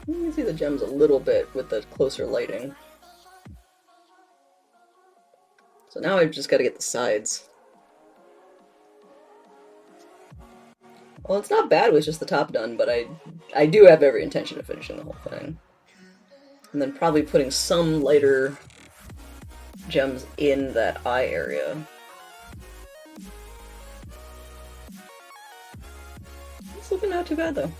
You can see the gems a little bit with the closer lighting. So now I've just got to get the sides. Well, it's not bad with just the top done, but I do have every intention of finishing the whole thing. And then probably putting some lighter gems in that eye area. It's looking not too bad, though.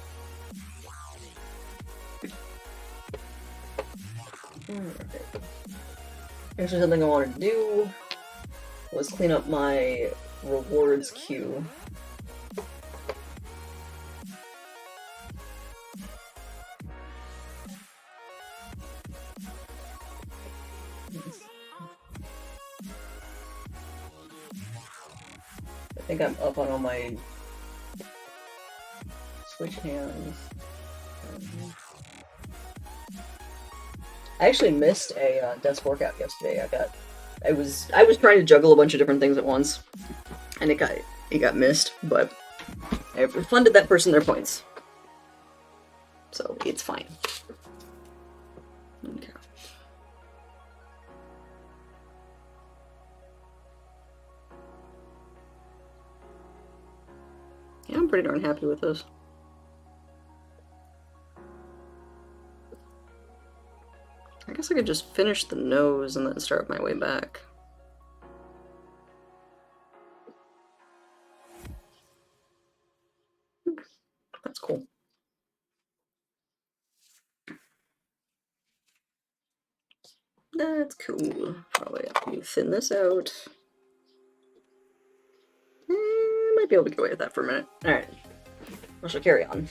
Alright. Actually, something I wanted to do was clean up my rewards queue. I think I'm up on all my switch hands. I actually missed a desk workout yesterday. I was trying to juggle a bunch of different things at once, and it got missed. But I refunded that person their points, so it's fine. Okay. Yeah, I'm pretty darn happy with this. I guess I could just finish the nose and then start my way back. That's cool. That's cool. Probably have to thin this out. Might be able to get away with that for a minute. Alright. I shall carry on.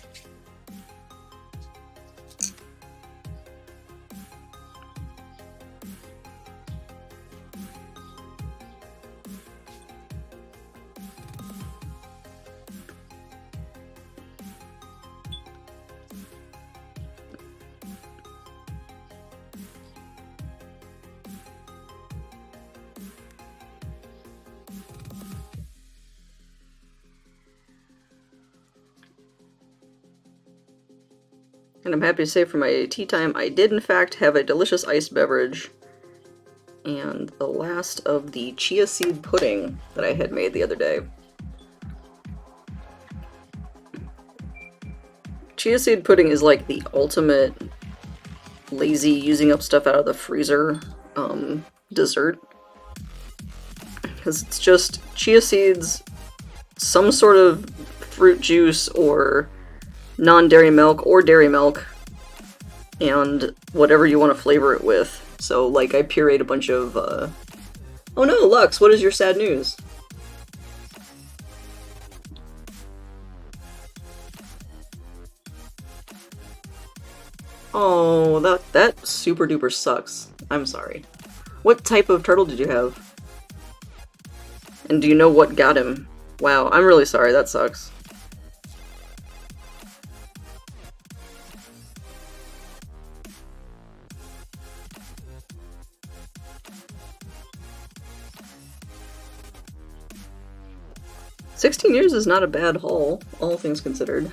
And I'm happy to say for my tea time, I did in fact have a delicious iced beverage and the last of the chia seed pudding that I had made the other day. Chia seed pudding is like the ultimate lazy using up stuff out of the freezer dessert. Because it's just chia seeds, some sort of fruit juice or non-dairy milk or dairy milk, and whatever you want to flavor it with. So, like, I pureed a bunch of, Oh no, Lux, what is your sad news? Oh, that super duper sucks. I'm sorry. What type of turtle did you have? And do you know what got him? Wow, I'm really sorry, that sucks. $16 is not a bad haul, all things considered.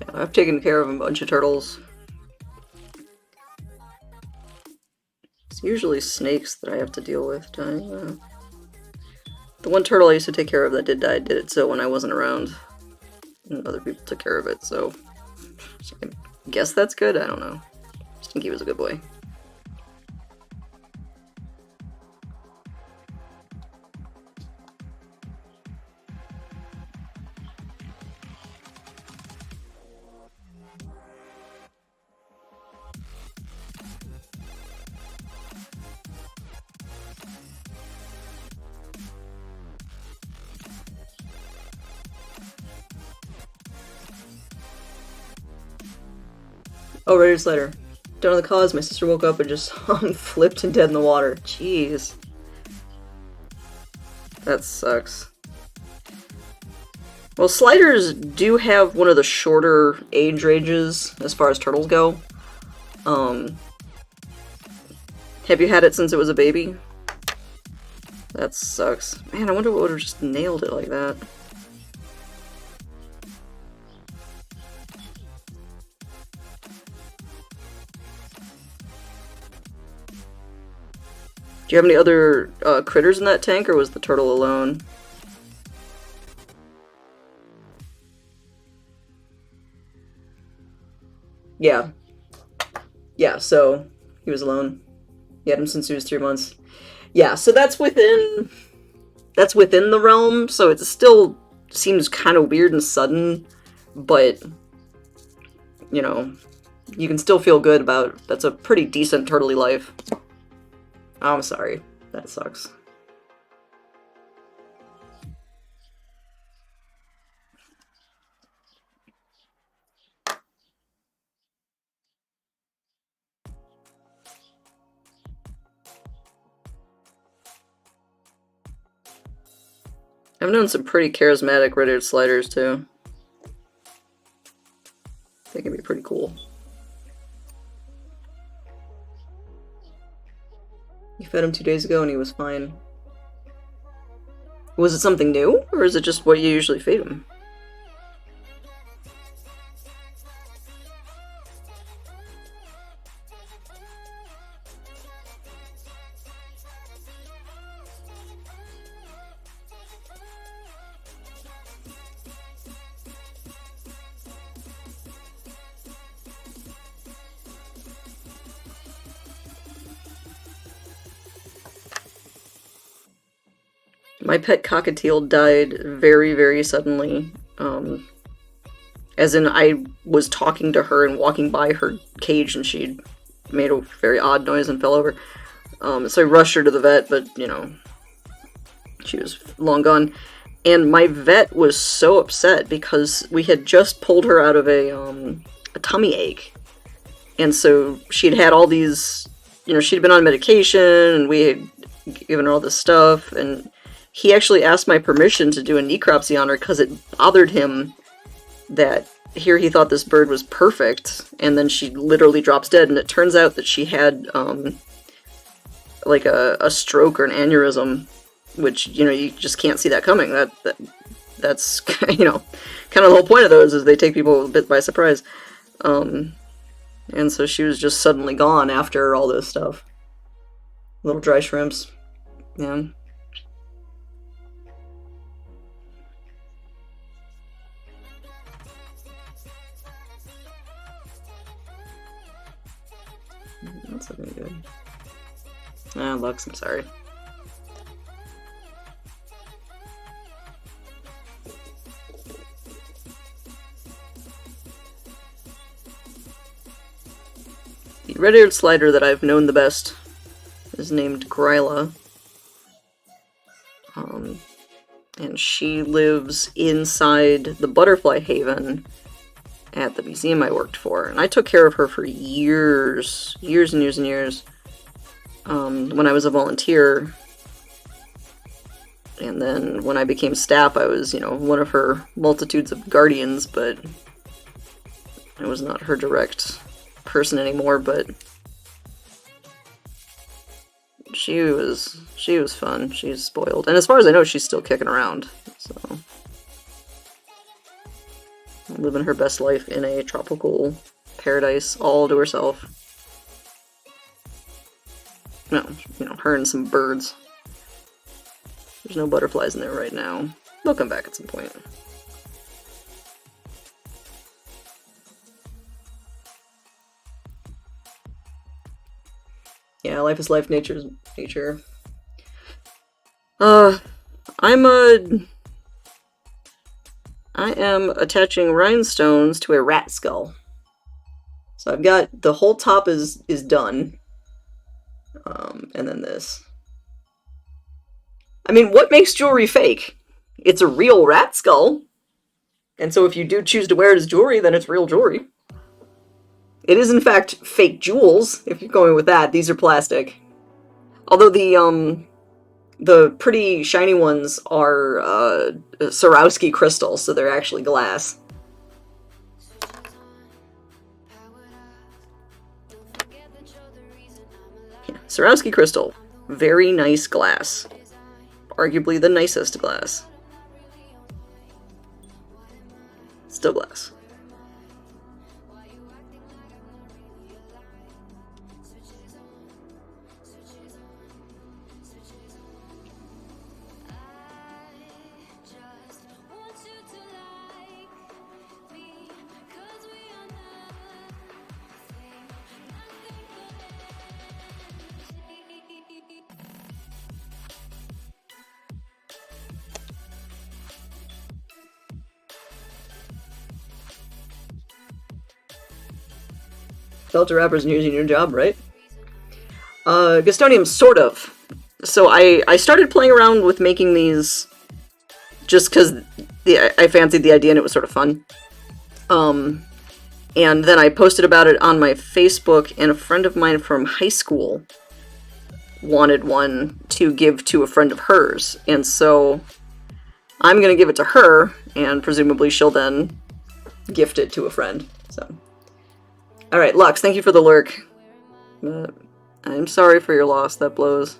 Yeah, I've taken care of a bunch of turtles. It's usually snakes that I have to deal with dying. The one turtle I used to take care of that did die did it so when I wasn't around. And other people took care of it, so I guess that's good? I don't know. I think he was a good boy. Oh, Radiator Slider. Don't know the cause, my sister woke up and just flipped and dead in the water. Jeez. That sucks. Well, sliders do have one of the shorter age ranges as far as turtles go. Have you had it since it was a baby? That sucks. Man, I wonder what would have just nailed it like that. Do you have any other critters in that tank, or was the turtle alone? Yeah. Yeah, so he was alone. He had him since he was 3 months. Yeah, so that's within the realm, so it still seems kind of weird and sudden, but you know, you can still feel good about that's a pretty decent turtley life. Oh, I'm sorry. That sucks. I've known some pretty charismatic red-haired sliders, too. They can be pretty cool. You fed him 2 days ago and he was fine. Was it something new, or is it just what you usually feed him? My pet cockatiel died very, very suddenly. As in, I was talking to her and walking by her cage, and she made a very odd noise and fell over. So I rushed her to the vet, but, you know, she was long gone. And my vet was so upset because we had just pulled her out of a tummy ache. And so she'd had all these, you know, she'd been on medication, and we had given her all this stuff, and he actually asked my permission to do a necropsy on her because it bothered him that here he thought this bird was perfect, and then she literally drops dead, and it turns out that she had like a stroke or an aneurysm, which, you know, you just can't see that coming. That's you know, kind of the whole point of those is they take people a bit by surprise. And so she was just suddenly gone after all this stuff. Little dry shrimps. Yeah. That's looking good. Ah, Lux, I'm sorry. The red-haired slider that I've known the best is named Gryla. And she lives inside the Butterfly Haven at the museum I worked for. And I took care of her for years and years and years, when I was a volunteer. And then when I became staff, I was, you know, one of her multitudes of guardians, but I was not her direct person anymore, but she was fun. She's spoiled. And as far as I know, she's still kicking around, so living her best life in a tropical paradise all to herself. No, you know, her and some birds. There's no butterflies in there right now. They'll come back at some point. Yeah, life is life, nature is nature. I am attaching rhinestones to a rat skull. So I've got the whole top is done. And then this. I mean, what makes jewelry fake? It's a real rat skull. And so if you do choose to wear it as jewelry, then it's real jewelry. It is in fact fake jewels, if you're going with that. These are plastic. Although the pretty shiny ones are Swarovski crystal, so they're actually glass. Yeah, Swarovski crystal. Very nice glass. Arguably the nicest glass. Still glass. Delta Rapper's using your job, right? Gustonium, sort of. So I started playing around with making these just because I fancied the idea and it was sort of fun. And then I posted about it on my Facebook, and a friend of mine from high school wanted one to give to a friend of hers. And so I'm going to give it to her, and presumably she'll then gift it to a friend. So, alright, Lux, thank you for the lurk. I'm sorry for your loss, that blows.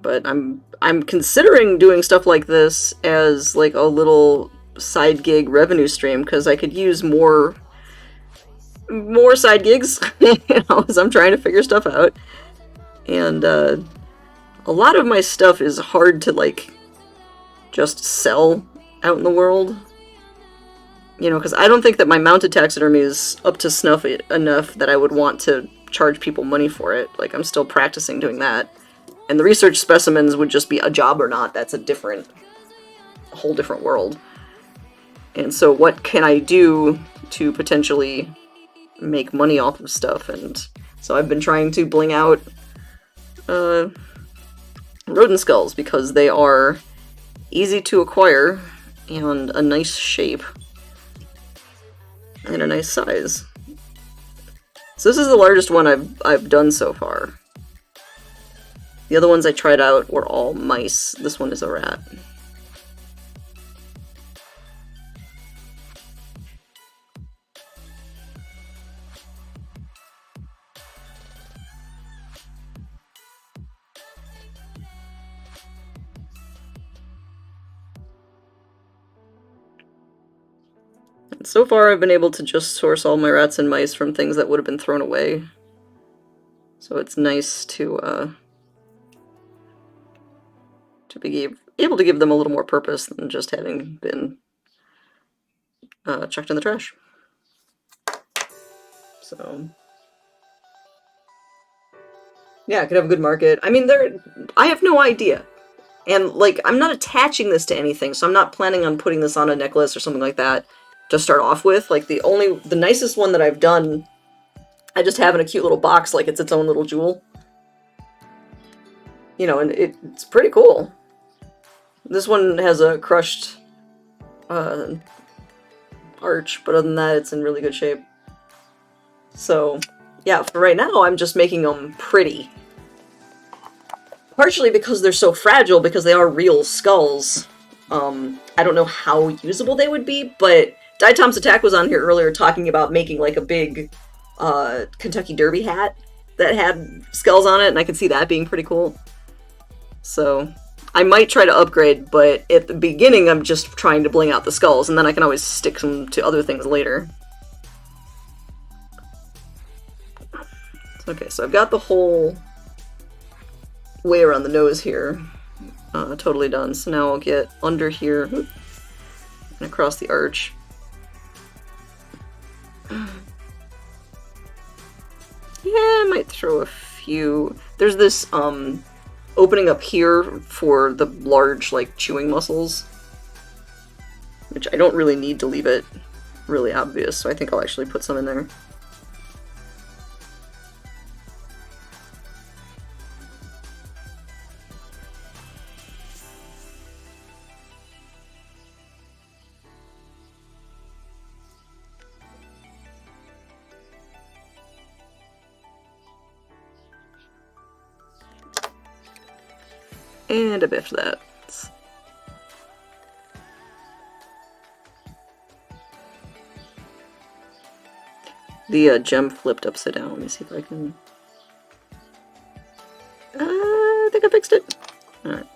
But I'm considering doing stuff like this as like a little side gig revenue stream, because I could use more side gigs, you know, as I'm trying to figure stuff out. And a lot of my stuff is hard to like just sell out in the world. You know, because I don't think that my mounted taxidermy is up to snuff enough that I would want to charge people money for it. Like, I'm still practicing doing that. And the research specimens would just be a job or not. That's a whole different world. And so what can I do to potentially make money off of stuff? And so I've been trying to bling out rodent skulls, because they are easy to acquire and a nice shape and a nice size. So this is the largest one I've done so far. The other ones I tried out were all mice. This one is a rat. And so far I've been able to just source all my rats and mice from things that would have been thrown away. So it's nice to be able to give them a little more purpose than just having been chucked in the trash. So yeah, it could have a good market. I mean, I have no idea. And like, I'm not attaching this to anything, so I'm not planning on putting this on a necklace or something like that to start off with. Like, the nicest one that I've done, I just have in a cute little box, like it's its own little jewel. You know, and it's pretty cool. This one has a crushed arch, but other than that, it's in really good shape. So, yeah, for right now, I'm just making them pretty. Partially because they're so fragile, because they are real skulls. I don't know how usable they would be, but Tom's Attack was on here earlier talking about making like a big Kentucky Derby hat that had skulls on it, and I could see that being pretty cool. So I might try to upgrade, but at the beginning I'm just trying to bling out the skulls, and then I can always stick them to other things later. Okay, so I've got the whole way around the nose here totally done. So now I'll get under here and across the arch. Yeah, I might throw a few. There's this opening up here for the large, like, chewing muscles, which I don't really need to leave it really obvious, so I think I'll actually put some in there. And I biffed that. The gem flipped upside down. Let me see if I can... I think I fixed it. Alright.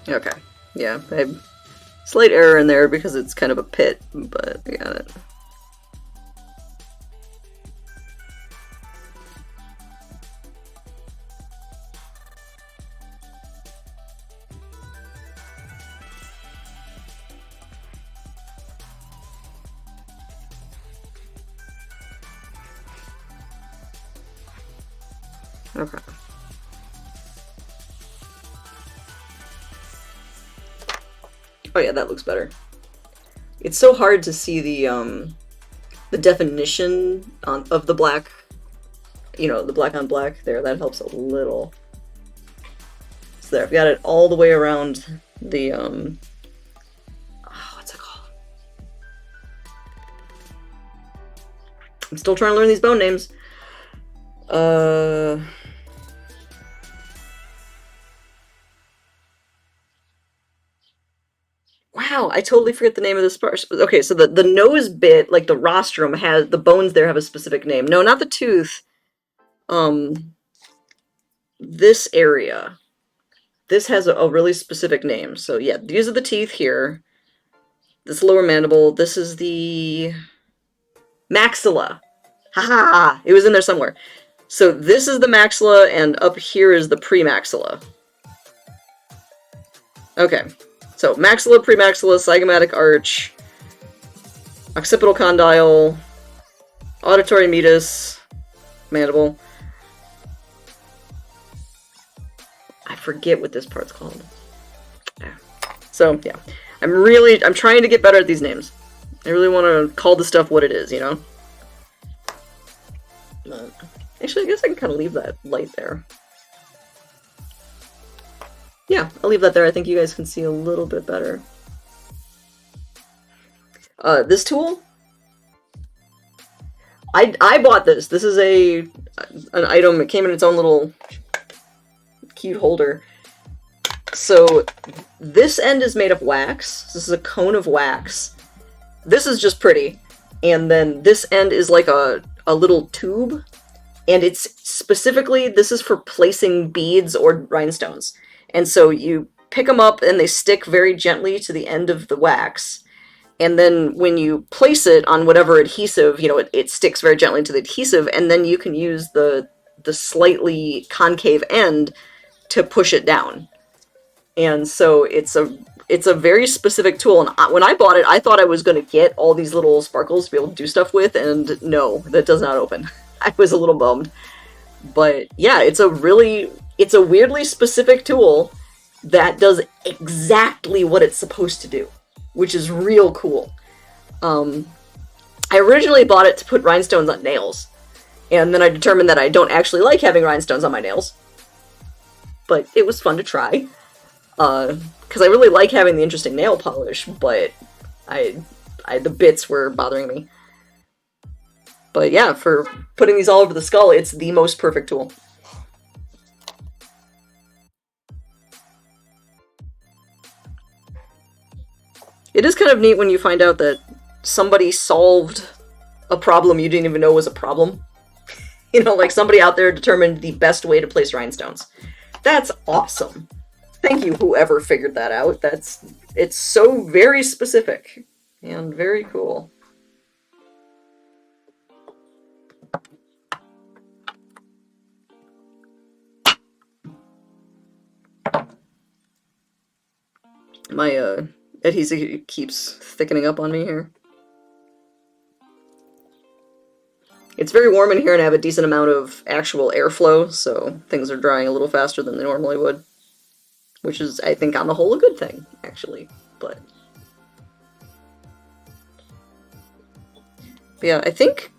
Okay. Yeah, I have slight error in there because it's kind of a pit, but I got it. Okay. Oh yeah, that looks better. It's so hard to see the definition of the black, you know, the black on black there. That helps a little. So there, I've got it all the way around the what's it called? I'm still trying to learn these bone names. Wow, I totally forget the name of this part. Okay, so the nose bit, like the rostrum, has the bones there have a specific name. No, not the tooth. This area. This has a really specific name. So yeah, these are the teeth here. This lower mandible. This is the maxilla. Haha! It was in there somewhere. So this is the maxilla, and up here is the premaxilla. Okay. So maxilla, premaxilla, zygomatic arch, occipital condyle, auditory meatus, mandible. I forget what this part's called. So yeah, I'm trying to get better at these names. I really want to call the stuff what it is, you know? Actually, I guess I can kind of leave that light there. Yeah, I'll leave that there. I think you guys can see a little bit better. This tool, I bought this. This is an item. It came in its own little cute holder. So this end is made of wax. This is a cone of wax. This is just pretty. And then this end is like a little tube. And it's specifically, this is for placing beads or rhinestones. And so you pick them up and they stick very gently to the end of the wax. And then when you place it on whatever adhesive, you know, it sticks very gently to the adhesive, and then you can use the slightly concave end to push it down. And so it's a very specific tool. And when I bought it, I thought I was going to get all these little sparkles to be able to do stuff with, and no, that does not open. I was a little bummed. But yeah, it's a weirdly specific tool that does exactly what it's supposed to do, which is real cool. I originally bought it to put rhinestones on nails, and then I determined that I don't actually like having rhinestones on my nails. But it was fun to try, because I really like having the interesting nail polish, but the bits were bothering me. But yeah, for putting these all over the skull, it's the most perfect tool. It is kind of neat when you find out that somebody solved a problem you didn't even know was a problem. You know, like somebody out there determined the best way to place rhinestones. That's awesome. Thank you, whoever figured that out. It's so very specific and very cool. My adhesive keeps thickening up on me here. It's very warm in here, and I have a decent amount of actual airflow, so things are drying a little faster than they normally would. Which is, I think, on the whole, a good thing, actually. But yeah, I think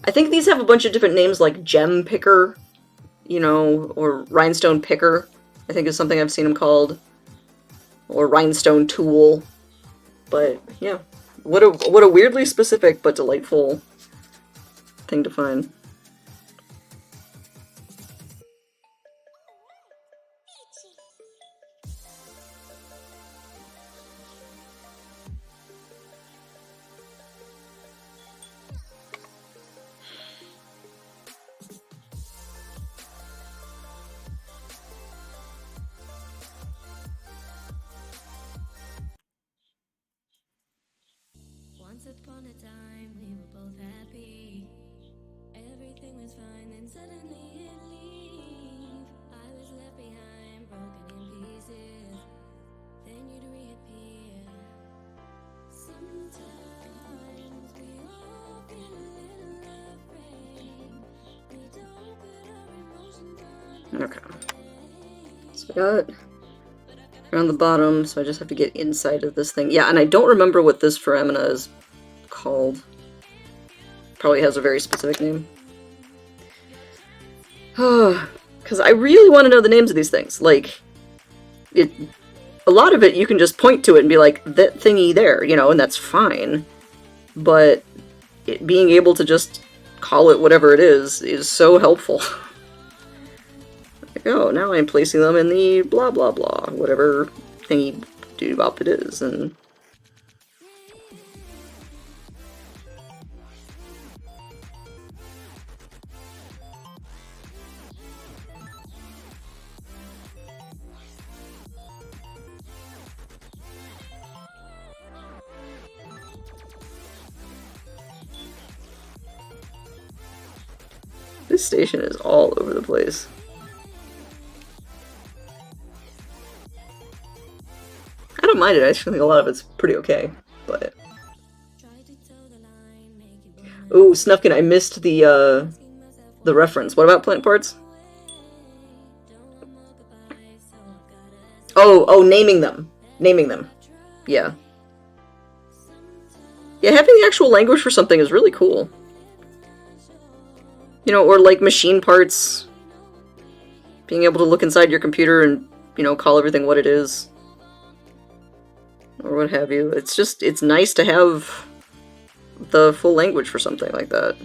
these have a bunch of different names, like gem picker, you know, or rhinestone picker, I think is something I've seen them called. or rhinestone tool. But yeah, what a weirdly specific but delightful thing to find. Once upon a time, we were both happy. Everything was fine, then suddenly it leave. I was left behind, broken in pieces. Then you'd reappear. Sometimes we all feel a little afraid. We don't put our emotions on. Okay. So I got around the bottom, so I just have to get inside of this thing. Yeah, and I don't remember what this foramina is called. Probably has a very specific name. Because I really want to know the names of these things. Like, a lot of it you can just point to it and be like, that thingy there, you know, and that's fine. But being able to just call it whatever it is so helpful. Like, oh, now I'm placing them in the blah blah blah, whatever thingy doobop it is, and this station is all over the place. I don't mind it, I actually think a lot of it's pretty okay, but... Ooh, Snufkin, I missed the reference. What about plant parts? Oh, naming them. Naming them. Yeah. Yeah, having the actual language for something is really cool. You know, or like machine parts. Being able to look inside your computer and, you know, call everything what it is. Or what have you. It's just, it's nice to have the full language for something like that.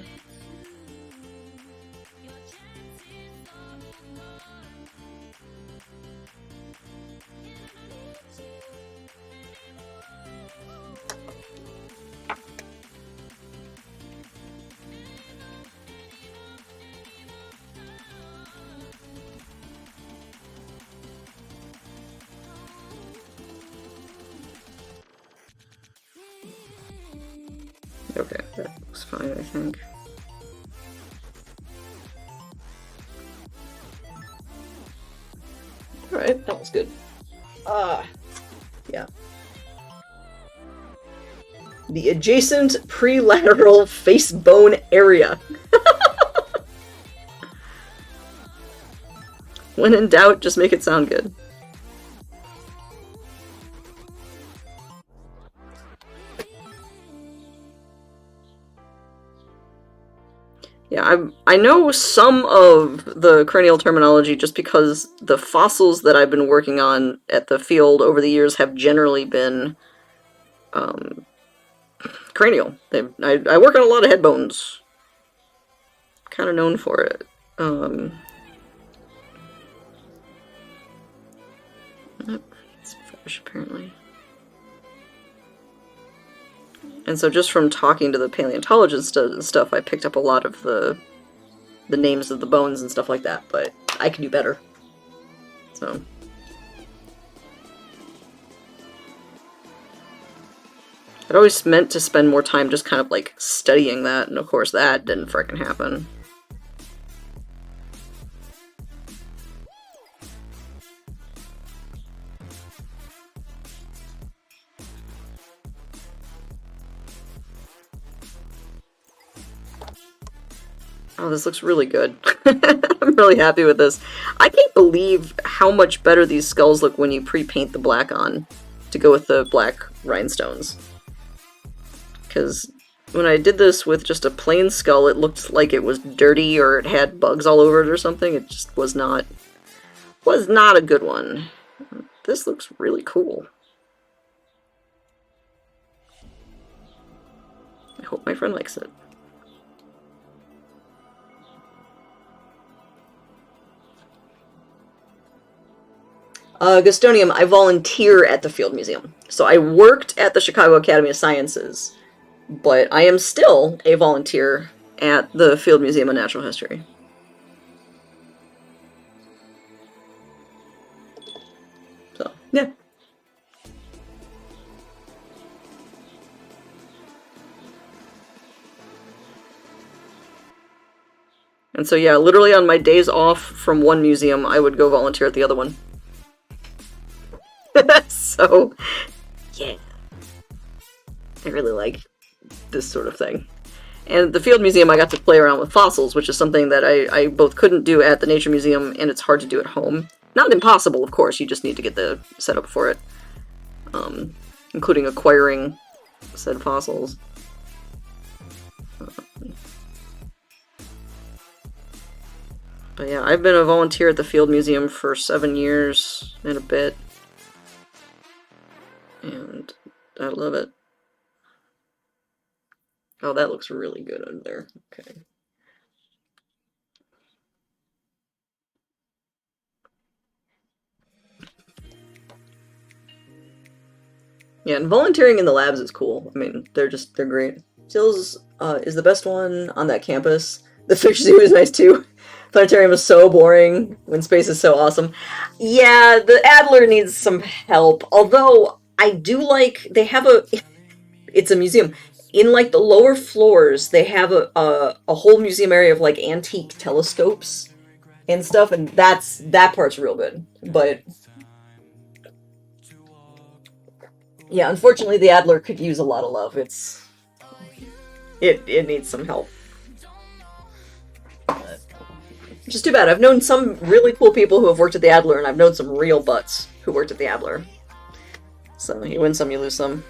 Okay, that looks fine, I think. Alright, that was good. Yeah. The adjacent prelateral face bone area. When in doubt, just make it sound good. Yeah, I know some of the cranial terminology just because the fossils that I've been working on at the field over the years have generally been cranial. I work on a lot of head bones. Kind of known for it. It's fresh, apparently. And so just from talking to the paleontologists and stuff, I picked up a lot of the names of the bones and stuff like that, but I can do better. So. I'd always meant to spend more time just kind of like studying that, and of course that didn't frickin' happen. Oh, this looks really good. I'm really happy with this. I can't believe how much better these skulls look when you pre-paint the black on to go with the black rhinestones. Because when I did this with just a plain skull, it looked like it was dirty or it had bugs all over it or something. It just was not a good one. This looks really cool. hope my friend likes it. Gustonium, I volunteer at the Field Museum. So I worked at the Chicago Academy of Sciences, but I am still a volunteer at the Field Museum of Natural History. So, yeah. And so, yeah, literally on my days off from one museum, I would go volunteer at the other one. So, yeah. I really like this sort of thing. And at the Field Museum, I got to play around with fossils, which is something that I both couldn't do at the Nature Museum, and it's hard to do at home. Not impossible, of course, you just need to get the setup for it. Including acquiring said fossils. But yeah, I've been a volunteer at the Field Museum for 7 years and a bit. And I love it. Oh, that looks really good under there. Okay. Yeah, and volunteering in the labs is cool. I mean, they're great. Stills is the best one on that campus. The fish zoo is nice too. Planetarium is so boring when space is so awesome. Yeah, the Adler needs some help. Although I do like they have it's a museum. In like the lower floors, they have a whole museum area of like antique telescopes and stuff, and that part's real good. But yeah, unfortunately, the Adler could use a lot of love. It needs some help. Which is too bad. I've known some really cool people who have worked at the Adler, and I've known some real butts who worked at the Adler. So you win some, you lose some.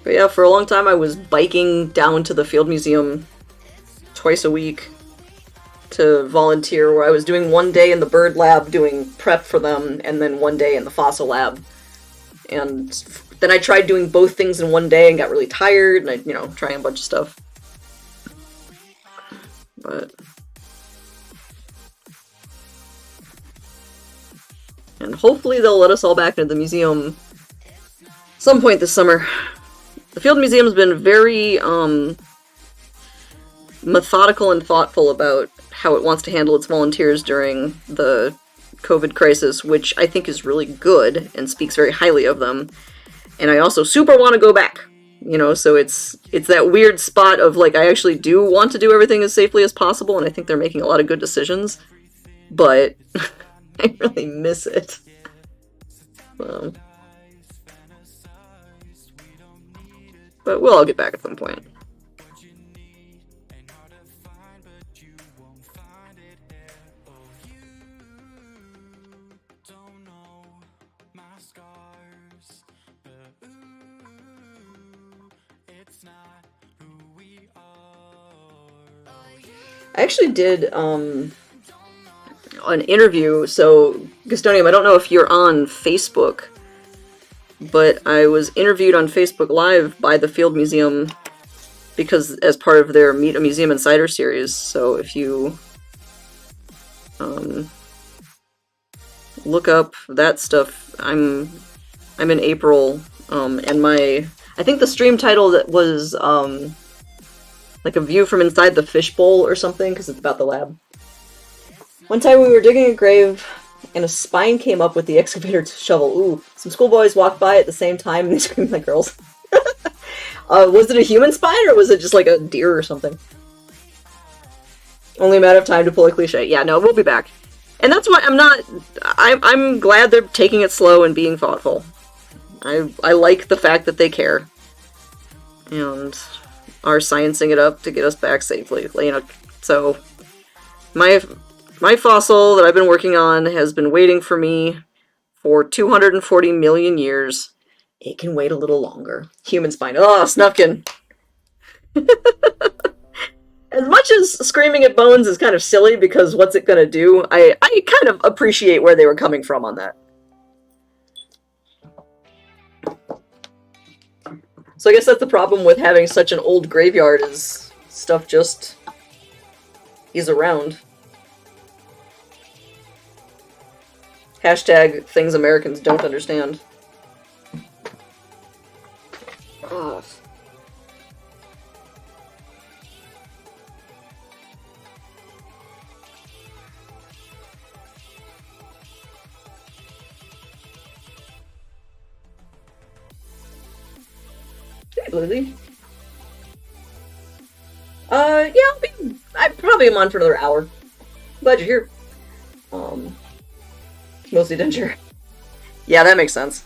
But yeah, for a long time I was biking down to the Field Museum twice a week to volunteer, where I was doing one day in the bird lab doing prep for them, and then one day in the fossil lab. And then I tried doing both things in one day and got really tired, and I, trying a bunch of stuff. And hopefully they'll let us all back into the museum some point this summer. The Field Museum's been very methodical and thoughtful about how it wants to handle its volunteers during the COVID crisis, which I think is really good and speaks very highly of them. And I also super want to go back. So it's that weird spot of like, I actually do want to do everything as safely as possible, and I think they're making a lot of good decisions, but I really miss it. But we'll all get back at some point. I actually did an interview, so Gustonium, I don't know if you're on Facebook, but I was interviewed on Facebook Live by the Field Museum because as part of their Meet a Museum Insider series. So if you look up that stuff, I'm in April, and I think the stream title that was like a view from inside the fishbowl or something, because it's about the lab. One time we were digging a grave, and a spine came up with the excavator shovel. Ooh, some schoolboys walked by at the same time, and they screamed like girls. Was it a human spine, or was it just like a deer or something? Only a matter of time to pull a cliche. Yeah, no, we'll be back. And that's why I'm glad they're taking it slow and being thoughtful. I like the fact that they care. And are sciencing it up to get us back safely. So my fossil that I've been working on has been waiting for me for 240 million years. It can wait a little longer. Human spine. Oh, Snufkin! As much as screaming at bones is kind of silly because what's it gonna do, I kind of appreciate where they were coming from on that. So I guess that's the problem with having such an old graveyard is stuff just is around. Hashtag things Americans don't understand. Ugh. Hey, Lily. Yeah, I probably am on for another hour. Glad you're here. Um, Mostly Denture. Yeah, that makes sense.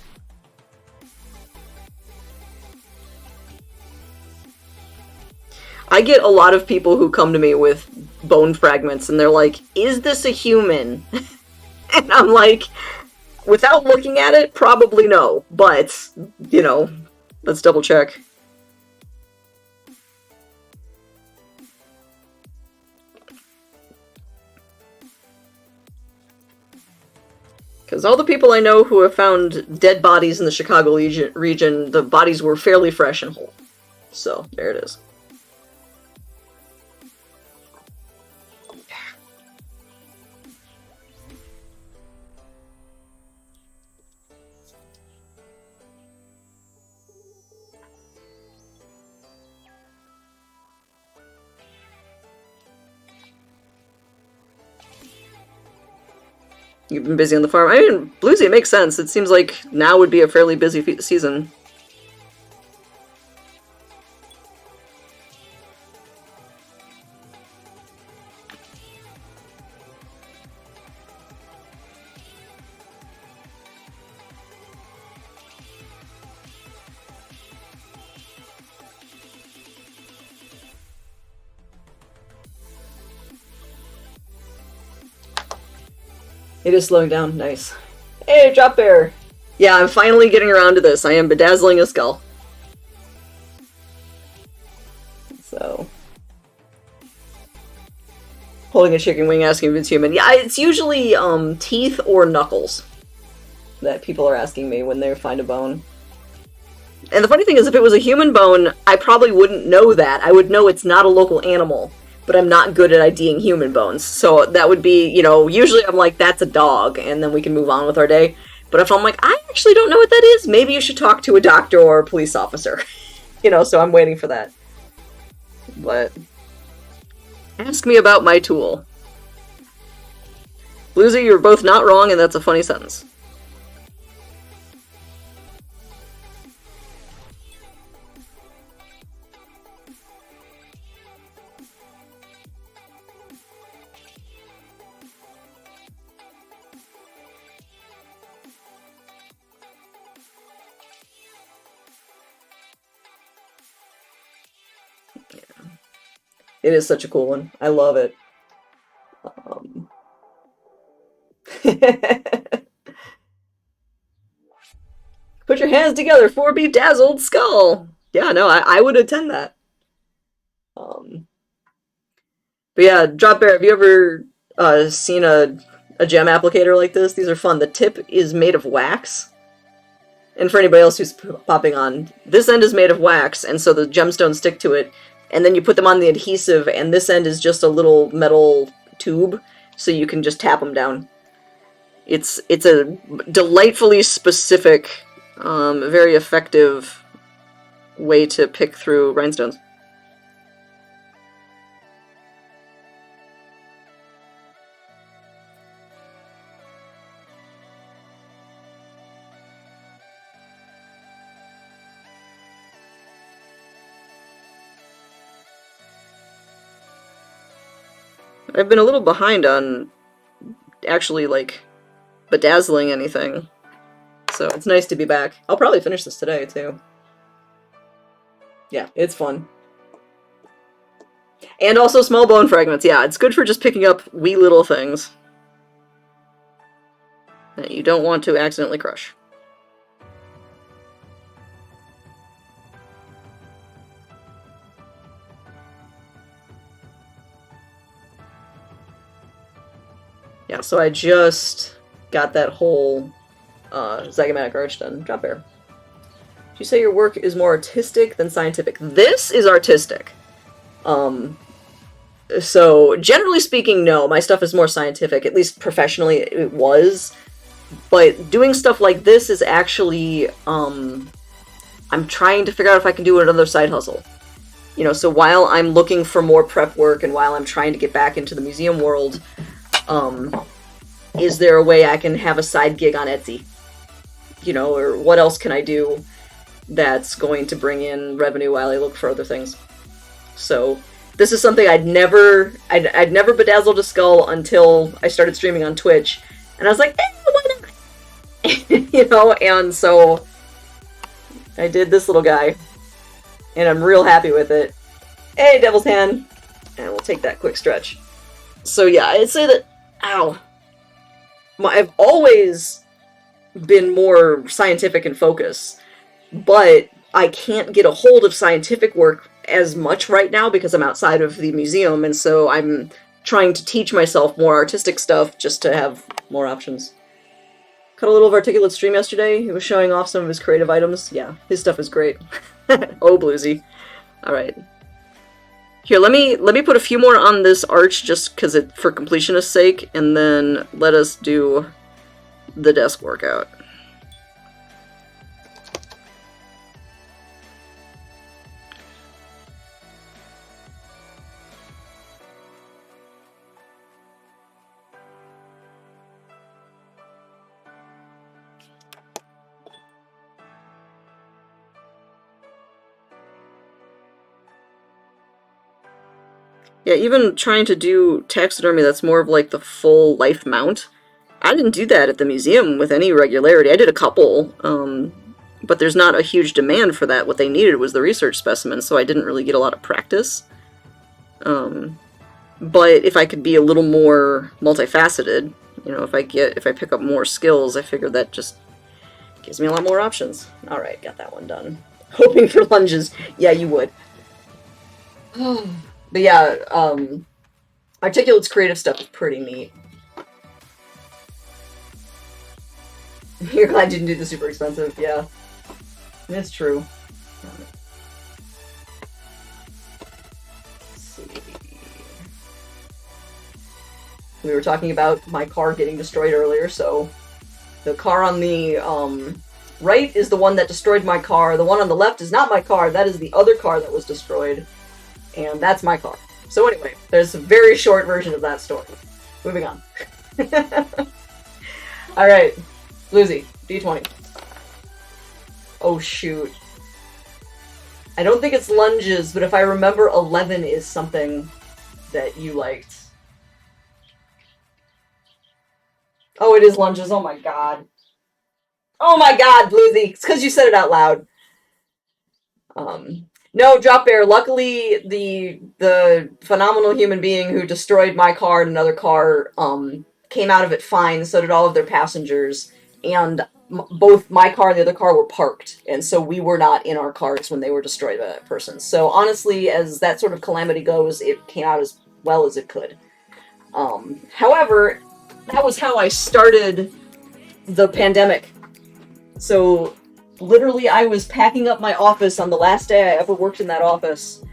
I get a lot of people who come to me with bone fragments and they're like, is this a human? And I'm like, without looking at it, probably no. But, you know, let's double check. Because all the people I know who have found dead bodies in the Chicago region, the bodies were fairly fresh and whole. So, there it is. You've been busy on the farm. I mean, Bluesy, it makes sense. It seems like now would be a fairly busy season. It is slowing down. Nice. Hey, Drop Bear! Yeah, I'm finally getting around to this. I am bedazzling a skull. So. Holding a chicken wing, asking if it's human. Yeah, it's usually teeth or knuckles that people are asking me when they find a bone. And the funny thing is, if it was a human bone, I probably wouldn't know that. I would know it's not a local animal, but I'm not good at IDing human bones. So that would be, you know, usually I'm like, that's a dog, and then we can move on with our day. But if I'm like, I actually don't know what that is, maybe you should talk to a doctor or a police officer. You know, so I'm waiting for that. But ask me about my tool. Bluesy, you're both not wrong, and that's a funny sentence. It is such a cool one. I love it. Put your hands together for a bedazzled skull. Yeah, no, I would attend that. Um, but yeah, Drop Bear, have you ever seen a gem applicator like this? These are fun. The tip is made of wax. And for anybody else who's popping on, this end is made of wax, and so the gemstones stick to it. And then you put them on the adhesive, and this end is just a little metal tube, so you can just tap them down. It's a delightfully specific, very effective way to pick through rhinestones. I've been a little behind on actually, like, bedazzling anything. So it's nice to be back. I'll probably finish this today, too. Yeah, it's fun. And also small bone fragments. Yeah, it's good for just picking up wee little things that you don't want to accidentally crush. Yeah, so I just got that whole zygomatic arch done. Drop Bear. You say your work is more artistic than scientific. This is artistic. Um, so generally speaking, no, my stuff is more scientific. At least professionally, it was. But doing stuff like this is actually, I'm trying to figure out if I can do another side hustle. You know, so while I'm looking for more prep work and while I'm trying to get back into the museum world, um, is there a way I can have a side gig on Etsy? You know, or what else can I do that's going to bring in revenue while I look for other things? So this is something I'd never bedazzled a skull until I started streaming on Twitch, and I was like, why not? You know, and so I did this little guy, and I'm real happy with it. Hey, Devil's Hand, and we'll take that quick stretch. So yeah, I'd say that, ow, I've always been more scientific in focus, but I can't get a hold of scientific work as much right now because I'm outside of the museum, and so I'm trying to teach myself more artistic stuff just to have more options. Caught a little of Articulate stream yesterday. He was showing off some of his creative items. Yeah, his stuff is great. Oh, Bluesy. Alright. Here, let me put a few more on this arch just because for completionist's sake, and then let us do the desk workout. Yeah, even trying to do taxidermy that's more of like the full life mount, I didn't do that at the museum with any regularity. I did a couple, but there's not a huge demand for that. What they needed was the research specimen, so I didn't really get a lot of practice. But if I could be a little more multifaceted, you know, if I pick up more skills, I figured that just gives me a lot more options. Alright, got that one done. Hoping for lunges. Yeah, you would. But yeah, Articulate's creative stuff is pretty neat. You're glad you didn't do the super expensive, yeah. That's true. Let's see. We were talking about my car getting destroyed earlier, so the car on the right is the one that destroyed my car. The one on the left is not my car. That is the other car that was destroyed. And that's my car. So anyway, there's a very short version of that story. Moving on. Alright. Bluesy, D20. Oh shoot. I don't think it's lunges, but if I remember, 11 is something that you liked. Oh, it is lunges. Oh my god. Oh my god, Bluesy. It's because you said it out loud. No, Drop Bear. Luckily, the phenomenal human being who destroyed my car and another car came out of it fine. So did all of their passengers, and both my car and the other car were parked, and so we were not in our cars when they were destroyed by that person. So honestly, as that sort of calamity goes, it came out as well as it could. However, that was how I started the pandemic. So literally, I was packing up my office on the last day I ever worked in that office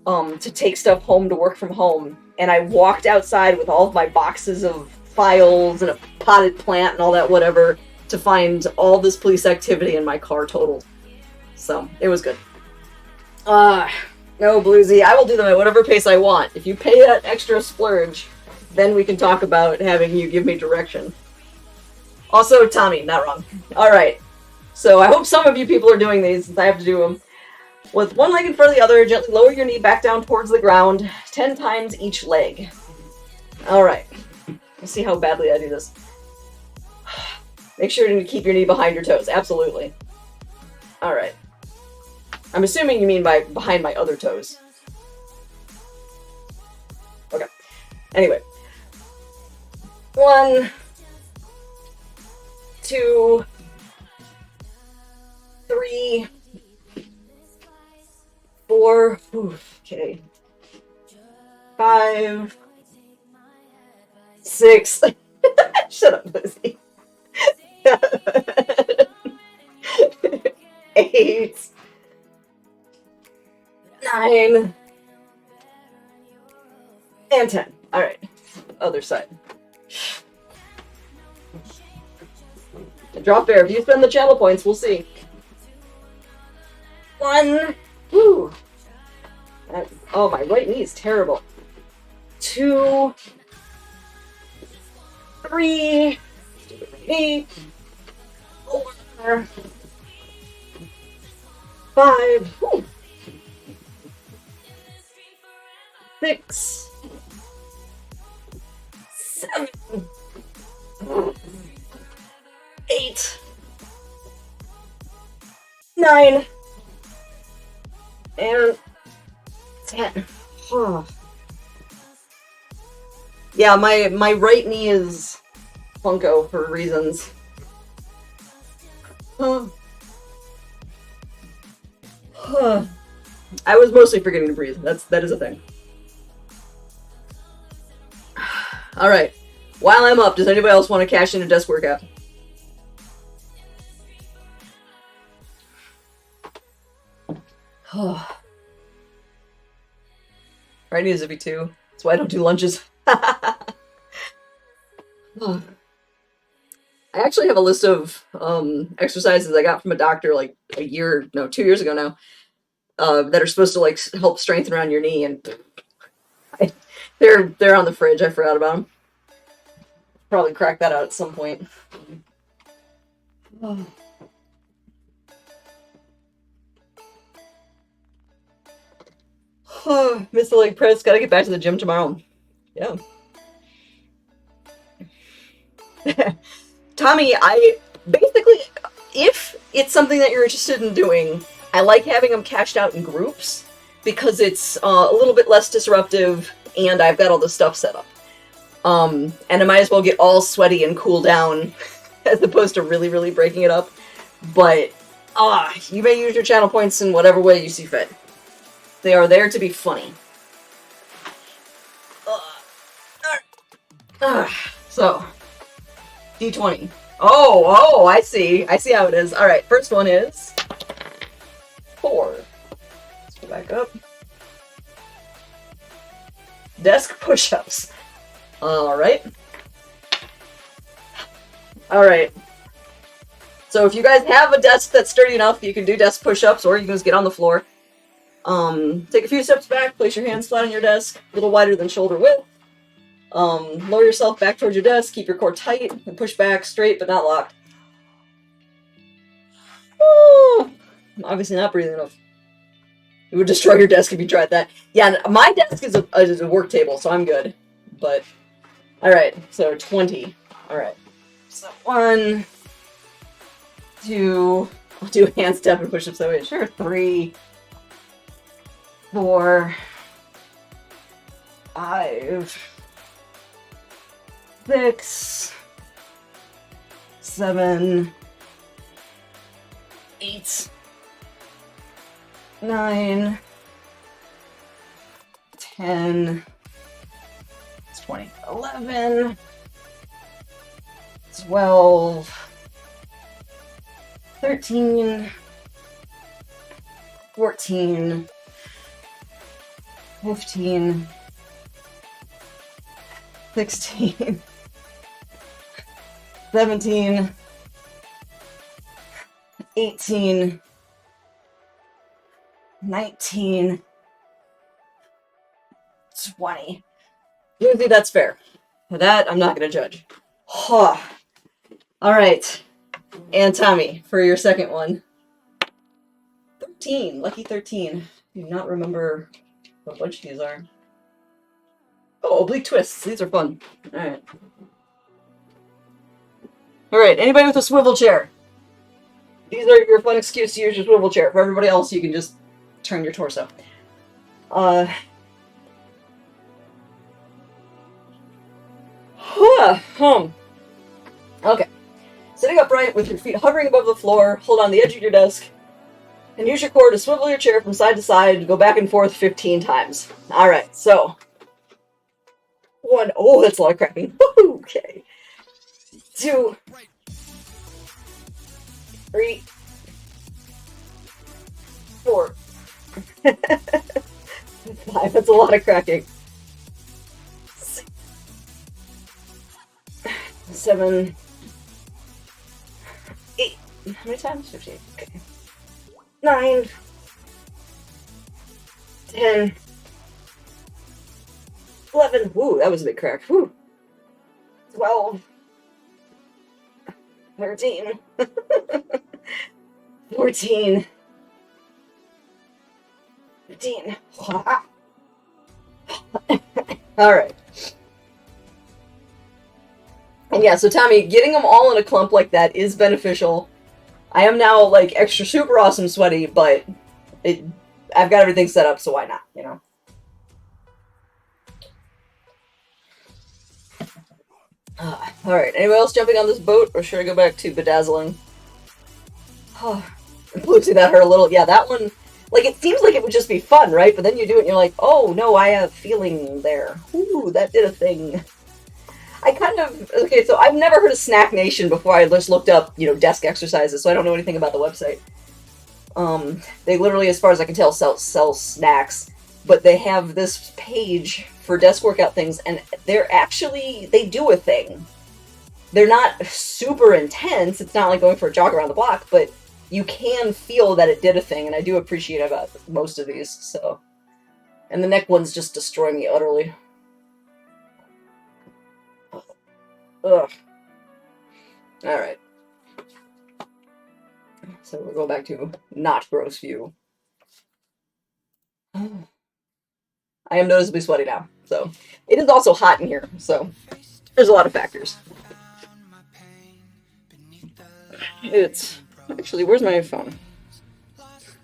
to take stuff home to work from home. And I walked outside with all of my boxes of files and a potted plant and all that whatever to find all this police activity in my car totaled. So, it was good. No, Bluesy, I will do them at whatever pace I want. If you pay that extra splurge, then we can talk about having you give me direction. Also, Tommy, not wrong. Alright. So I hope some of you people are doing these, since I have to do them. With one leg in front of the other, gently lower your knee back down towards the ground, 10 times each leg. Alright. Let's see how badly I do this. Make sure to keep your knee behind your toes, absolutely. Alright. I'm assuming you mean by behind my other toes. Okay. Anyway. 1, 2, 3, 4, okay. 5, 6. Shut up, Lizzie. 8, 9, and 10. Alright. Other side. Drop bear. If you spend the channel points, we'll see. 1. Woo. Oh, my right knee is terrible. 2. 3. 8. 4. 5. Woo. 6. 7. 8. 9. And 10. Oh. Yeah, my right knee is funko for reasons. I was mostly forgetting to breathe. That is a thing. All right. While I'm up, does anybody else want to cash in a desk workout? Right knee is zippy too. That's why I don't do lunges. I actually have a list of exercises I got from a doctor like 2 years ago now, that are supposed to like help strengthen around your knee, and they're on the fridge. I forgot about them. Probably crack that out at some point. Miss the leg press. Gotta get back to the gym tomorrow. Yeah. Tommy, I basically, if it's something that you're interested in doing, I like having them cashed out in groups because it's a little bit less disruptive, and I've got all the stuff set up. And I might as well get all sweaty and cool down as opposed to really, really breaking it up. But you may use your channel points in whatever way you see fit. They are there to be funny. So, D20. Oh, I see. I see how it is. Alright, first one is 4. Let's go back up. Desk push-ups. Alright. Alright. So if you guys have a desk that's sturdy enough, you can do desk push-ups, or you can just get on the floor. Take a few steps back, place your hands flat on your desk, a little wider than shoulder width. Lower yourself back towards your desk, keep your core tight, and push back straight but not locked. I'm obviously not breathing enough. It would destroy your desk if you tried that. Yeah, my desk is a work table, so I'm good. But, alright, so 20. Alright. So 1, 2, I'll do handstand and push-ups that way. Sure, 3, 4, 5, 6, 7, 8, 9, 10, 20, 11, 12, 13, 14, 15, 16, 17, 18, 19, 20. Usually that's fair. For that, I'm not going to judge. Alright. And Tommy, for your second one. 13. Lucky 13. I do not remember what bunch these are. Oh, oblique twists. These are fun. Alright. Alright, anybody with a swivel chair? These are your fun excuse to use your swivel chair. For everybody else, you can just turn your torso. Okay. Sitting upright with your feet hovering above the floor, hold on the edge of your desk, and use your core to swivel your chair from side to side, go back and forth 15 times. Alright, so. 1. Oh, that's a lot of cracking. Okay. 2. 3. 4. 5. That's a lot of cracking. 7. 8. How many times? 15. Okay. 9. 10. 11. Woo, that was a big crack. Woo. 12. 13. 14. 15. Alright. And yeah, so Tommy, getting them all in a clump like that is beneficial. I am now, like, extra super awesome sweaty, but I've got everything set up, so why not, you know? Alright, anyone else jumping on this boat, or should I go back to bedazzling? Lucy, that hurt a little. Yeah, that one, like, it seems like it would just be fun, right? But then you do it and you're like, oh, no, I have feeling there. Ooh, that did a thing. I kind of, okay, so I've never heard of Snack Nation before. I just looked up, you know, desk exercises, so I don't know anything about the website. They literally, as far as I can tell, sell snacks, but they have this page for desk workout things, and they're actually, they do a thing. They're not super intense, it's not like going for a jog around the block, but you can feel that it did a thing, and I do appreciate about most of these, so. And the neck ones just destroy me utterly. Ugh. Alright. So we'll go back to not gross view. I am noticeably sweaty now, so. It is also hot in here, so there's a lot of factors. It's, actually, where's my phone?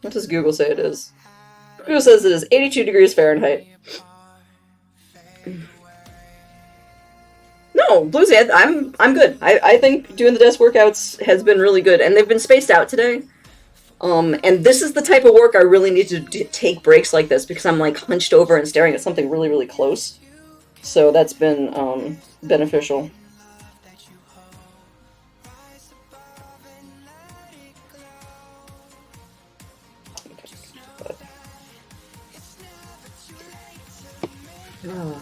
What does Google say it is? Google says it is 82 degrees Fahrenheit. No, Bluesy, I'm good. I think doing the desk workouts has been really good, and they've been spaced out today. And this is the type of work I really need to take breaks like this, because I'm like hunched over and staring at something really, really close. So that's been beneficial. Oh.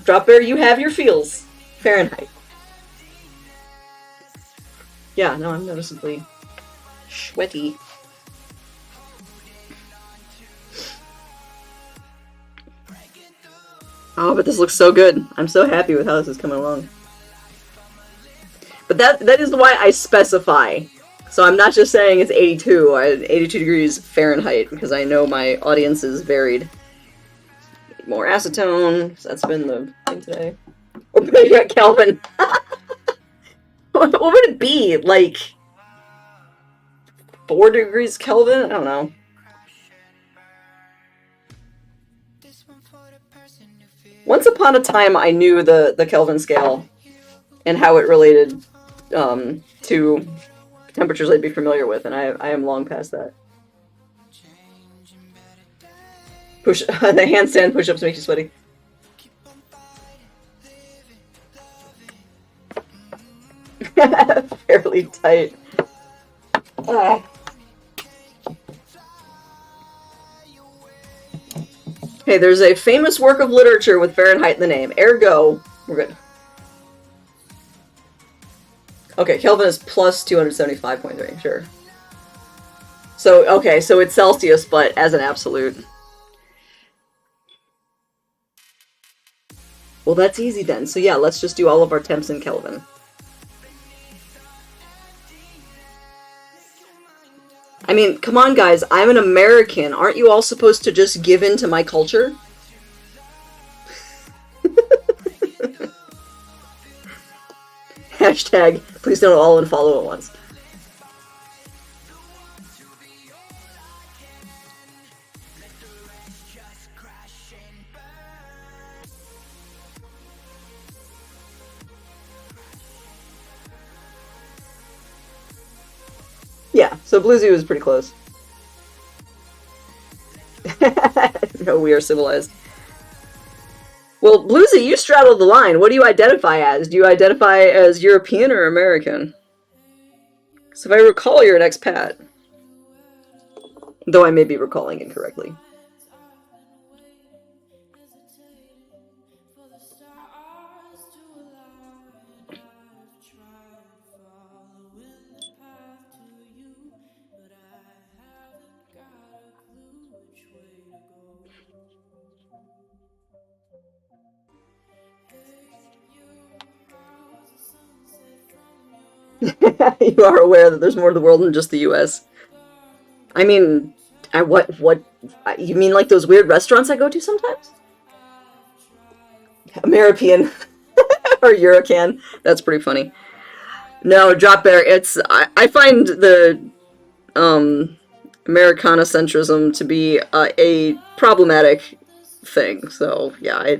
Drop Bear, you have your feels. Fahrenheit. Yeah, no, I'm noticeably sweaty. Oh, but this looks so good. I'm so happy with how this is coming along. But that is why I specify. So I'm not just saying it's 82, 82 degrees Fahrenheit, because I know my audience is varied. More acetone, so that's been the thing today. Oh, you got Kelvin. What would it be? Like 4 degrees Kelvin? I don't know. Once upon a time, I knew the Kelvin scale and how it related to temperatures I'd be familiar with, and I am long past that. The handstand push-ups make you sweaty. Fairly tight. Hey, there's a famous work of literature with Fahrenheit in the name. Ergo, we're good. Okay, Kelvin is plus 275.3, sure. So, okay, so it's Celsius, but as an absolute. Well, that's easy then. So yeah, let's just do all of our temps in Kelvin. I mean, come on guys, I'm an American. Aren't you all supposed to just give in to my culture? Hashtag, please don't all unfollow at once. Yeah, so Bluesy was pretty close. No, we are civilized. Well, Bluesy, you straddled the line. What do you identify as? Do you identify as European or American? So if I recall, you're an expat. Though I may be recalling incorrectly. You are aware that there's more to the world than just the U.S. I mean, what? You mean like those weird restaurants I go to sometimes? American or Eurocan. That's pretty funny. No, Drop Bear. I find the Americana centrism to be a problematic thing. So yeah,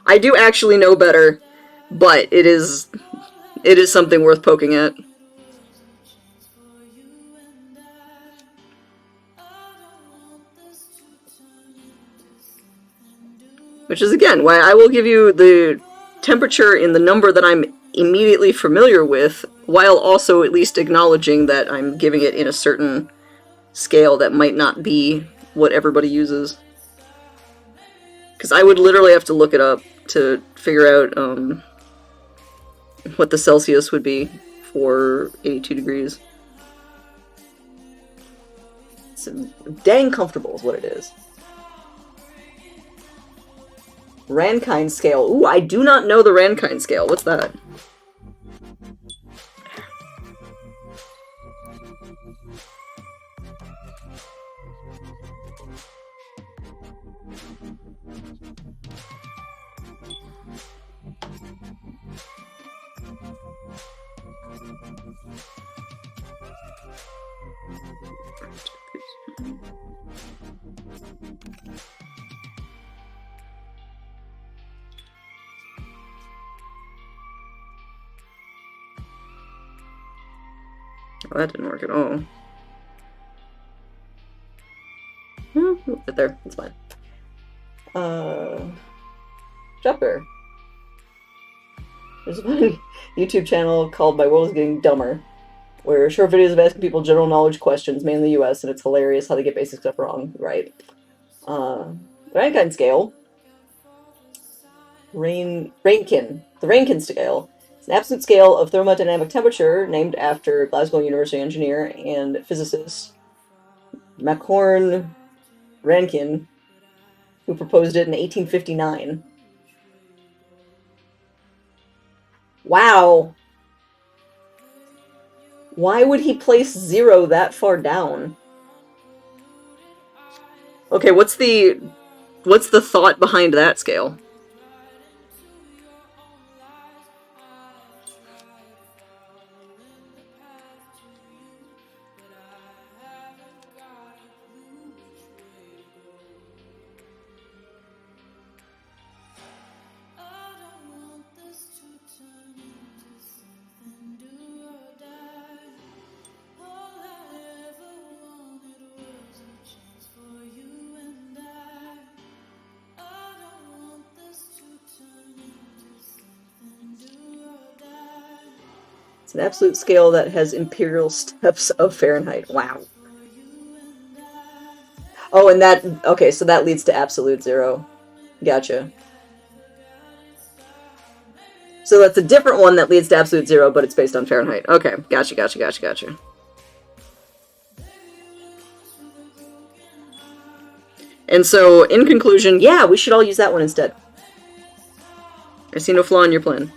I do actually know better, but it is something worth poking at. Which is again why I will give you the temperature in the number that I'm immediately familiar with, while also at least acknowledging that I'm giving it in a certain scale that might not be what everybody uses. Because I would literally have to look it up to figure out what the Celsius would be for 82 degrees. It's dang comfortable is what it is. Rankine scale. Ooh, I do not know the Rankine scale. What's that? Oh, that didn't work at all. We'll get there. It's fine. Jumper. There's a YouTube channel called My World is Getting Dumber, where short videos of asking people general knowledge questions, mainly US, and it's hilarious how they get basic stuff wrong, right? The Rankine scale. Rankine. The Rankine scale. It's an absolute scale of thermodynamic temperature named after Glasgow University engineer and physicist Macorn Rankine, who proposed it in 1859. Wow. Why would he place 0 that far down? Okay, what's the thought behind that scale? It's an absolute scale that has imperial steps of Fahrenheit. Wow. Oh, and that... Okay, so that leads to absolute 0. Gotcha. So that's a different one that leads to absolute 0, but it's based on Fahrenheit. Okay, gotcha. And so, in conclusion, yeah, we should all use that one instead. I see no flaw in your plan.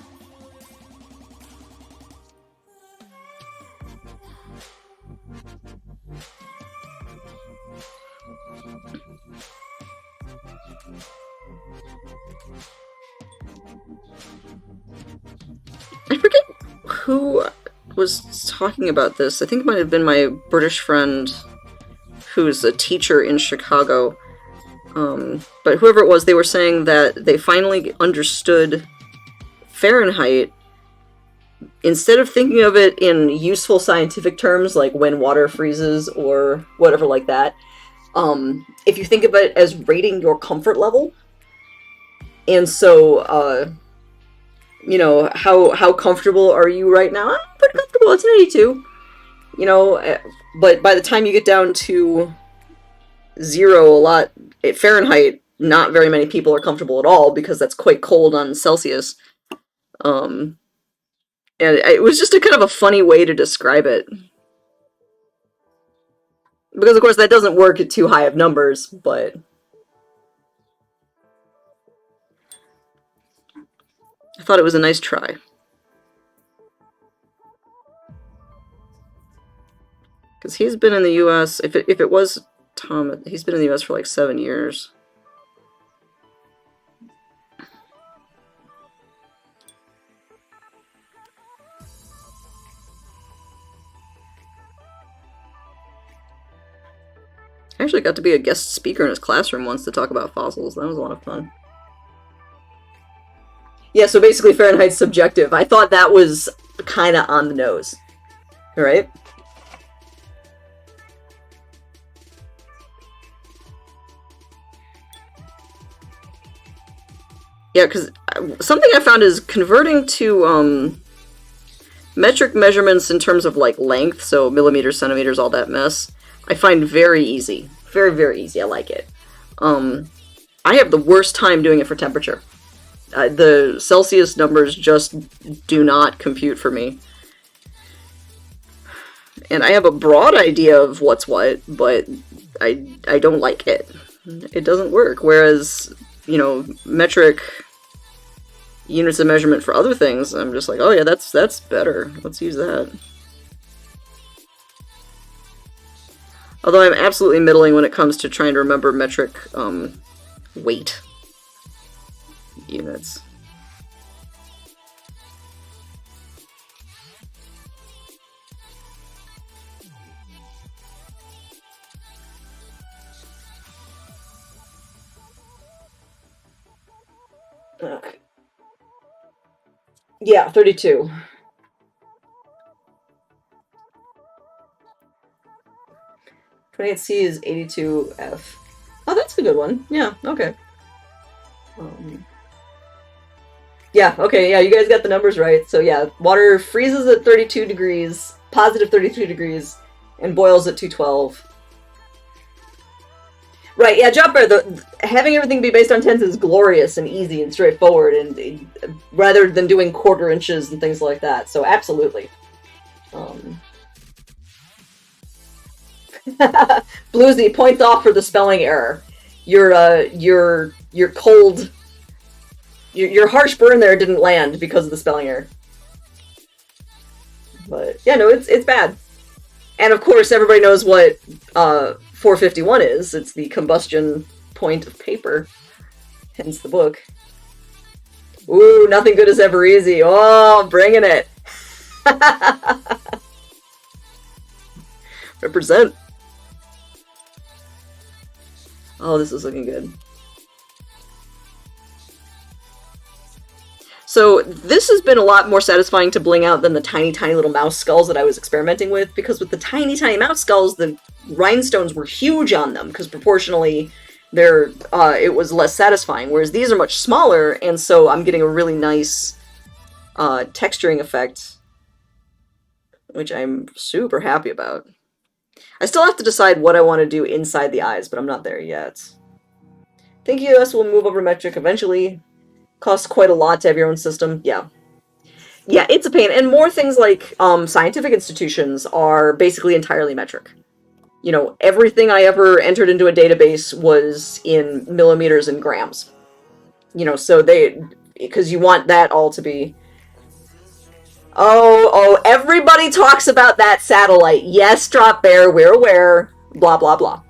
I forget who was talking about this. I think it might have been my British friend who's a teacher in Chicago. But whoever it was, they were saying that they finally understood Fahrenheit. Instead of thinking of it in useful scientific terms, like when water freezes or whatever like that, if you think of it as rating your comfort level, and so, you know, how comfortable are you right now? I'm pretty comfortable. It's an 82. you know, but by the time you get down to 0, Fahrenheit, not very many people are comfortable at all because that's quite cold on Celsius. Um, and it was just a kind of a funny way to describe it. Because, of course, that doesn't work at too high of numbers, but I thought it was a nice try. Because he's been in the U.S., if it was Tom, he's been in the U.S. for like 7 years. I actually got to be a guest speaker in his classroom once to talk about fossils. That was a lot of fun. Yeah, so basically Fahrenheit's subjective. I thought that was kind of on the nose. Right? Yeah, because something I found is converting to metric measurements in terms of like length, so millimeters, centimeters, all that mess, I find very easy. Very, very easy. I like it. I have the worst time doing it for temperature. The Celsius numbers just do not compute for me. And I have a broad idea of what's what, but I don't like it. It doesn't work. Whereas, you know, metric units of measurement for other things, I'm just like, oh yeah, that's better. Let's use that. Although I'm absolutely middling when it comes to trying to remember metric weight units. Okay. Yeah, 32. 28C is 82F. Oh, that's a good one. Yeah, okay. Yeah, okay, yeah, you guys got the numbers right. So yeah, water freezes at 32 degrees, positive 32 degrees, and boils at 212. Right, yeah, Jumper, having everything be based on tens is glorious and easy and straightforward, and rather than doing quarter inches and things like that. So absolutely. Bluesy points off for the spelling error. Your cold, your harsh burn there didn't land because of the spelling error. But yeah, no, it's bad. And of course, everybody knows what 451 is. It's the combustion point of paper. Hence the book. Ooh, nothing good is ever easy. Oh, bringing it. Represent. Oh, this is looking good. So this has been a lot more satisfying to bling out than the tiny, tiny little mouse skulls that I was experimenting with, because with the tiny, tiny mouse skulls, the rhinestones were huge on them, because proportionally it was less satisfying, whereas these are much smaller, and so I'm getting a really nice texturing effect, which I'm super happy about. I still have to decide what I want to do inside the eyes, but I'm not there yet. I think US will move over metric eventually. Costs quite a lot to have your own system. Yeah. Yeah, it's a pain. And more things like scientific institutions are basically entirely metric. You know, everything I ever entered into a database was in millimeters and grams. You know, so because you want that all to be... Oh, everybody talks about that satellite. Yes, Drop Bear, we're aware. Blah, blah, blah.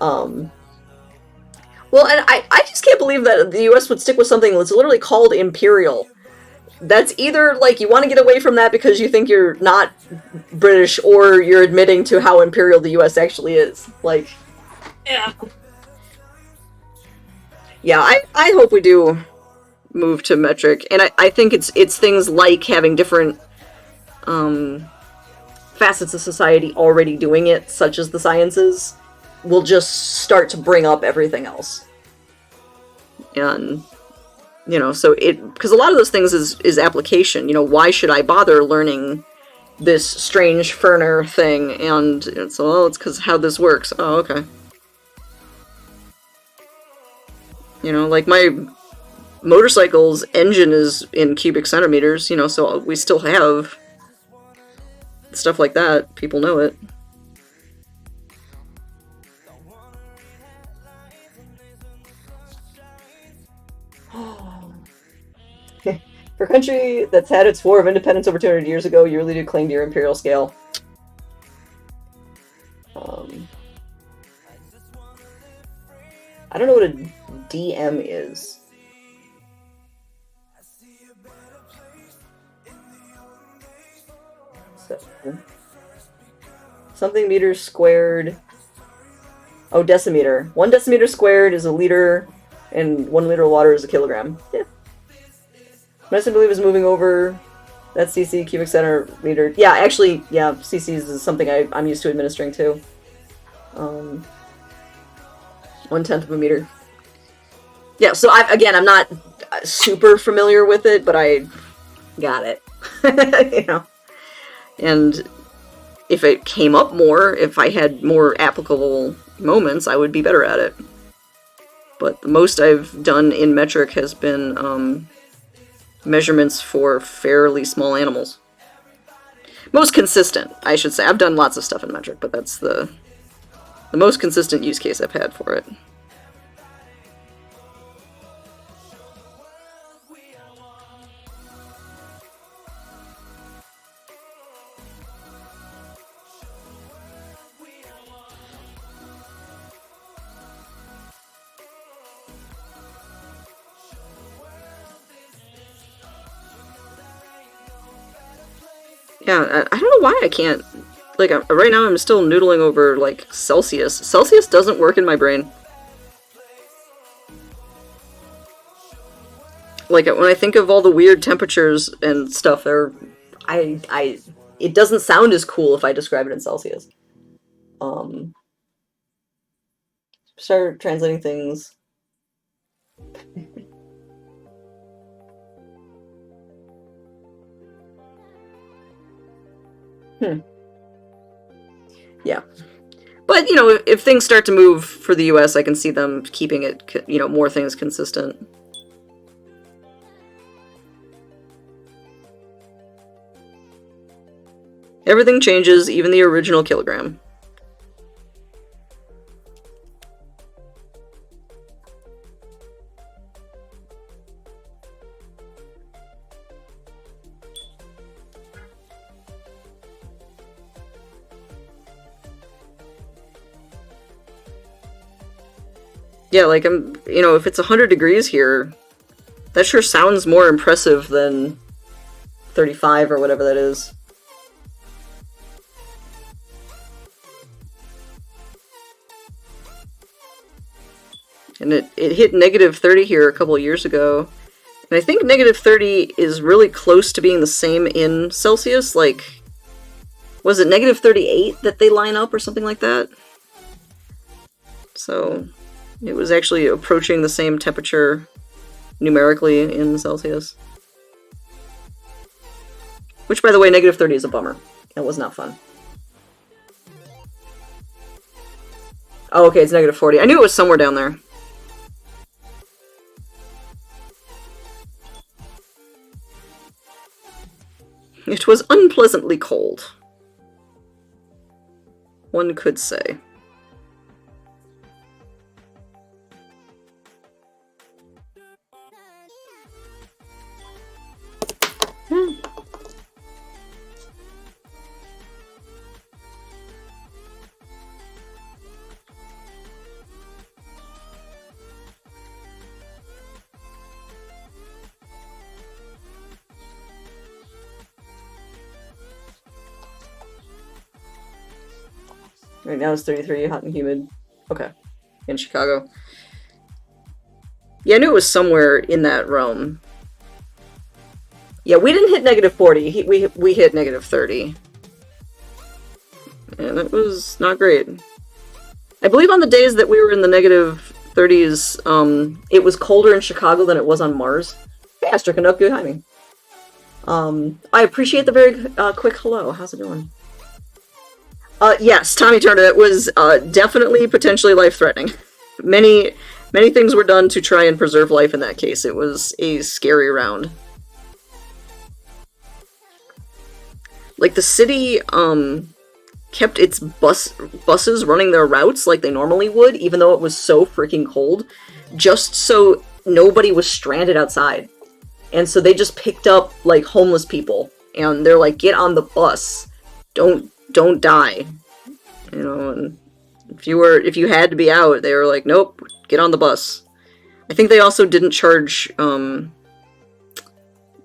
Well, and I just can't believe that the US would stick with something that's literally called Imperial. That's either, like, you want to get away from that because you think you're not British, or you're admitting to how imperial the US actually is. Like, yeah. Yeah, I hope we do move to metric, and I think it's things like having different facets of society already doing it, such as the sciences, will just start to bring up everything else. And, you know, so because a lot of those things is application. You know, why should I bother learning this strange Ferner thing, and it's, well, it's because how this works. Oh, okay. You know, like my motorcycle's engine is in cubic centimeters, you know, so we still have stuff like that. People know it. For a country that's had its war of independence over 200 years ago, you really do cling to your imperial scale. I don't know what a DM is. So, something meters squared. Oh, decimeter. 1 decimeter squared is a liter, and 1 liter of water is a kilogram. Yeah. Medicine, I believe, is moving over. That's cc, cubic centimeter. Yeah, actually, yeah, cc's is something I'm used to administering too. 1/10 of a meter. Yeah, so I'm not super familiar with it, but I got it. You know, and if it came up more, if I had more applicable moments, I would be better at it. But the most I've done in metric has been measurements for fairly small animals. Most consistent, I should say. I've done lots of stuff in metric, but that's the most consistent use case I've had for it. Yeah, I don't know why I can't. Like, right now I'm still noodling over, like, Celsius. Celsius doesn't work in my brain. Like, when I think of all the weird temperatures and stuff, it doesn't sound as cool if I describe it in Celsius. Start translating things. Yeah. But, you know, if things start to move for the US, I can see them keeping it, you know, more things consistent. Everything changes, even the original kilogram. Yeah, like, you know, if it's 100 degrees here, that sure sounds more impressive than 35 or whatever that is. And it hit negative 30 here a couple of years ago. And I think negative 30 is really close to being the same in Celsius. Like, was it negative 38 that they line up or something like that? So, it was actually approaching the same temperature numerically in Celsius. Which, by the way, negative 30 is a bummer. That was not fun. Oh, okay, it's negative 40. I knew it was somewhere down there. It was unpleasantly cold. One could say. Right now it's 33, hot and humid. Okay. In Chicago. Yeah, I knew it was somewhere in that realm. Yeah, we didn't hit negative 40. We hit negative 30. And it was not great. I believe on the days that we were in the negative 30s, it was colder in Chicago than it was on Mars. Yeah, stricken up, good timing. I appreciate the very quick hello. How's it going? Yes, Tommy Turner. It was definitely potentially life-threatening. Many, many things were done to try and preserve life in that case. It was a scary round. Like the city, kept its buses running their routes like they normally would, even though it was so freaking cold, just so nobody was stranded outside. And so they just picked up like homeless people, and they're like, "Get on the bus, don't die," you know. And if you had to be out, they were like, "Nope, get on the bus." I think they also didn't charge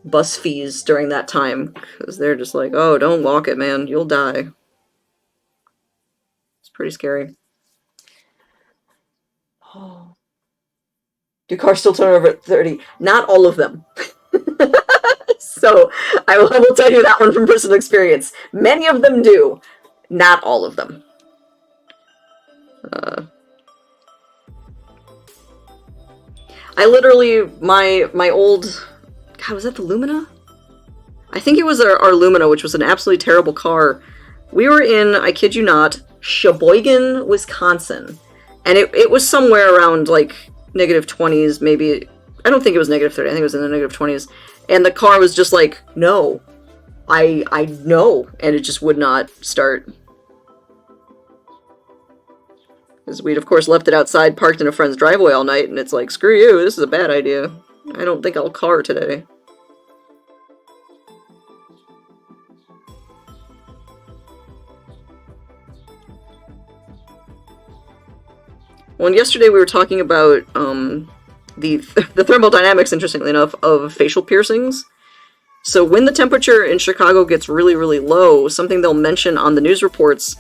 bus fees during that time because they're just like, "Oh, don't walk it, man, you'll die." It's pretty scary. Oh. Do cars still turn over at 30? Not all of them. So I will tell you that one from personal experience. Many of them do. Not all of them. Uh, I literally, my old, God, was that the Lumina? I think it was our Lumina, which was an absolutely terrible car. We were in, I kid you not, Sheboygan, Wisconsin. And it was somewhere around like negative 20s, maybe. I don't think it was negative 30. I think it was in the negative 20s. And the car was just like, no, I know. And it just would not start. Because we'd, of course, left it outside, parked in a friend's driveway all night, and it's like, screw you, this is a bad idea. I don't think I'll car today. Well, and yesterday we were talking about the thermodynamics, interestingly enough, of facial piercings. So when the temperature in Chicago gets really, really low, something they'll mention on the news reports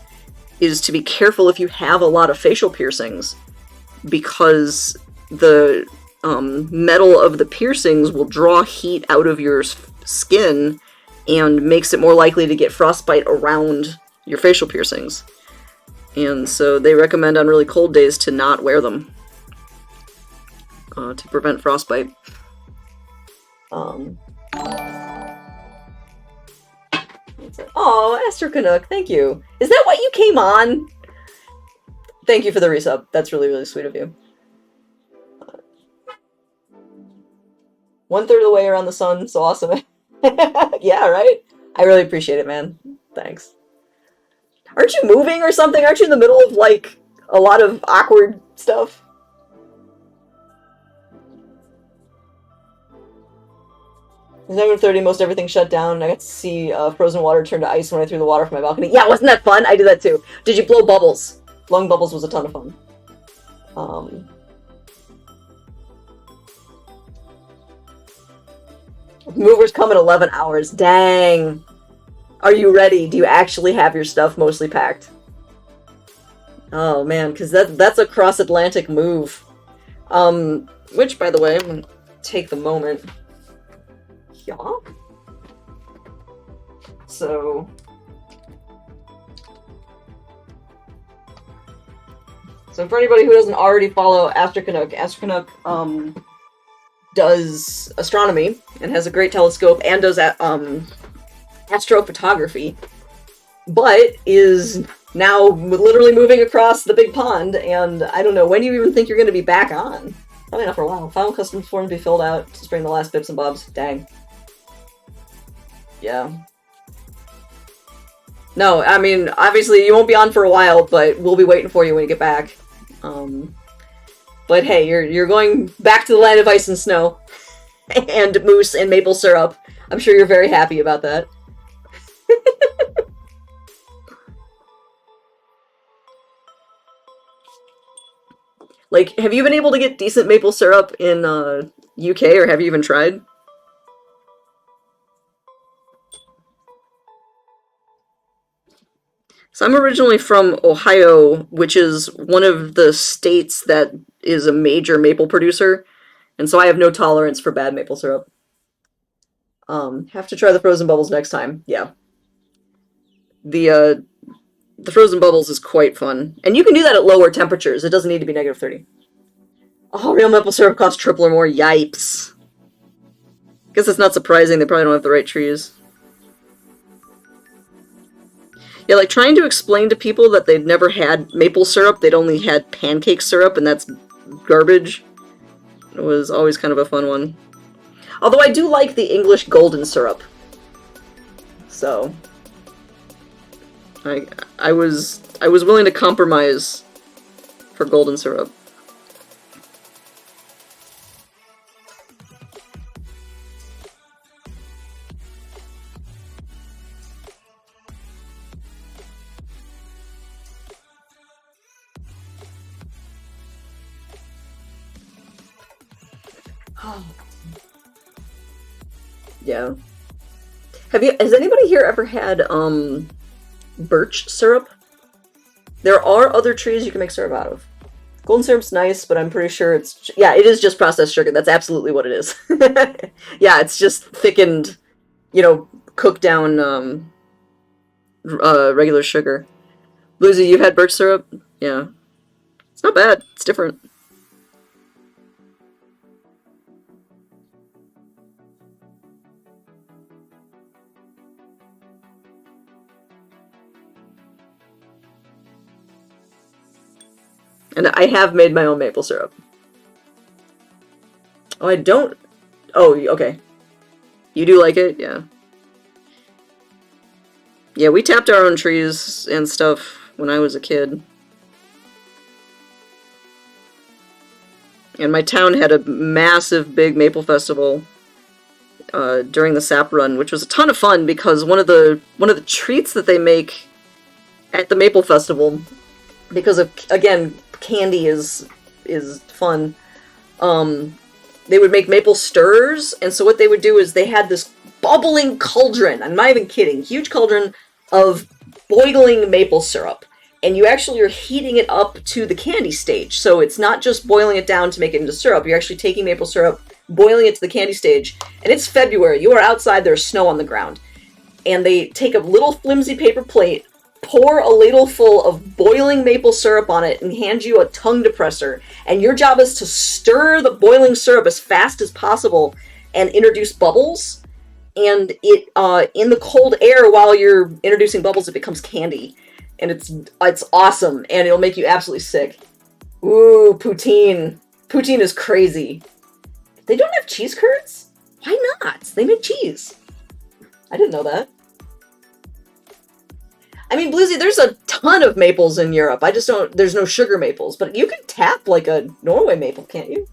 is to be careful if you have a lot of facial piercings, because the metal of the piercings will draw heat out of your skin and makes it more likely to get frostbite around your facial piercings. And so they recommend on really cold days to not wear them to prevent frostbite. Oh, Esther Canuck, thank you. Is that what you came on? Thank you for the resub. That's really, really sweet of you. 1/3 of the way around the sun, so awesome. Yeah, right? I really appreciate it, man. Thanks. Aren't you moving or something? Aren't you in the middle of, like, a lot of awkward stuff? It's -30, most everything shut down. I got to see frozen water turn to ice when I threw the water from my balcony. Yeah, wasn't that fun? I did that too. Did you blow bubbles? Blowing bubbles was a ton of fun. Movers come in 11 hours. Dang. Are you ready? Do you actually have your stuff mostly packed? Oh man, because that's a cross-Atlantic move. Which, by the way, I'm gonna take the moment. Yeah. So for anybody who doesn't already follow Astro Canuck does astronomy and has a great telescope and does astrophotography, but is now literally moving across the big pond, and I don't know, when do you even think you're going to be back on? Probably not for a while. Final custom form to be filled out to bring the last bits and bobs. Dang. Yeah. No, I mean, obviously you won't be on for a while, but we'll be waiting for you when you get back. But hey, you're going back to the land of ice and snow, and moose and maple syrup. I'm sure you're very happy about that. Like, have you been able to get decent maple syrup in UK, or have you even tried? So I'm originally from Ohio, which is one of the states that is a major maple producer, and so I have no tolerance for bad maple syrup. Have to try the frozen bubbles next time. Yeah. The frozen bubbles is quite fun. And you can do that at lower temperatures. It doesn't need to be -30. Oh, real maple syrup costs triple or more. Yipes. Guess it's not surprising they probably don't have the right trees. Yeah, like trying to explain to people that they'd never had maple syrup, they'd only had pancake syrup, and that's garbage. It was always kind of a fun one. Although I do like the English golden syrup. So I was willing to compromise for golden syrup. Yeah. Has anybody here ever had birch syrup? There are other trees you can make syrup out of. Golden syrup's nice, but I'm pretty sure it's... Yeah, it is just processed sugar. That's absolutely what it is. Yeah, it's just thickened, cooked down regular sugar. Bluesy, you've had birch syrup? Yeah. It's not bad. It's different. And I have made my own maple syrup. Oh, I don't... Oh, okay. You do like it? Yeah. Yeah, we tapped our own trees and stuff when I was a kid. And my town had a massive, big maple festival during the sap run, which was a ton of fun because one of the treats that they make at the maple festival, because of, again, candy is fun. They would make maple stirrers, and so what they would do is they had this bubbling cauldron. I'm not even kidding. Huge cauldron of boiling maple syrup. And you actually are heating it up to the candy stage. So it's not just boiling it down to make it into syrup. You're actually taking maple syrup, boiling it to the candy stage. And it's February. You are outside. There's snow on the ground. And they take a little flimsy paper plate, pour a ladle full of boiling maple syrup on it, and hand you a tongue depressor. And your job is to stir the boiling syrup as fast as possible and introduce bubbles. And it in the cold air, while you're introducing bubbles, it becomes candy. And it's awesome, and it'll make you absolutely sick. Ooh, poutine. Poutine is crazy. They don't have cheese curds? Why not? They make cheese. I didn't know that. I mean, Bluesy, there's a ton of maples in Europe. I just don't... There's no sugar maples, but you can tap like a Norway maple, can't you?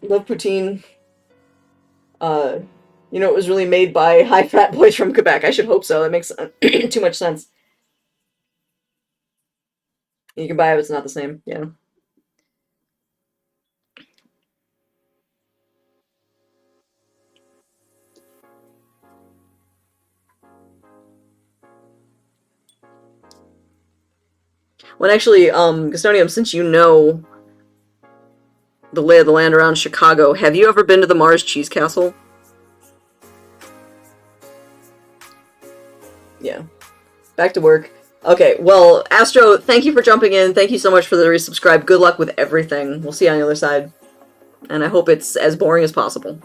Love poutine. It was really made by high-fat boys from Quebec. I should hope so. That makes too much sense. You can buy it, it's not the same. Yeah. Well, actually, Gustonium, since you know the lay of the land around Chicago, have you ever been to the Mars Cheese Castle? Yeah. Back to work. Okay, well, Astro, thank you for jumping in. Thank you so much for the resubscribe. Good luck with everything. We'll see you on the other side. And I hope it's as boring as possible.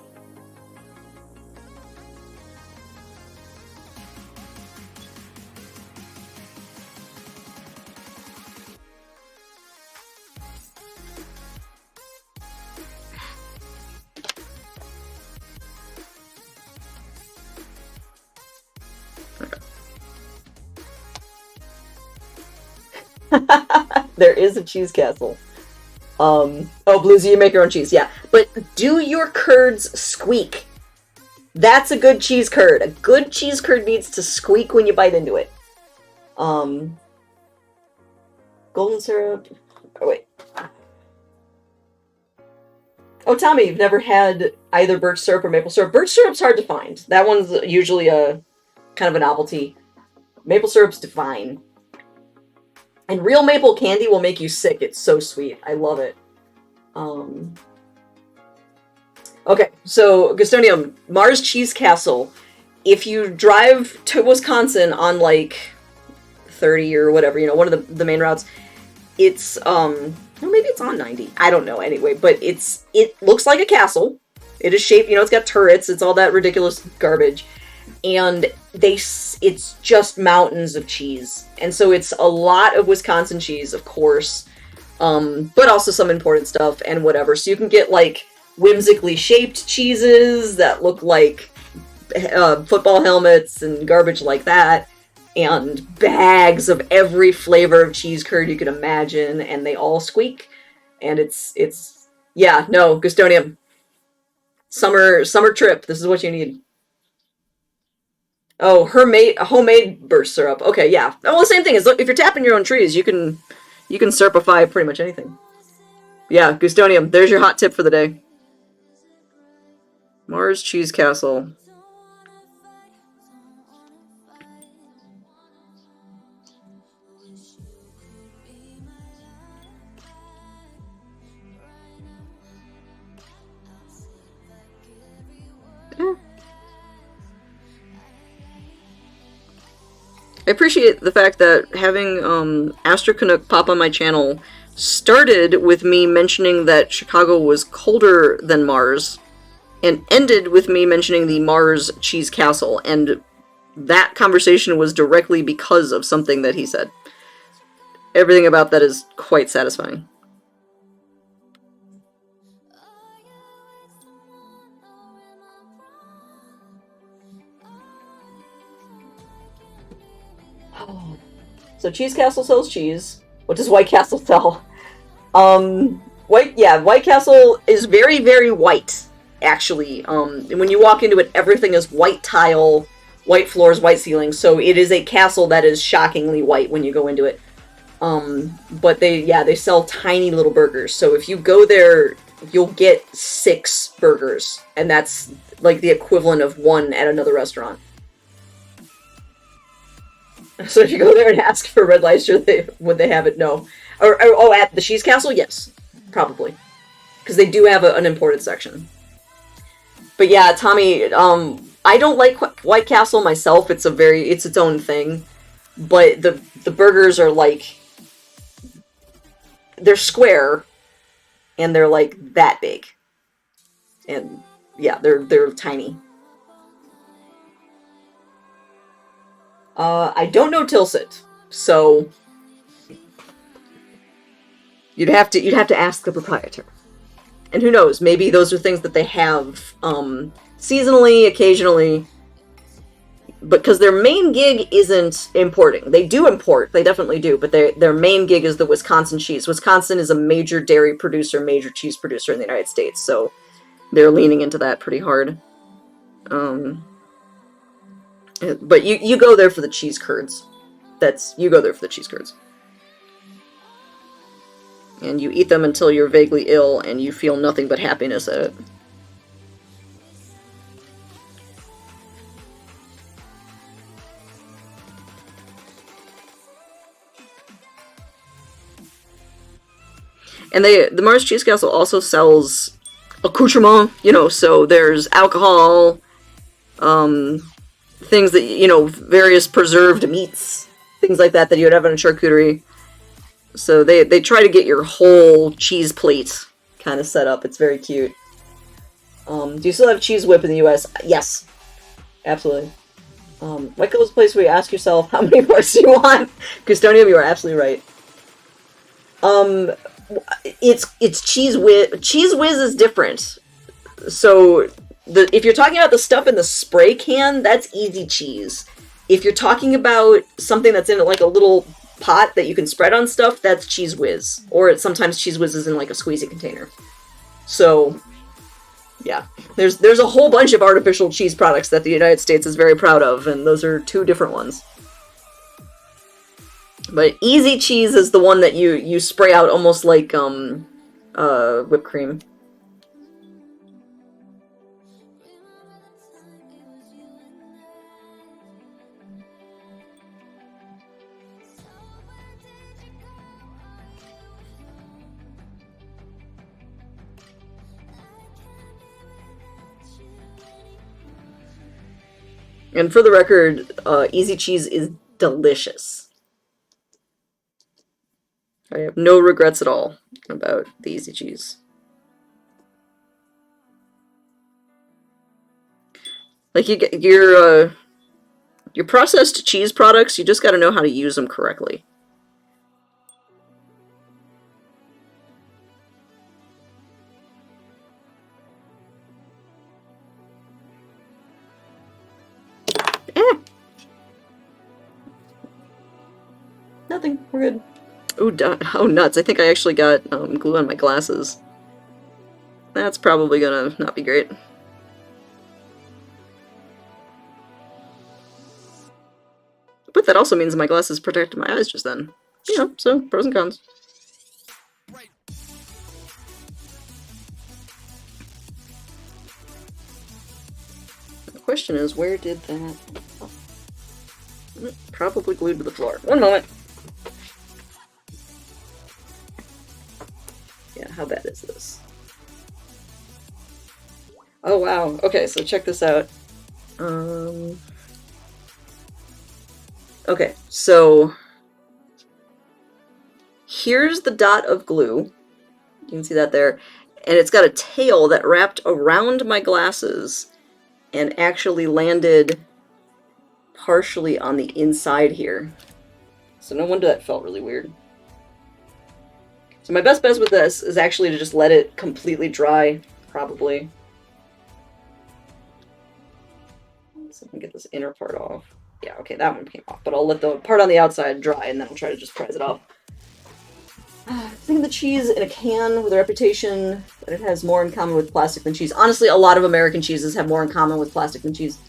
There is a cheese castle. Oh, Bluesy, you make your own cheese, yeah. But do your curds squeak? That's a good cheese curd. A good cheese curd needs to squeak when you bite into it. Golden syrup. Oh, wait. Oh, Tommy, you've never had either birch syrup or maple syrup. Birch syrup's hard to find. That one's usually a kind of a novelty. Maple syrup's divine. And real maple candy will make you sick. It's so sweet. I love it. Okay, so Gustonium, Mars Cheese Castle. If you drive to Wisconsin on like 30 or whatever, one of the main routes. It's or maybe it's on 90. I don't know anyway, but it looks like a castle. It is shaped, it's got turrets, it's all that ridiculous garbage. And it's just mountains of cheese. And so it's a lot of Wisconsin cheese, of course. But also some imported stuff and whatever. So you can get like whimsically shaped cheeses that look like football helmets and garbage like that, and bags of every flavor of cheese curd you can imagine, and they all squeak. And it's yeah, no, Gustonium. Summer trip. This is what you need. Oh, homemade burst syrup. Okay, yeah. Well, the same thing is, look, if you're tapping your own trees, you can syrupify pretty much anything. Yeah, Gustonium. There's your hot tip for the day. Mars Cheese Castle. I appreciate the fact that having Astro Canuck pop on my channel started with me mentioning that Chicago was colder than Mars, and ended with me mentioning the Mars Cheese Castle, and that conversation was directly because of something that he said. Everything about that is quite satisfying. So Cheese Castle sells cheese. What does White Castle sell? White Castle is very, very white, actually. When you walk into it, everything is white tile, white floors, white ceilings. So it is a castle that is shockingly white when you go into it. But they sell tiny little burgers. So if you go there, you'll get 6 burgers, and that's like the equivalent of 1 at another restaurant. So if you go there and ask for red lobster, would they have it? No. Or at the Cheese Castle? Yes. Probably. Because they do have an imported section. But yeah, Tommy, I don't like White Castle myself. It's its own thing. But the burgers are like, they're square, and they're like that big. And yeah, they're tiny. I don't know Tilsit, so you'd have to ask the proprietor. And who knows, maybe those are things that they have seasonally, occasionally, because their main gig isn't importing. They do import, they definitely do, but their main gig is the Wisconsin cheese. Wisconsin is a major dairy producer, major cheese producer in the United States, so they're leaning into that pretty hard. But you go there for the cheese curds. You go there for the cheese curds. And you eat them until you're vaguely ill and you feel nothing but happiness at it. And the Mars Cheese Castle also sells accoutrement, so there's alcohol, things that, various preserved meats, things like that you would have in a charcuterie. So they try to get your whole cheese plate kind of set up. It's very cute. Do you still have Cheese Whip in the US? Yes. Absolutely. Like those places where you ask yourself, how many more do you want? Custodium, you are absolutely right. It's Cheese Whiz. Cheese Whiz is different. So if you're talking about the stuff in the spray can, that's easy cheese. If you're talking about something that's in like a little pot that you can spread on stuff, that's Cheese Whiz. Or sometimes Cheese Whiz is in like a squeezy container. So yeah, there's a whole bunch of artificial cheese products that the United States is very proud of, and those are 2 different ones. But easy cheese is the one that you spray out almost like whipped cream. And for the record, easy cheese is delicious. I have no regrets at all about the easy cheese. Like you get your processed cheese products, you just got to know how to use them correctly. Nothing. We're good. Oh, nuts. I think I actually got glue on my glasses. That's probably gonna not be great. But that also means my glasses protected my eyes just then. You know, so pros and cons. The question is, where did that... Probably glued to the floor. One moment. Yeah, how bad is this? Oh, wow. Okay, so check this out. Okay, so here's the dot of glue. You can see that there. And it's got a tail that wrapped around my glasses and actually landed partially on the inside here. So no wonder that felt really weird. So my best bet with this is actually to just let it completely dry, probably. So I can get this inner part off. Yeah, okay, that one came off, but I'll let the part on the outside dry and then I'll try to just prise it off. Thinking the cheese in a can with a reputation that it has more in common with plastic than cheese. Honestly, a lot of American cheeses have more in common with plastic than cheese.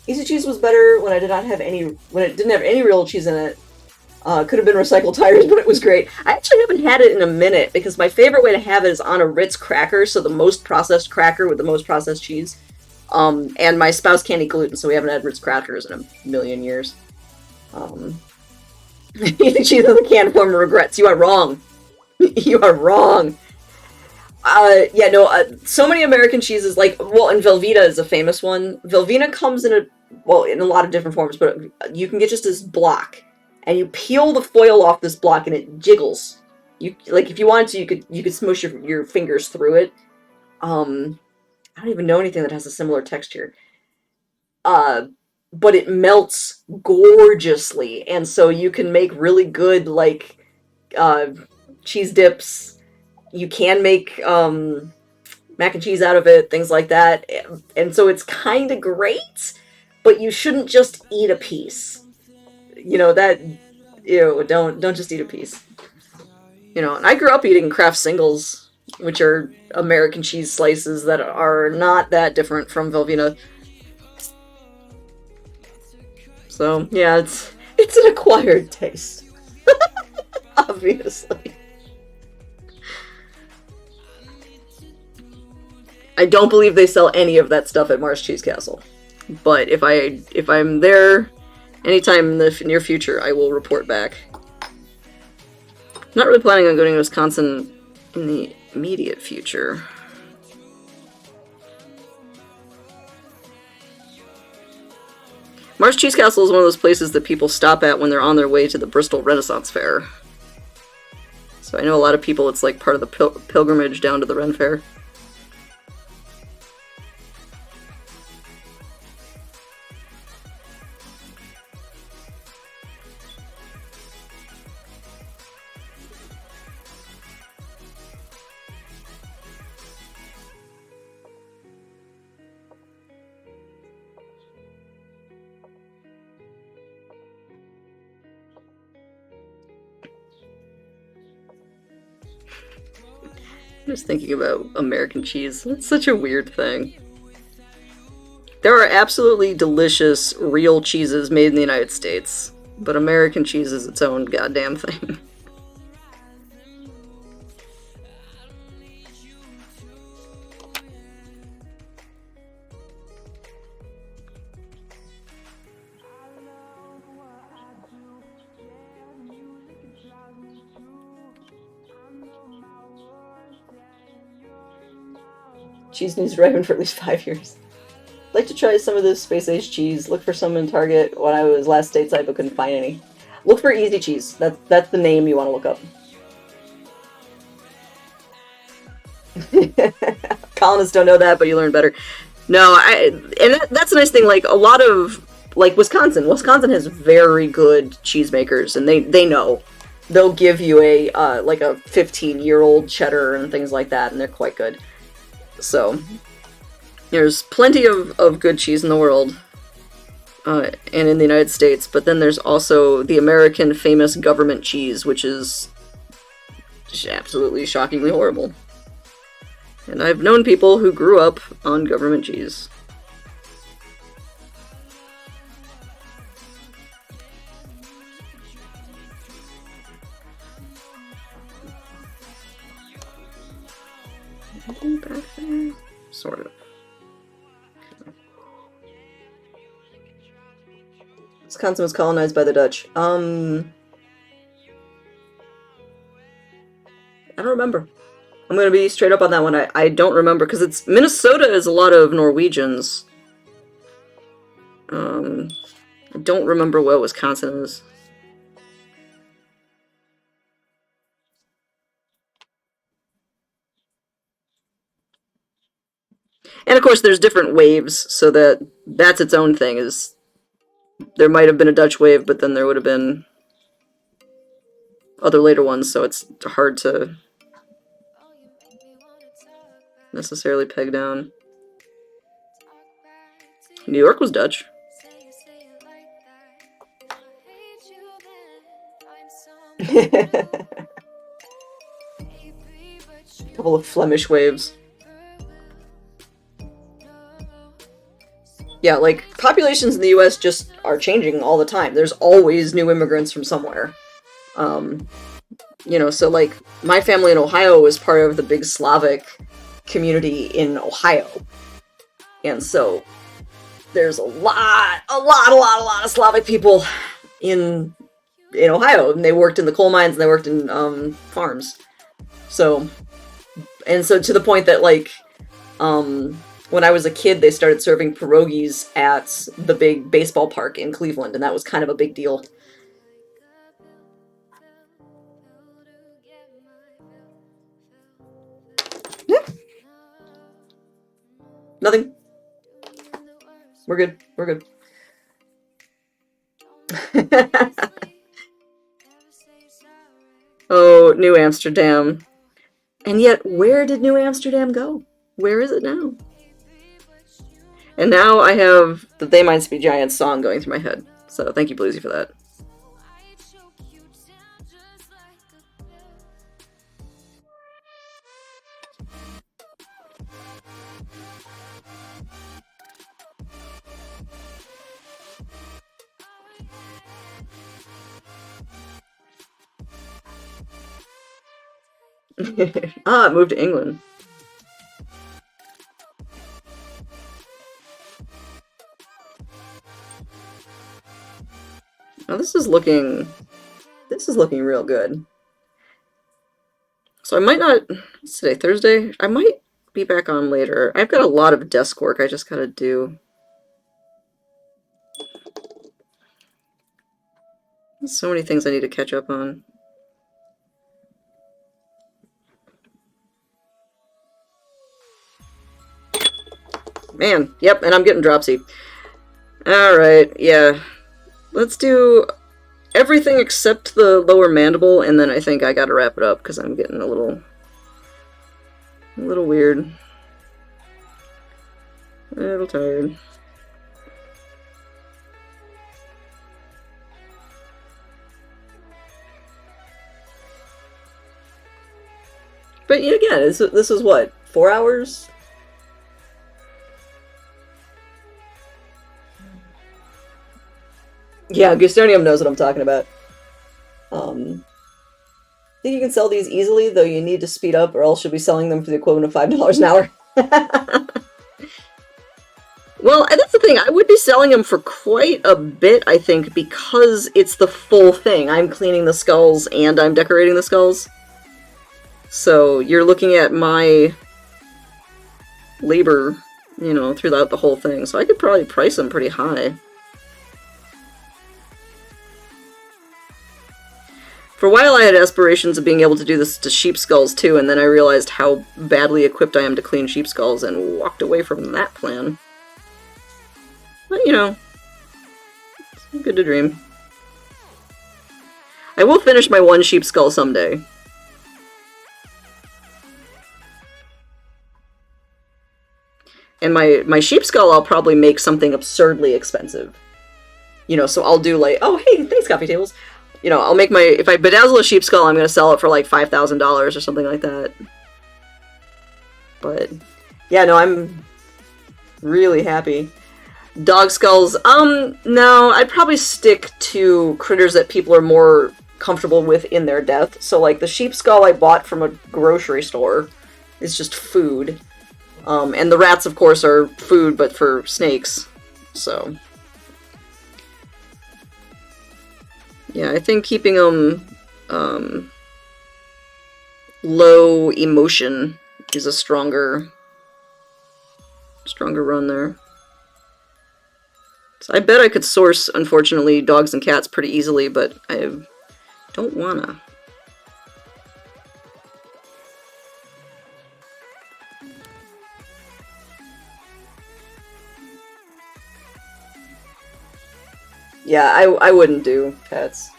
Easy cheese was better when it didn't have any real cheese in it. Could have been recycled tires, but it was great. I actually haven't had it in a minute because my favorite way to have it is on a Ritz cracker, so the most processed cracker with the most processed cheese. And my spouse can't eat gluten, so we haven't had Ritz crackers in a million years. Eating cheese in the can form of regrets. You are wrong. You are wrong. Yeah, no, so many American cheeses, like, well, and Velveeta is a famous one. Velveeta comes in a lot of different forms, but you can get just this block, and you peel the foil off this block, and it jiggles. Like, if you wanted to, you could smush your fingers through it. I don't even know anything that has a similar texture. But it melts gorgeously, and so you can make really good, like, cheese dips. You can make mac and cheese out of it, things like that. And so it's kind of great, but you shouldn't just eat a piece. You know, don't just eat a piece. You know, and I grew up eating Kraft Singles, which are American cheese slices that are not that different from Velveeta. So, yeah, it's an acquired taste. Obviously. I don't believe they sell any of that stuff at Mars Cheese Castle. But if I'm there anytime in the near future, I will report back. I'm not really planning on going to Wisconsin in the immediate future. Mars Cheese Castle is one of those places that people stop at when they're on their way to the Bristol Renaissance Fair. So I know a lot of people, it's like part of the pilgrimage down to the Ren Fair. Just thinking about American cheese. It's such a weird thing. There are absolutely delicious real cheeses made in the United States, but American cheese is its own goddamn thing. Cheese needs to ripen for at least 5 years. I'd like to try some of this space-age cheese. Look for some in Target when I was last stateside, but couldn't find any. Look for easy cheese. That's the name you want to look up. Colonists don't know that, but you learn better. No, that's a nice thing. Like a lot of like Wisconsin has very good cheesemakers, and they know. They'll give you a like a 15-year-old cheddar and things like that, and they're quite good. So there's plenty of good cheese in the world, and in the United States. But then there's also the American famous government cheese, which is absolutely shockingly horrible. And I've known people who grew up on government cheese. Sort of. Wisconsin was colonized by the Dutch. I don't remember. I'm gonna be straight up on that one. I don't remember, because it's Minnesota is a lot of Norwegians. I don't remember what Wisconsin is. And of course, there's different waves, so that's its own thing. Is there might have been a Dutch wave, but then there would have been other later ones, so it's hard to necessarily peg down. New York was Dutch. A couple of Flemish waves. Yeah, like, populations in the US just are changing all the time. There's always new immigrants from somewhere. You know, so, like, my family in Ohio was part of the big Slavic community in Ohio. And so, there's a lot of Slavic people in Ohio. And they worked in the coal mines and they worked in, farms. So, and so to the point that, like, when I was a kid, they started serving pierogies at the big baseball park in Cleveland, and that was kind of a big deal. Yeah. Nothing. We're good. We're good. Oh, New Amsterdam. And yet, where did New Amsterdam go? Where is it now? And now I have the They Might Be Giants song going through my head. So thank you, Bluesy, for that. Ah, it moved to England. Now this is looking real good. So I might not, what's today, Thursday? I might be back on later. I've got a lot of desk work I just gotta do. There's so many things I need to catch up on. Man, yep, and I'm getting dropsy. Alright, yeah. Let's do everything except the lower mandible, and then I think I gotta wrap it up, because I'm getting a little weird. A little tired. But again, this is what, 4 hours? Yeah, Gustonium knows what I'm talking about. I think you can sell these easily, though you need to speed up, or else you'll be selling them for the equivalent of $5 an hour. Well, that's the thing. I would be selling them for quite a bit, I think, because it's the full thing. I'm cleaning the skulls and I'm decorating the skulls. So you're looking at my labor, you know, throughout the whole thing. So I could probably price them pretty high. For a while I had aspirations of being able to do this to sheep skulls too, and then I realized how badly equipped I am to clean sheep skulls and walked away from that plan. But, you know, it's good to dream. I will finish my one sheep skull someday. And my sheep skull I'll probably make something absurdly expensive. You know, so I'll do like, oh hey, thanks coffee tables. You know, I'll make my, if I bedazzle a sheep skull, I'm gonna sell it for like $5,000 or something like that. But, yeah, no, I'm really happy. Dog skulls, no, I'd probably stick to critters that people are more comfortable with in their death. So, like, the sheep skull I bought from a grocery store is just food. And the rats, of course, are food, but for snakes. So, yeah, I think keeping them low emotion is a stronger run there. So I bet I could source, unfortunately, dogs and cats pretty easily, but I don't wanna. Yeah, I wouldn't do pets.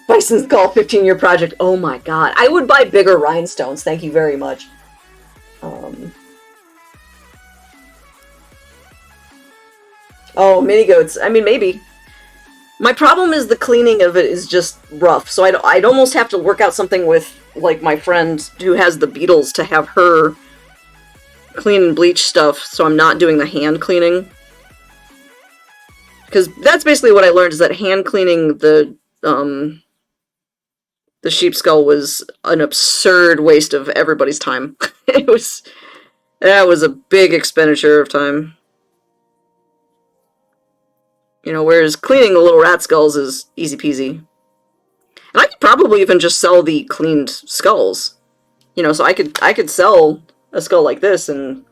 Bison's Call 15-year project. Oh my god. I would buy bigger rhinestones. Thank you very much. Oh, mini goats. I mean, maybe. My problem is the cleaning of it is just rough. So I'd almost have to work out something with, like, my friend who has the beetles to have her clean and bleach stuff, so I'm not doing the hand cleaning. Because that's basically what I learned, is that hand cleaning the sheep skull was an absurd waste of everybody's time. That was a big expenditure of time. You know, whereas cleaning the little rat skulls is easy peasy. And I could probably even just sell the cleaned skulls. You know, so I could sell a skull like this and,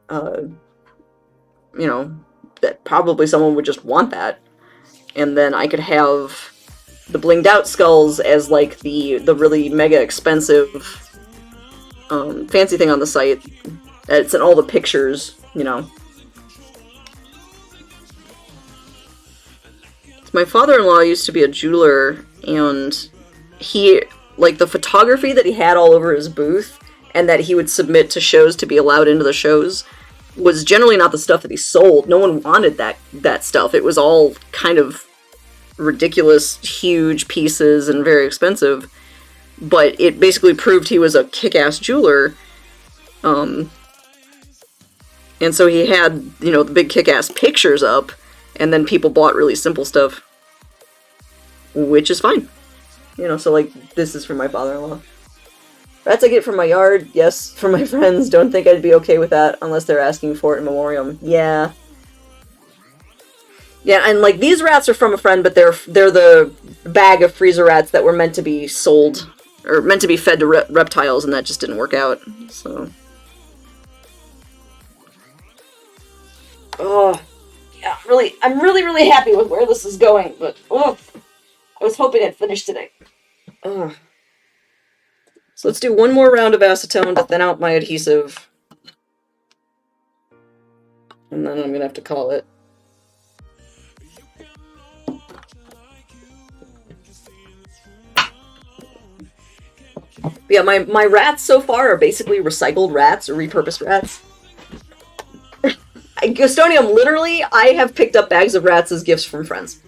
you know, that probably someone would just want that. And then I could have the blinged out skulls as like the really mega expensive fancy thing on the site. It's in all the pictures, you know. My father-in-law used to be a jeweler, and he, like, the photography that he had all over his booth and that he would submit to shows to be allowed into the shows was generally not the stuff that he sold. No one wanted that stuff. It was all kind of ridiculous, huge pieces and very expensive, but it basically proved he was a kick-ass jeweler. And so he had, you know, the big kick-ass pictures up, and then people bought really simple stuff, which is fine. You know, so, like, this is from my father-in-law. Rats I get from my yard, yes, from my friends. Don't think I'd be okay with that unless they're asking for it in memoriam. Yeah. Yeah, and, like, these rats are from a friend, but they're the bag of freezer rats that were meant to be sold, or meant to be fed to reptiles, and that just didn't work out, so. Oh. Yeah, really, I'm really happy with where this is going, but I was hoping I'd finish today. So let's do one more round of acetone to thin out my adhesive. And then I'm gonna have to call it. But yeah, my rats so far are basically recycled rats or repurposed rats. Gustonium, literally, I have picked up bags of rats as gifts from friends.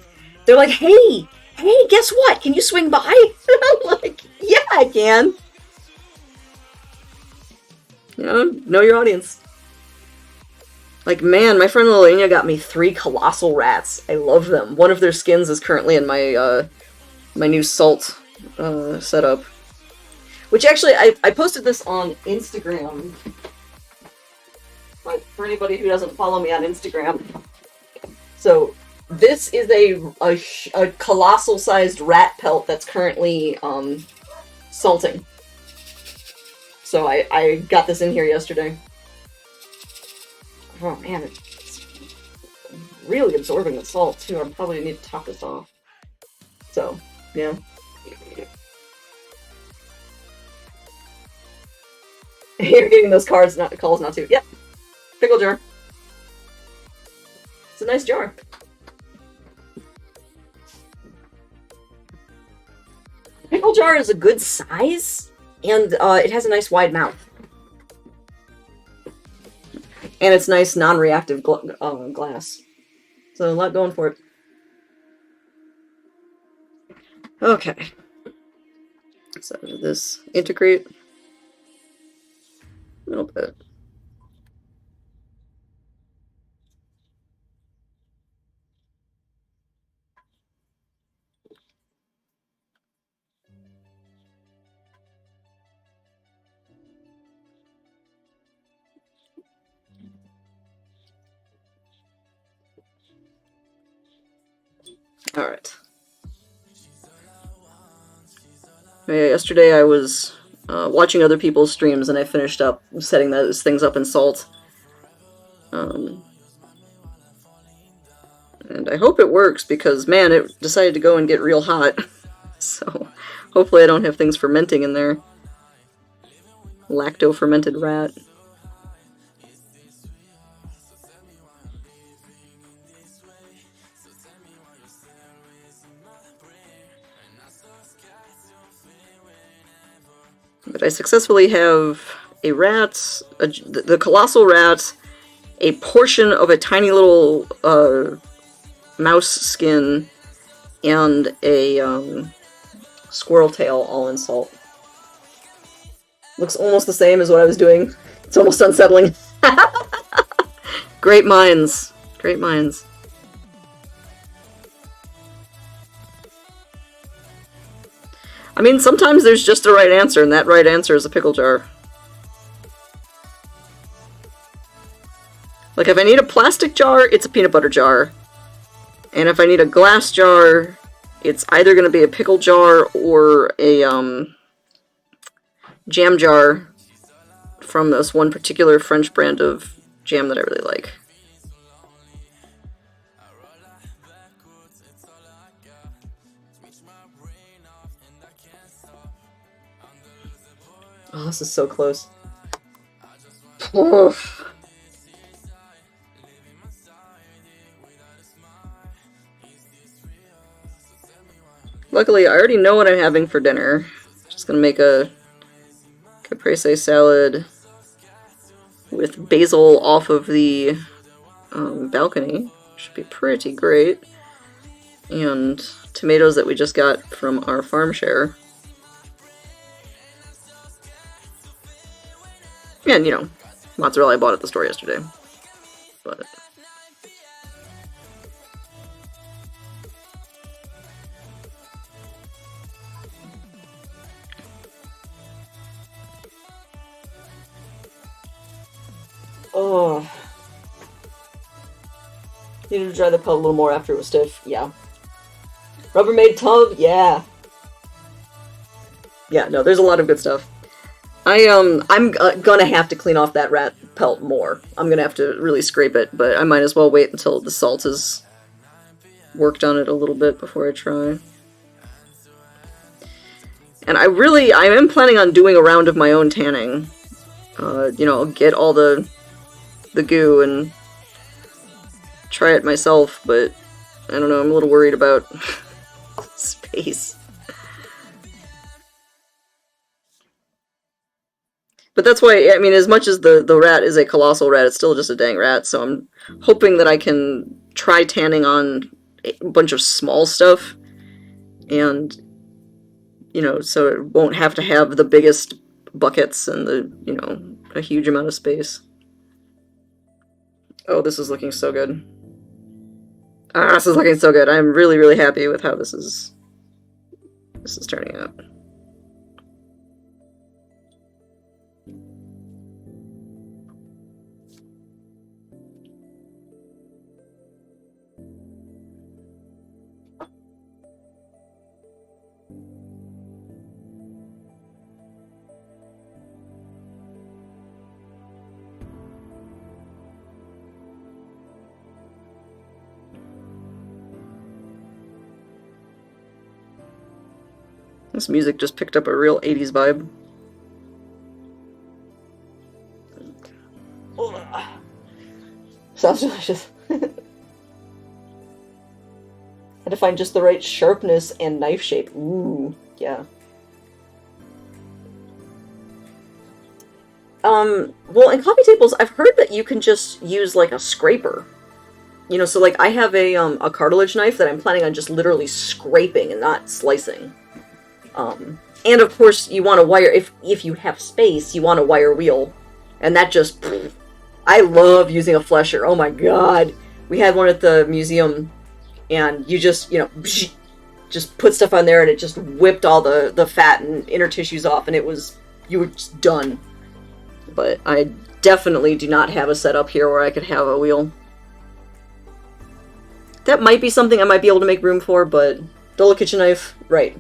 They're like, hey, guess what? Can you swing by? I'm like, yeah, I can. You know your audience. Like, man, my friend Lelania got me 3 colossal rats. I love them. One of their skins is currently in my my new salt setup. Which actually, I posted this on Instagram. But for anybody who doesn't follow me on Instagram, so this is a colossal-sized rat pelt that's currently salting. So I got this in here yesterday. Oh man, it's really absorbing the salt too. I probably need to top this off. So, yeah. You're getting those calls not to. Yep, pickle jar. It's a nice jar. Pickle jar is a good size, and it has a nice wide mouth. And it's nice non-reactive glass. So a lot going for it. Okay. So did this integrate a little bit. All right. Yeah, yesterday I was watching other people's streams and I finished up setting those things up in salt. And I hope it works because, man, it decided to go and get real hot. So hopefully I don't have things fermenting in there. Lacto-fermented rat. But I successfully have a rat, the colossal rat, a portion of a tiny little mouse skin, and a squirrel tail all in salt. Looks almost the same as what I was doing. It's almost unsettling. Great minds. Great minds. I mean, sometimes there's just a right answer, and that right answer is a pickle jar. Like, if I need a plastic jar, it's a peanut butter jar. And if I need a glass jar, it's either going to be a pickle jar or a jam jar from this one particular French brand of jam that I really like. Oh, this is so close. Oof. Luckily, I already know what I'm having for dinner. Just gonna make a caprese salad with basil off of the balcony. Should be pretty great. And tomatoes that we just got from our farm share. And, you know, mozzarella I bought at the store yesterday. But oh, needed to dry the pelt a little more after it was stiff. Yeah. Rubbermaid tub. Yeah. Yeah. No, there's a lot of good stuff. I'm gonna have to clean off that rat pelt more. I'm gonna have to really scrape it, but I might as well wait until the salt is worked on it a little bit before I try. And I am planning on doing a round of my own tanning. You know, get all the goo and try it myself, but I don't know, I'm a little worried about space. But that's why, I mean, as much as the rat is a colossal rat, it's still just a dang rat, so I'm hoping that I can try tanning on a bunch of small stuff, and, you know, so it won't have to have the biggest buckets and you know, a huge amount of space. Oh, this is looking so good. Ah, this is looking so good. I'm really, really happy with how this is turning out. This music just picked up a real 80s vibe. Sounds delicious. Had to find just the right sharpness and knife shape. Ooh, yeah. Well, in coffee tables, I've heard that you can just use, like, a scraper. You know, so, like, I have a cartilage knife that I'm planning on just literally scraping and not slicing. And of course, you want a wire, if you have space, you want a wire wheel. And that just, I love using a flesher, oh my god. We had one at the museum, and you just, you know, just put stuff on there, and it just whipped all the fat and inner tissues off, and you were just done. But I definitely do not have a setup here where I could have a wheel. That might be something I might be able to make room for, but dull kitchen knife, right.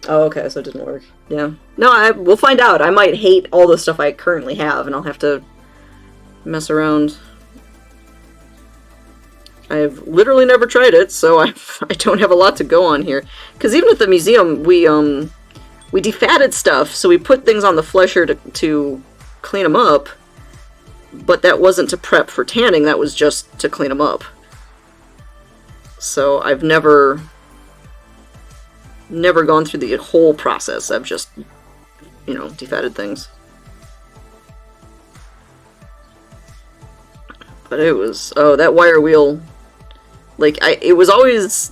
Oh, okay, so it didn't work. Yeah. No, we'll find out. I might hate all the stuff I currently have, and I'll have to mess around. I've literally never tried it, so I don't have a lot to go on here. Because even at the museum, we defatted stuff, so we put things on the flesher to clean them up, but that wasn't to prep for tanning, that was just to clean them up. So I've never gone through the whole process. I've just, you know, defatted things. But it was, oh, that wire wheel, like, it was always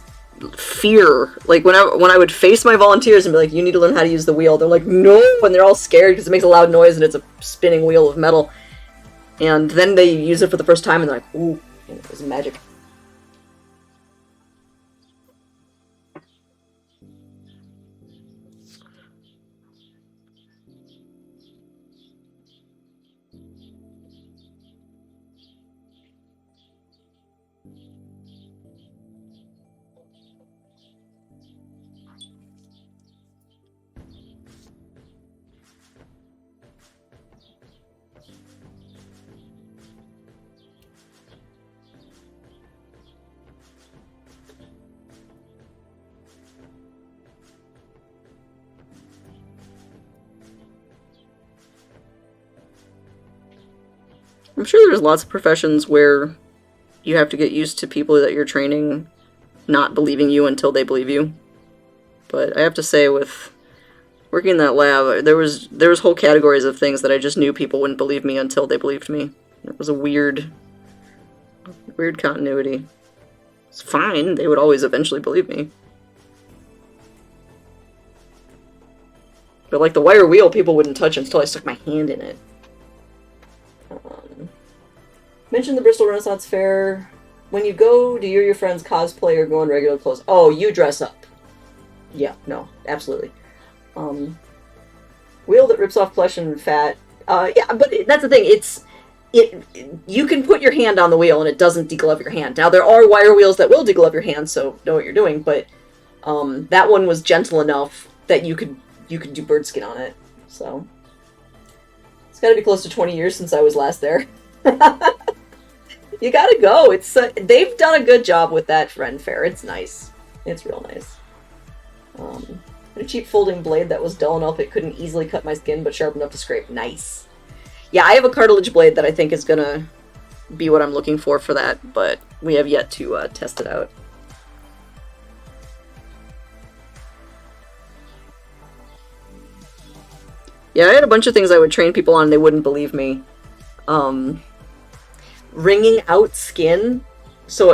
fear. Like, when I would face my volunteers and be like, you need to learn how to use the wheel, they're like, no, and they're all scared because it makes a loud noise and it's a spinning wheel of metal. And then they use it for the first time and they're like, ooh, and it was magic. I'm sure there's lots of professions where you have to get used to people that you're training not believing you until they believe you. But I have to say, with working in that lab, there was whole categories of things that I just knew people wouldn't believe me until they believed me. It was a weird continuity. It's fine, they would always eventually believe me. But like the wire wheel, people wouldn't touch until I stuck my hand in it. Mention the Bristol Renaissance Fair. When you go, do you or your friends cosplay or go in regular clothes? Oh, you dress up. Yeah, no, absolutely. Wheel that rips off flesh and fat. Yeah, but that's the thing. You can put your hand on the wheel and it doesn't deglove your hand. Now, there are wire wheels that will deglove your hand, so know what you're doing, but that one was gentle enough that you could do bird skin on it, so. It's gotta be close to 20 years since I was last there. You gotta go. It's they've done a good job with that Ren Fair. It's nice. It's real nice. A cheap folding blade that was dull enough it couldn't easily cut my skin, but sharp enough to scrape. Nice. Yeah, I have a cartilage blade that I think is gonna be what I'm looking for that, but we have yet to test it out. Yeah, I had a bunch of things I would train people on and they wouldn't believe me. Wringing out skin. So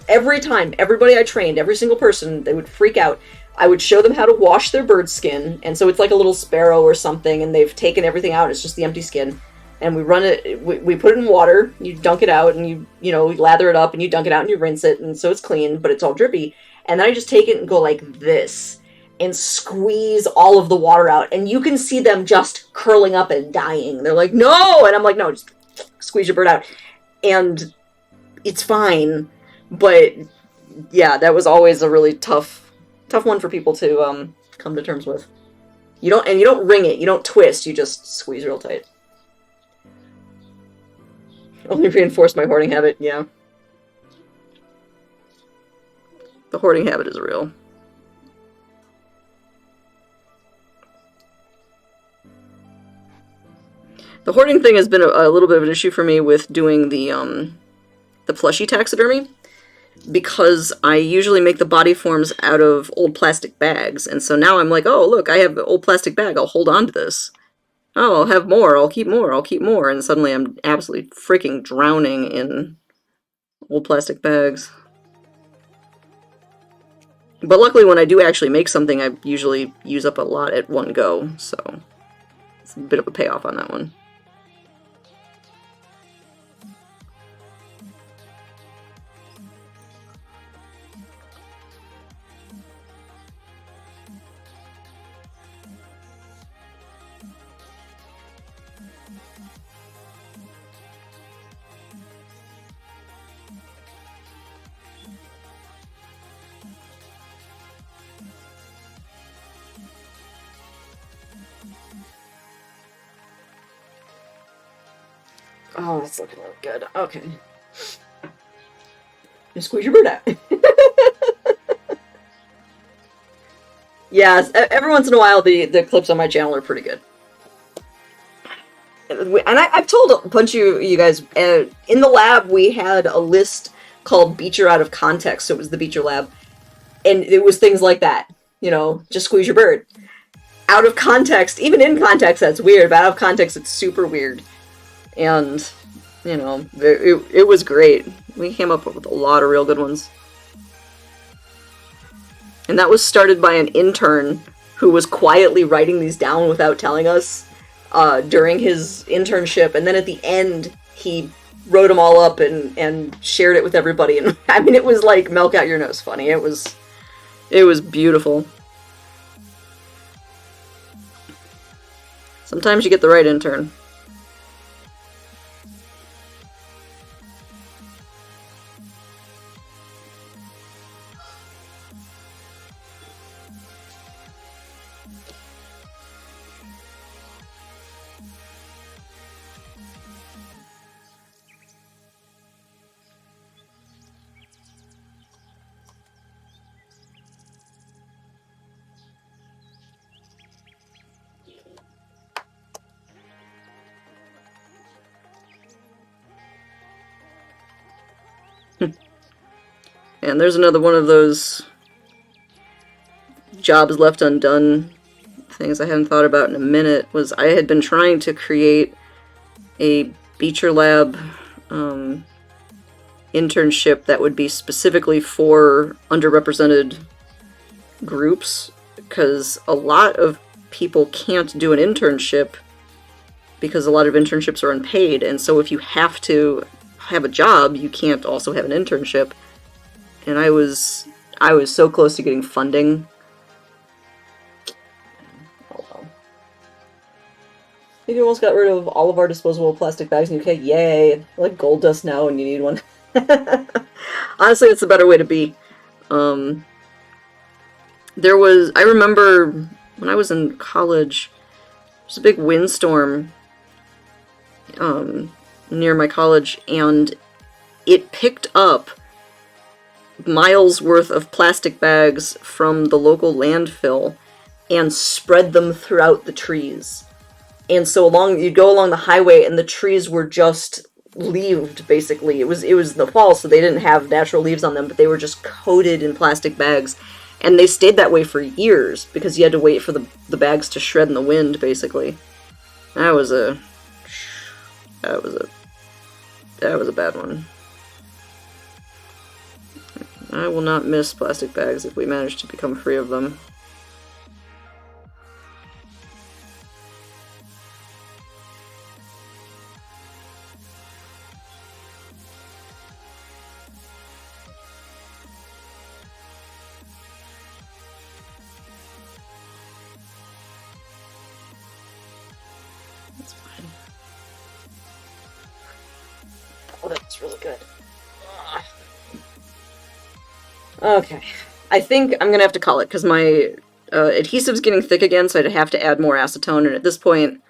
every time, everybody I trained, every single person, they would freak out. I would show them how to wash their bird skin, and so it's like a little sparrow or something, and they've taken everything out, it's just the empty skin. And we run it, we put it in water, you dunk it out, and you know, lather it up, and you dunk it out, and you rinse it, and so it's clean, but it's all drippy. And then I just take it and go like this, and squeeze all of the water out, and you can see them just curling up and dying. They're like, no! And I'm like, no, just squeeze your bird out. And it's fine, but yeah, that was always a really tough one for people to come to terms with. You don't wring it, you don't twist, you just squeeze real tight. Only reinforced my hoarding habit, yeah. The hoarding habit is real. The hoarding thing has been a little bit of an issue for me with doing the plushie taxidermy, because I usually make the body forms out of old plastic bags, and so now I'm like, oh look, I have an old plastic bag, I'll hold on to this. Oh, I'll have more, I'll keep more, I'll keep more, and suddenly I'm absolutely freaking drowning in old plastic bags. But luckily when I do actually make something, I usually use up a lot at one go, so it's a bit of a payoff on that one. Oh, that's looking really good. Okay. Just squeeze your bird out. Yes, every once in a while the clips on my channel are pretty good. And I've told a bunch of you guys, in the lab we had a list called Beecher Out of Context, so it was the Beecher Lab. And it was things like that. You know, just squeeze your bird. Out of context, even in context that's weird, but out of context it's super weird. And, you know, it was great. We came up with a lot of real good ones. And that was started by an intern who was quietly writing these down without telling us during his internship. And then at the end, he wrote them all up and shared it with everybody. And I mean, it was like milk out your nose funny. It was beautiful. Sometimes you get the right intern. And there's another one of those jobs left undone things I hadn't thought about in a minute. Was I had been trying to create a Beecher Lab internship that would be specifically for underrepresented groups, because a lot of people can't do an internship because a lot of internships are unpaid, and so if you have to have a job, you can't also have an internship. And I was so close to getting funding. Oh well. We almost got rid of all of our disposable plastic bags in the UK. Yay! Like gold dust now, and you need one. Honestly, it's a better way to be. I remember when I was in college, there was a big windstorm near my college, and it picked up miles worth of plastic bags from the local landfill and spread them throughout the trees. And so you'd go along the highway and the trees were just leaved, basically. It was the fall, so they didn't have natural leaves on them, but they were just coated in plastic bags. And they stayed that way for years because you had to wait for the bags to shred in the wind, basically. That was a bad one. I will not miss plastic bags if we manage to become free of them. That's fine. Oh, that's really good. Okay. I think I'm gonna have to call it, because my adhesive's getting thick again, so I'd have to add more acetone, and at this point,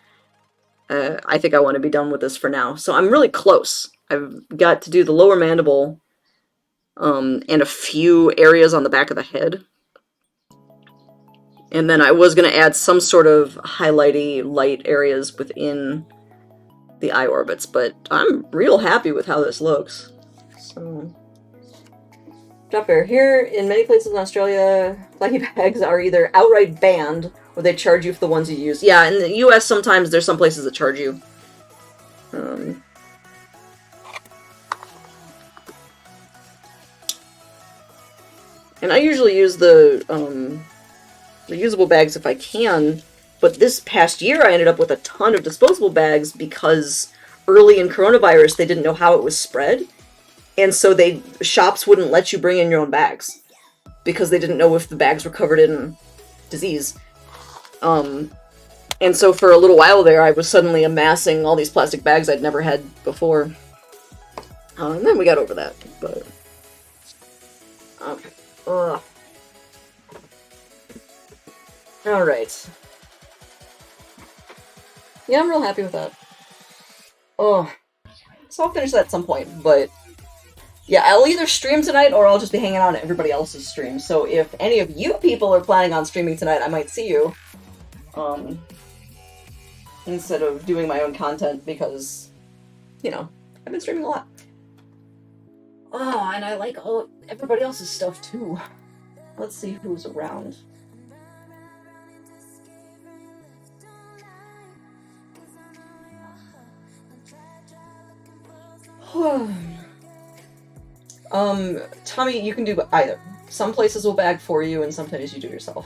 I think I want to be done with this for now. So I'm really close. I've got to do the lower mandible and a few areas on the back of the head. And then I was going to add some sort of highlighty light areas within the eye orbits, but I'm real happy with how this looks. So, Drop Bear. Here, in many places in Australia, flaky bags are either outright banned, or they charge you for the ones you use. Yeah, in the US, sometimes there's some places that charge you. And I usually use the reusable bags if I can, but this past year I ended up with a ton of disposable bags because early in coronavirus they didn't know how it was spread, and so shops wouldn't let you bring in your own bags because they didn't know if the bags were covered in disease. And so for a little while there I was suddenly amassing all these plastic bags I'd never had before. And then we got over that, but... Okay. Ugh. Alright. Yeah, I'm real happy with that. Oh. So I'll finish that at some point, but... Yeah, I'll either stream tonight or I'll just be hanging out on everybody else's stream. So if any of you people are planning on streaming tonight, I might see you. Instead of doing my own content because, you know, I've been streaming a lot. Oh, and I like everybody else's stuff too. Let's see who's around. Tommy, you can do either. Some places will bag for you, and sometimes you do it yourself.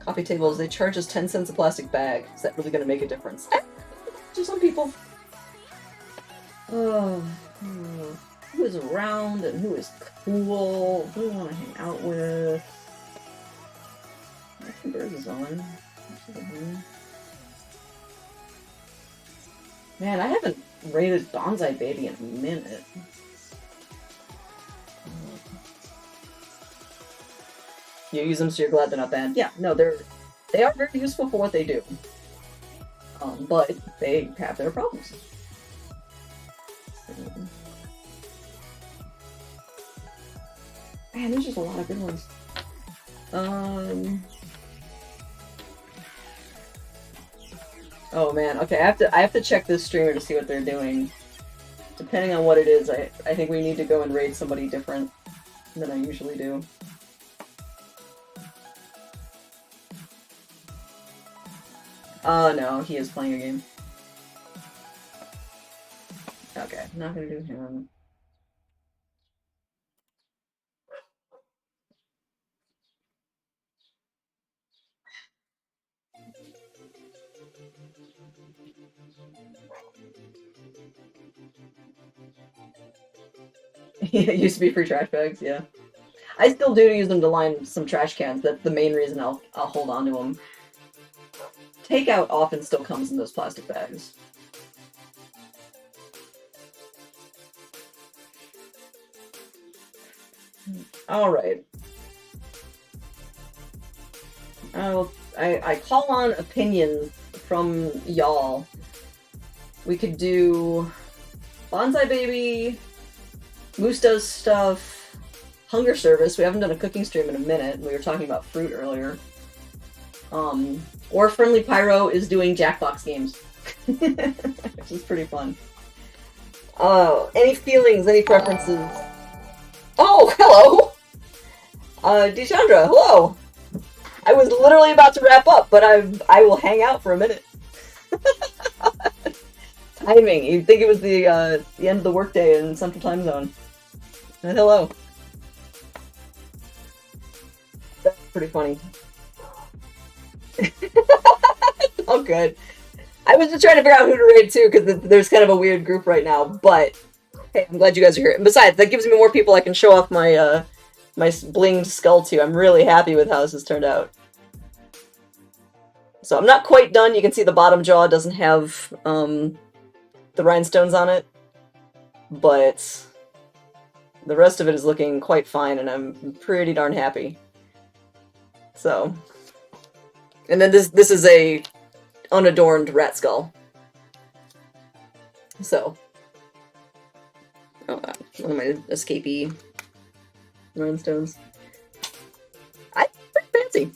Coffee tables, they charge us 10 cents a plastic bag. Is that really going to make a difference? To some people. Who is around and who is cool? Who do I want to hang out with? Birds is on. Man, I haven't rated Bonsai Baby in a minute. You use them so you're glad they're not banned. Yeah, no, they are very useful for what they do. But they have their problems. Man, there's just a lot of good ones. Oh man, okay, I have to check this streamer to see what they're doing. Depending on what it is, I think we need to go and raid somebody different than I usually do. No, he is playing a game. Okay, not gonna do him. It used to be free trash bags, yeah. I still do use them to line some trash cans. That's the main reason I'll hold on to them. Takeout often still comes in those plastic bags. Alright. I call on opinions from y'all. We could do Bonsai Baby, Moose Does Stuff, Hunger Service. We haven't done a cooking stream in a minute. We were talking about fruit earlier. Or Friendly Pyro is doing Jackbox games. Which is pretty fun. Any feelings, any preferences? Oh, hello! Deshandra, hello! I was literally about to wrap up, but I will hang out for a minute. Timing. You'd think it was the end of the workday in Central Time Zone. And hello. That's pretty funny. Oh, good. I was just trying to figure out who to raid too, because there's kind of a weird group right now, but hey, I'm glad you guys are here. And besides, that gives me more people I can show off my my blinged skull to. I'm really happy with how this has turned out. So I'm not quite done. You can see the bottom jaw doesn't have the rhinestones on it, but the rest of it is looking quite fine, and I'm pretty darn happy. So, and then this is a unadorned rat skull. So, oh, one of my escapee Rhinestones. Pretty fancy.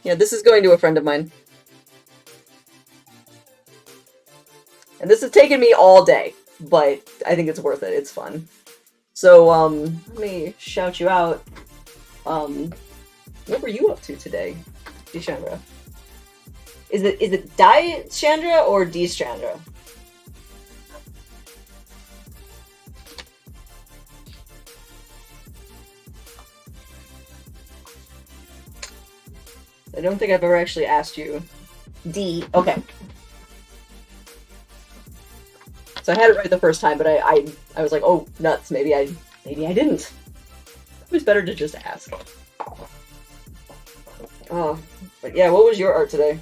Yeah, this is going to a friend of mine. And this has taken me all day, but I think it's worth it. It's fun. So, let me shout you out. What were you up to today, Deshandra? Is it Die Chandra or Deshandra? I don't think I've ever actually asked you. D. Okay. So I had it right the first time, but I was like, oh nuts, maybe I didn't. It was better to just ask. Oh, but yeah, what was your art today?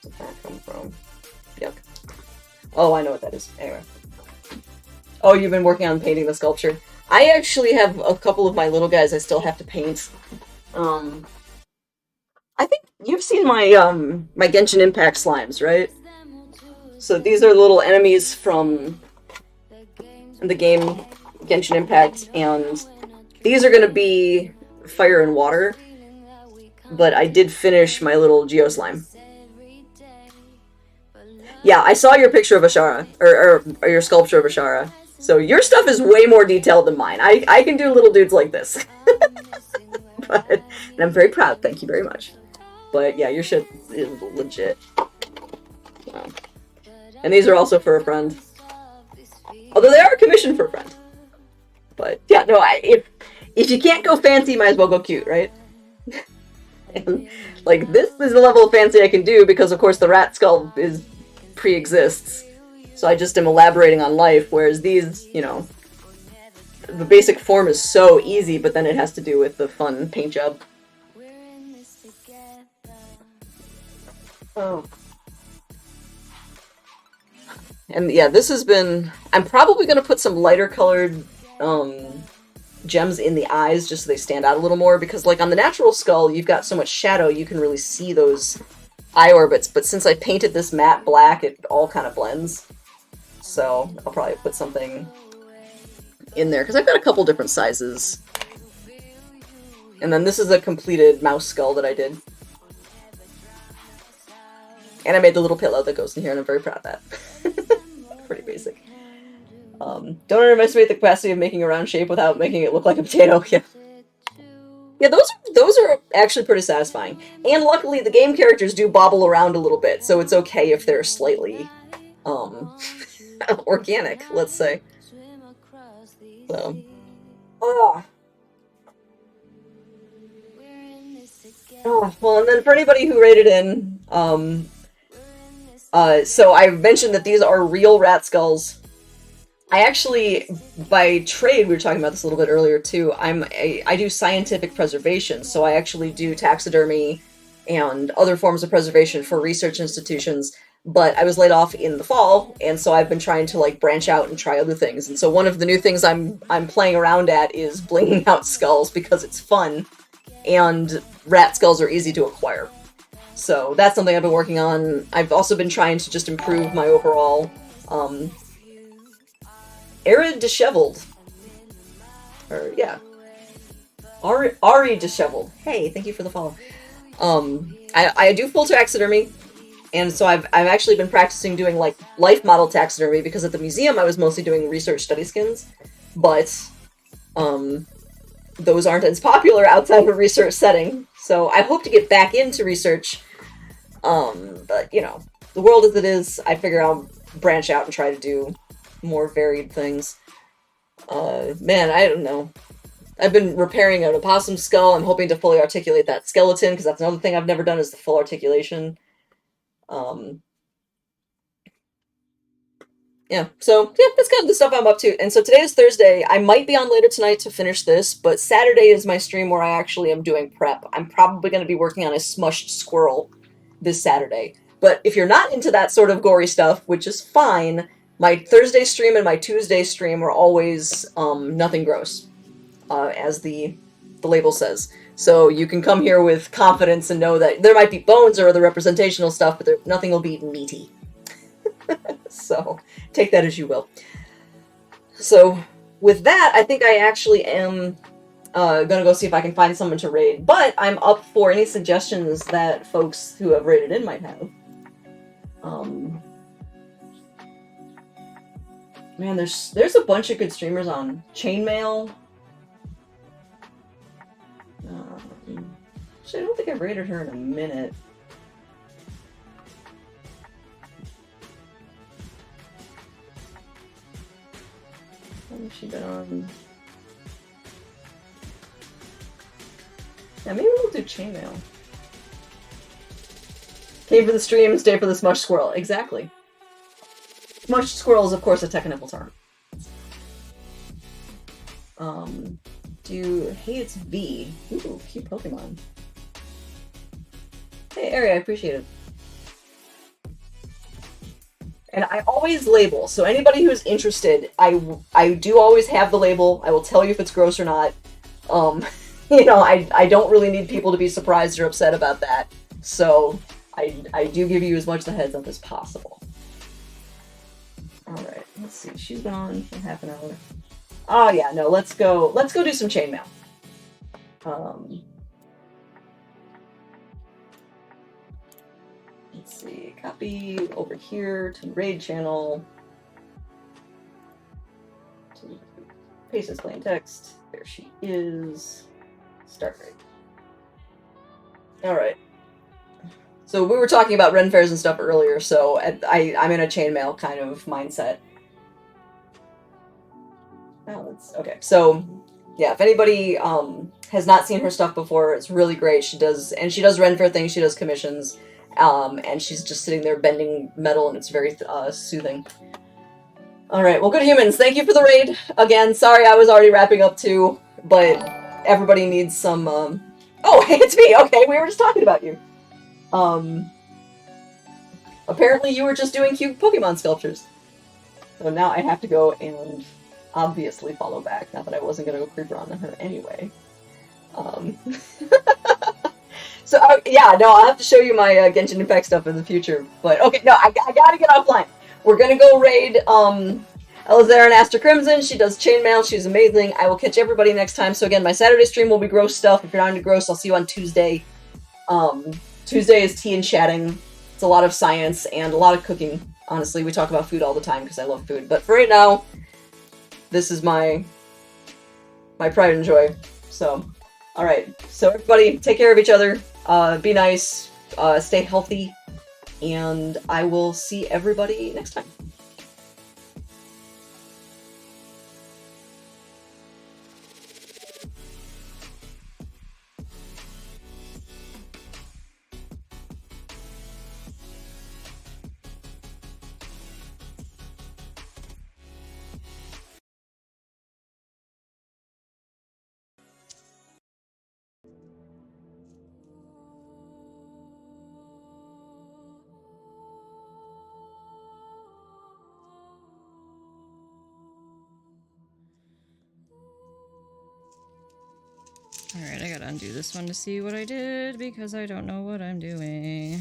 Where'd that come from? Yuck. Oh, I know what that is. Anyway. Oh, you've been working on painting the sculpture. I actually have a couple of my little guys I still have to paint. I think you've seen my my Genshin Impact slimes, right? So these are little enemies from the game Genshin Impact, and these are gonna be fire and water. But I did finish my little Geo slime. Yeah, I saw your picture of Ashara, or your sculpture of Ashara. So your stuff is way more detailed than mine. I can do little dudes like this. And I'm very proud, thank you very much. But yeah, your shit is legit. Wow. And these are also for a friend. Although they are commissioned for a friend. But yeah, no, if you can't go fancy, you might as well go cute, right? And, like, this is the level of fancy I can do because, of course, the rat skull pre-exists. So I just am elaborating on life, whereas these, you know, the basic form is so easy, but then it has to do with the fun paint job. Oh. And yeah, this has been... I'm probably going to put some lighter colored gems in the eyes just so they stand out a little more, because like on the natural skull, you've got so much shadow, you can really see those eye orbits, but since I painted this matte black, it all kind of blends. So I'll probably put something in there, because I've got a couple different sizes. And then this is a completed mouse skull that I did. And I made the little pillow that goes in here, and I'm very proud of that. Pretty basic. Don't underestimate the capacity of making a round shape without making it look like a potato. Yeah. Yeah, those are actually pretty satisfying. And luckily, the game characters do bobble around a little bit, so it's okay if they're slightly, organic, let's say. So. Oh. Oh, well, and then for anybody who rated in, so I mentioned that these are real rat skulls. I actually, by trade, we were talking about this a little bit earlier too, I do scientific preservation, so I actually do taxidermy and other forms of preservation for research institutions, but I was laid off in the fall, and so I've been trying to like branch out and try other things, and so one of the new things I'm playing around at is blinging out skulls because it's fun, and rat skulls are easy to acquire. So that's something I've been working on. I've also been trying to just improve my overall, Arid Disheveled. Or, yeah. Ari Disheveled. Hey, thank you for the follow. I do full taxidermy, and so I've actually been practicing doing, like, life model taxidermy, because at the museum I was mostly doing research study skins, but, those aren't as popular outside of a research setting, so I hope to get back into research, but, you know, the world as it is, I figure I'll branch out and try to do more varied things. Man, I don't know. I've been repairing an opossum skull. I'm hoping to fully articulate that skeleton, because that's another thing I've never done, is the full articulation. Yeah, so, yeah, that's kind of the stuff I'm up to. And so today is Thursday. I might be on later tonight to finish this, but Saturday is my stream where I actually am doing prep. I'm probably going to be working on a smushed squirrel this Saturday. But if you're not into that sort of gory stuff, which is fine, my Thursday stream and my Tuesday stream are always nothing gross, as the label says. So you can come here with confidence and know that there might be bones or other representational stuff, but nothing will be meaty. So take that as you will. So with that, I think I actually am gonna go see if I can find someone to raid. But I'm up for any suggestions that folks who have raided in might have. Man, there's a bunch of good streamers on Chainmail. Actually, I don't think I've raided her in a minute. How long has she been on? Yeah, maybe we'll do Chainmail. Came for the stream, stay for the Smush Squirrel. Exactly. Smush Squirrel is, of course, a technical term. Hey, it's V. Ooh, cute Pokemon. Hey, Ari, I appreciate it. And I always label, so anybody who's interested, I do always have the label. I will tell you if it's gross or not. I don't really need people to be surprised or upset about that. So I do give you as much the heads up as possible. Alright, let's see. She's been on for half an hour. Oh yeah, no, let's go do some chainmail. Let's see, copy over here to raid channel. To paste this plain text. There she is. Start raid. Alright. So we were talking about Ren fairs and stuff earlier, so I'm in a chainmail kind of mindset. Oh, okay. So yeah, if anybody has not seen her stuff before, it's really great. She does Ren fair things. She does commissions, and she's just sitting there bending metal, and it's very soothing. All right, well, good humans. Thank you for the raid again. Sorry, I was already wrapping up too, but everybody needs some. Oh, hey, it's me. Okay, we were just talking about you. Apparently you were just doing cute Pokemon sculptures. So now I have to go and obviously follow back. Not that I wasn't going to go creeper on her anyway. So, yeah, no, I'll have to show you my Genshin Impact stuff in the future. But, okay, no, I gotta get offline. We're gonna go raid Elizara and Aster Crimson. She does chainmail. She's amazing. I will catch everybody next time. So, again, my Saturday stream will be gross stuff. If you're not into gross, I'll see you on Tuesday. Tuesday is tea and chatting. It's a lot of science and a lot of cooking. Honestly, we talk about food all the time because I love food. But for right now, this is my pride and joy. So, alright. So everybody, take care of each other. Be nice. Stay healthy. And I will see everybody next time. Alright, I gotta undo this one to see what I did because I don't know what I'm doing.